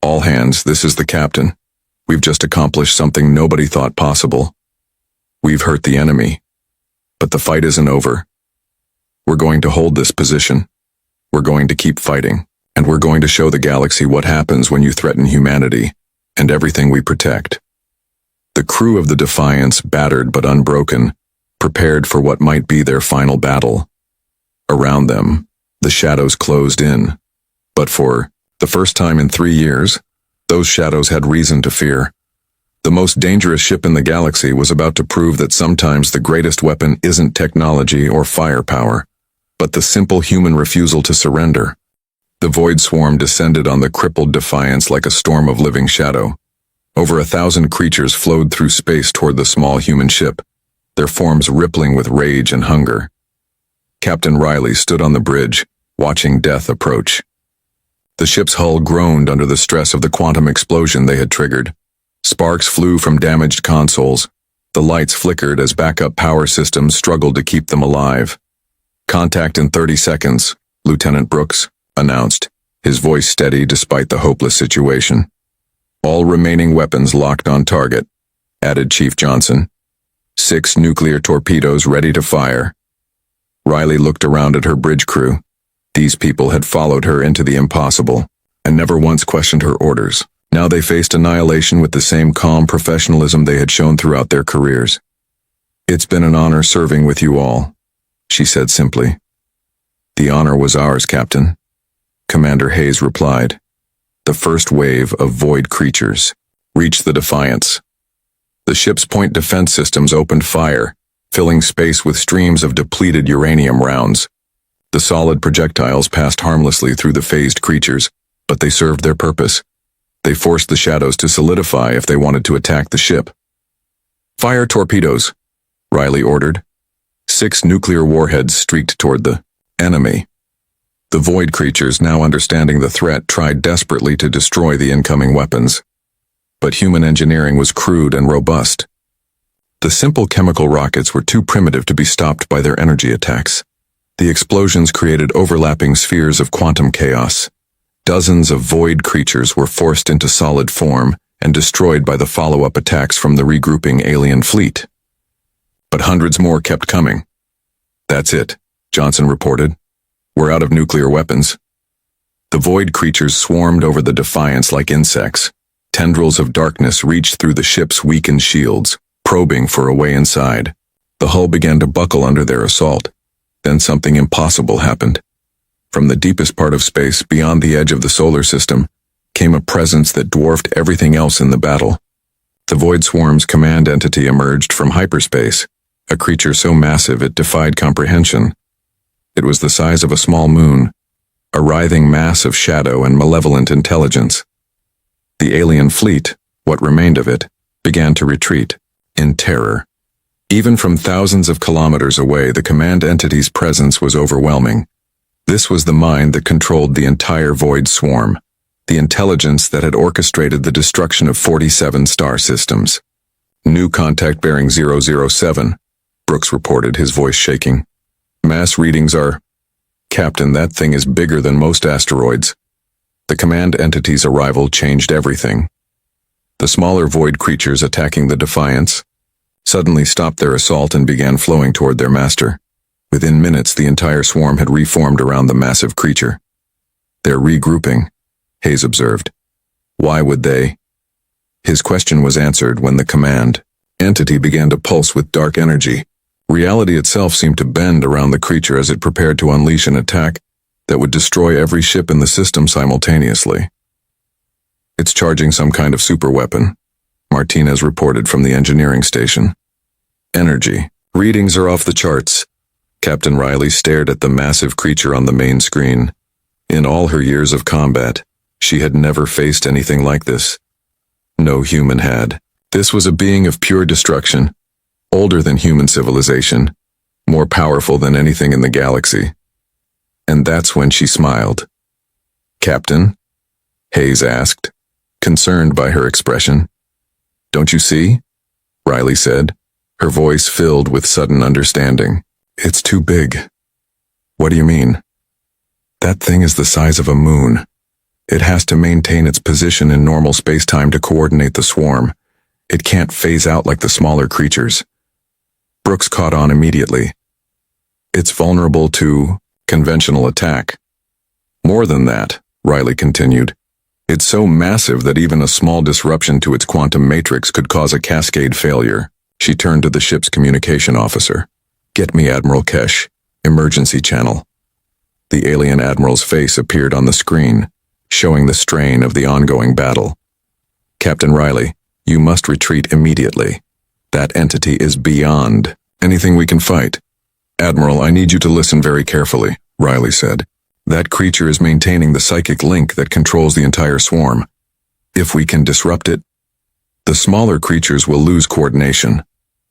"All hands, this is the captain. We've just accomplished something nobody thought possible. We've hurt the enemy. But the fight isn't over. We're going to hold this position. We're going to keep fighting. And we're going to show the galaxy what happens when you threaten humanity and everything we protect." The crew of the Defiance, battered but unbroken, prepared for what might be their final battle. Around them, the shadows closed in. But for the first time in 3 years, those shadows had reason to fear. The most dangerous ship in the galaxy was about to prove that sometimes the greatest weapon isn't technology or firepower, but the simple human refusal to surrender. The void swarm descended on the crippled Defiance like a storm of living shadow. Over 1,000 creatures flowed through space toward the small human ship, their forms rippling with rage and hunger. Captain Riley stood on the bridge, watching death approach. The ship's hull groaned under the stress of the quantum explosion they had triggered. Sparks flew from damaged consoles. The lights flickered as backup power systems struggled to keep them alive. "Contact in 30 seconds, Lieutenant Brooks announced, his voice steady despite the hopeless situation. "All remaining weapons locked on target," added Chief Johnson. 6 nuclear torpedoes ready to fire." Riley looked around at her bridge crew. These people had followed her into the impossible and never once questioned her orders. Now they faced annihilation with the same calm professionalism they had shown throughout their careers. "It's been an honor serving with you all," she said simply. "The honor was ours, Captain," Commander Hayes replied. The first wave of void creatures reached the Defiance. The ship's point defense systems opened fire, filling space with streams of depleted uranium rounds. The solid projectiles passed harmlessly through the phased creatures, but they served their purpose. They forced the shadows to solidify if they wanted to attack the ship. "Fire torpedoes," Riley ordered. 6 nuclear warheads streaked toward the enemy. The void creatures, now understanding the threat, tried desperately to destroy the incoming weapons. But human engineering was crude and robust. The simple chemical rockets were too primitive to be stopped by their energy attacks. The explosions created overlapping spheres of quantum chaos. Dozens of void creatures were forced into solid form and destroyed by the follow-up attacks from the regrouping alien fleet. But hundreds more kept coming. "That's it," Johnson reported. "We're out of nuclear weapons." The void creatures swarmed over the Defiance like insects. Tendrils of darkness reached through the ship's weakened shields, probing for a way inside. The hull began to buckle under their assault. Then something impossible happened. From the deepest part of space, beyond the edge of the solar system, came a presence that dwarfed everything else in the battle. The Void Swarm's command entity emerged from hyperspace, a creature so massive it defied comprehension. It was the size of a small moon, a writhing mass of shadow and malevolent intelligence. The alien fleet, what remained of it, began to retreat, in terror. Even from thousands of kilometers away, the command entity's presence was overwhelming. This was the mind that controlled the entire Void Swarm, the intelligence that had orchestrated the destruction of 47 star systems. "New contact bearing 007, Brooks reported, his voice shaking. "Mass readings are—" "Captain, that thing is bigger than most asteroids." The command entity's arrival changed everything. The smaller void creatures attacking the Defiance suddenly stopped their assault and began flowing toward their master. Within minutes, the entire swarm had reformed around the massive creature. "They're regrouping," Hayes observed. "Why would they?" His question was answered when the command entity began to pulse with dark energy. Reality itself seemed to bend around the creature as it prepared to unleash an attack that would destroy every ship in the system simultaneously. "It's charging some kind of superweapon," Martinez reported from the engineering station. "Energy readings are off the charts." Captain Riley stared at the massive creature on the main screen. In all her years of combat, she had never faced anything like this. No human had. This was a being of pure destruction, older than human civilization, more powerful than anything in the galaxy. And that's when she smiled. "Captain?" Hayes asked, concerned by her expression. "Don't you see?" Riley said, her voice filled with sudden understanding. "It's too big." "What do you mean?" "That thing is the size of a moon. It has to maintain its position in normal space-time to coordinate the swarm. It can't phase out like the smaller creatures." Brooks caught on immediately. "It's vulnerable to conventional attack." "More than that," Riley continued. "It's so massive that even a small disruption to its quantum matrix could cause a cascade failure." She turned to the ship's communication officer. "Get me Admiral Kesh, emergency channel." The alien admiral's face appeared on the screen, showing the strain of the ongoing battle. "Captain Riley, you must retreat immediately. That entity is beyond anything we can fight." "Admiral, I need you to listen very carefully," Riley said. "That creature is maintaining the psychic link that controls the entire swarm. If we can disrupt it, the smaller creatures will lose coordination."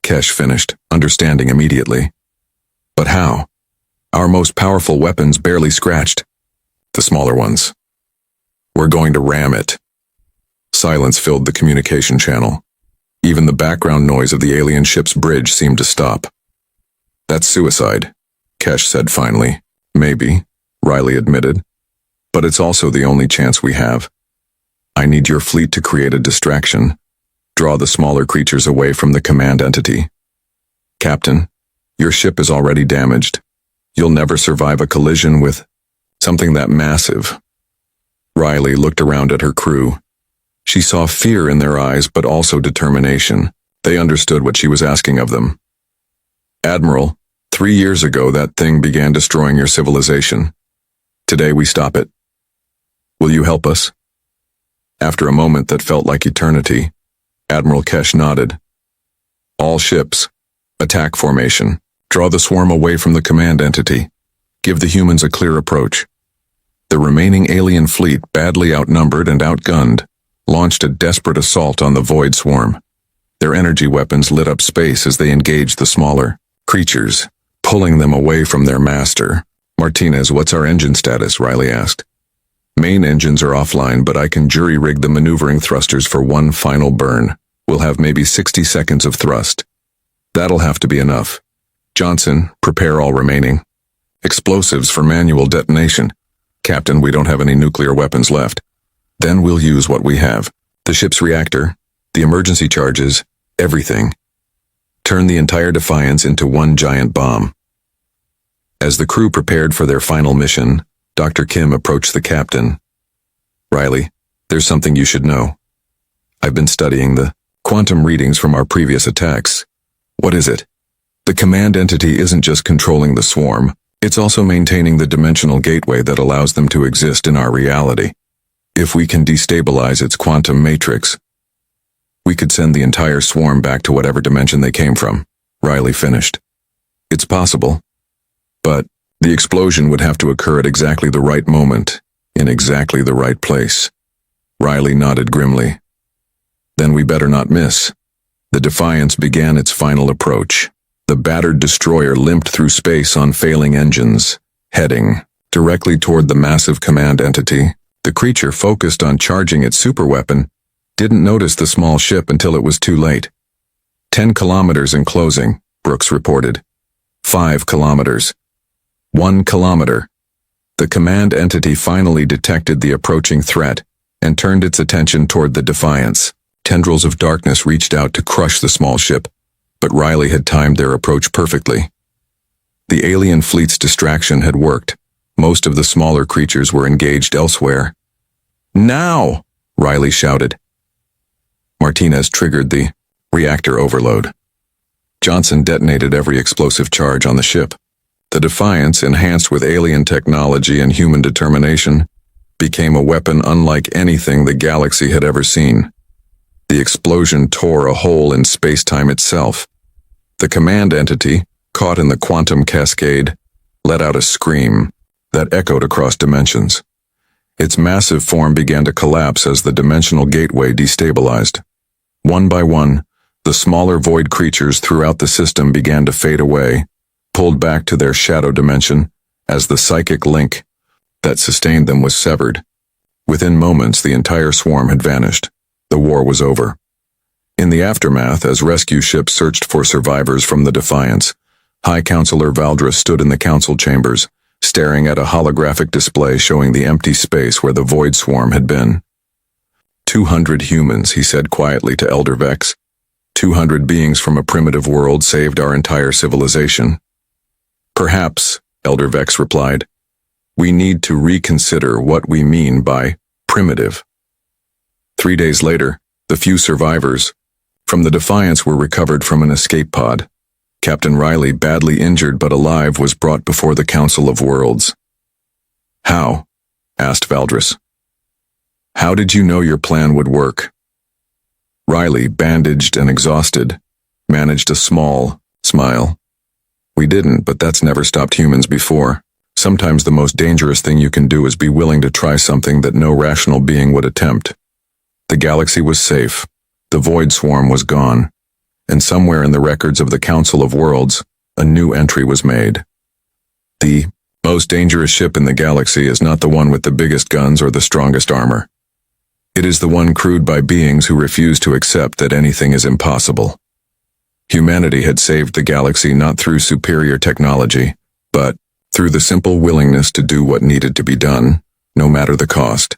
Kesh finished, understanding immediately. "But how? Our most powerful weapons barely scratched the smaller ones. We're going to ram it." Silence filled the communication channel. Even the background noise of the alien ship's bridge seemed to stop. "That's suicide," Kesh said finally. "Maybe," Riley admitted. "But it's also the only chance we have. I need your fleet to create a distraction. Draw the smaller creatures away from the command entity. Captain, your ship is already damaged. You'll never survive a collision with something that massive." Riley looked around at her crew. She saw fear in their eyes, but also determination. They understood what she was asking of them. "Admiral, 3 years ago that thing began destroying your civilization. Today we stop it. Will you help us?" After a moment that felt like eternity, Admiral Kesh nodded. "All ships, attack formation. Draw the swarm away from the command entity. Give the humans a clear approach." The remaining alien fleet, badly outnumbered and outgunned, launched a desperate assault on the void swarm. Their energy weapons lit up space as they engaged the smaller creatures, pulling them away from their master. "Martinez, what's our engine status?" Riley asked. "Main engines are offline, but I can jury-rig the maneuvering thrusters for one final burn. We'll have maybe 60 seconds of thrust. That'll have to be enough. Johnson, prepare all remaining explosives for manual detonation." "Captain, we don't have any nuclear weapons left." "Then we'll use what we have. The ship's reactor, the emergency charges, everything. Turn the entire Defiance into one giant bomb." As the crew prepared for their final mission, Dr. Kim approached the captain. "Riley, there's something you should know. I've been studying the quantum readings from our previous attacks." "What is it?" "The command entity isn't just controlling the swarm, it's also maintaining the dimensional gateway that allows them to exist in our reality. If we can destabilize its quantum matrix, we could send the entire swarm back to whatever dimension they came from," Riley finished. "It's possible, but the explosion would have to occur at exactly the right moment, in exactly the right place." Riley nodded grimly. "Then we better not miss." The Defiance began its final approach. The battered destroyer limped through space on failing engines, heading directly toward the massive command entity. The creature, focused on charging its superweapon, didn't notice the small ship until it was too late. 10 kilometers in closing, Brooks reported. 5 kilometers. 1 kilometer. The command entity finally detected the approaching threat and turned its attention toward the Defiance. Tendrils of darkness reached out to crush the small ship, but Riley had timed their approach perfectly. The alien fleet's distraction had worked. Most of the smaller creatures were engaged elsewhere. "Now!" Riley shouted. Martinez triggered the reactor overload. Johnson detonated every explosive charge on the ship. The Defiance, enhanced with alien technology and human determination, became a weapon unlike anything the galaxy had ever seen. The explosion tore a hole in space-time itself. The command entity, caught in the quantum cascade, let out a scream that echoed across dimensions. Its massive form began to collapse as the dimensional gateway destabilized. One by one, the smaller void creatures throughout the system began to fade away, pulled back to their shadow dimension, as the psychic link that sustained them was severed. Within moments, the entire swarm had vanished. The war was over. In the aftermath, as rescue ships searched for survivors from the Defiance, High Counselor Valdris stood in the council chambers, staring at a holographic display showing the empty space where the void swarm had been. 200 humans, he said quietly to Elder Vex. 200 beings from a primitive world saved our entire civilization. Perhaps, Elder Vex replied, we need to reconsider what we mean by primitive. 3 days later, the few survivors from the Defiance were recovered from an escape pod. Captain Riley, badly injured but alive, was brought before the Council of Worlds. How? Asked Valdris. How did you know your plan would work? Riley, bandaged and exhausted, managed a small smile. We didn't, but that's never stopped humans before. Sometimes the most dangerous thing you can do is be willing to try something that no rational being would attempt. The galaxy was safe. The void swarm was gone. And somewhere in the records of the Council of Worlds, a new entry was made. The most dangerous ship in the galaxy is not the one with the biggest guns or the strongest armor. It is the one crewed by beings who refuse to accept that anything is impossible. Humanity had saved the galaxy not through superior technology, but through the simple willingness to do what needed to be done, no matter the cost.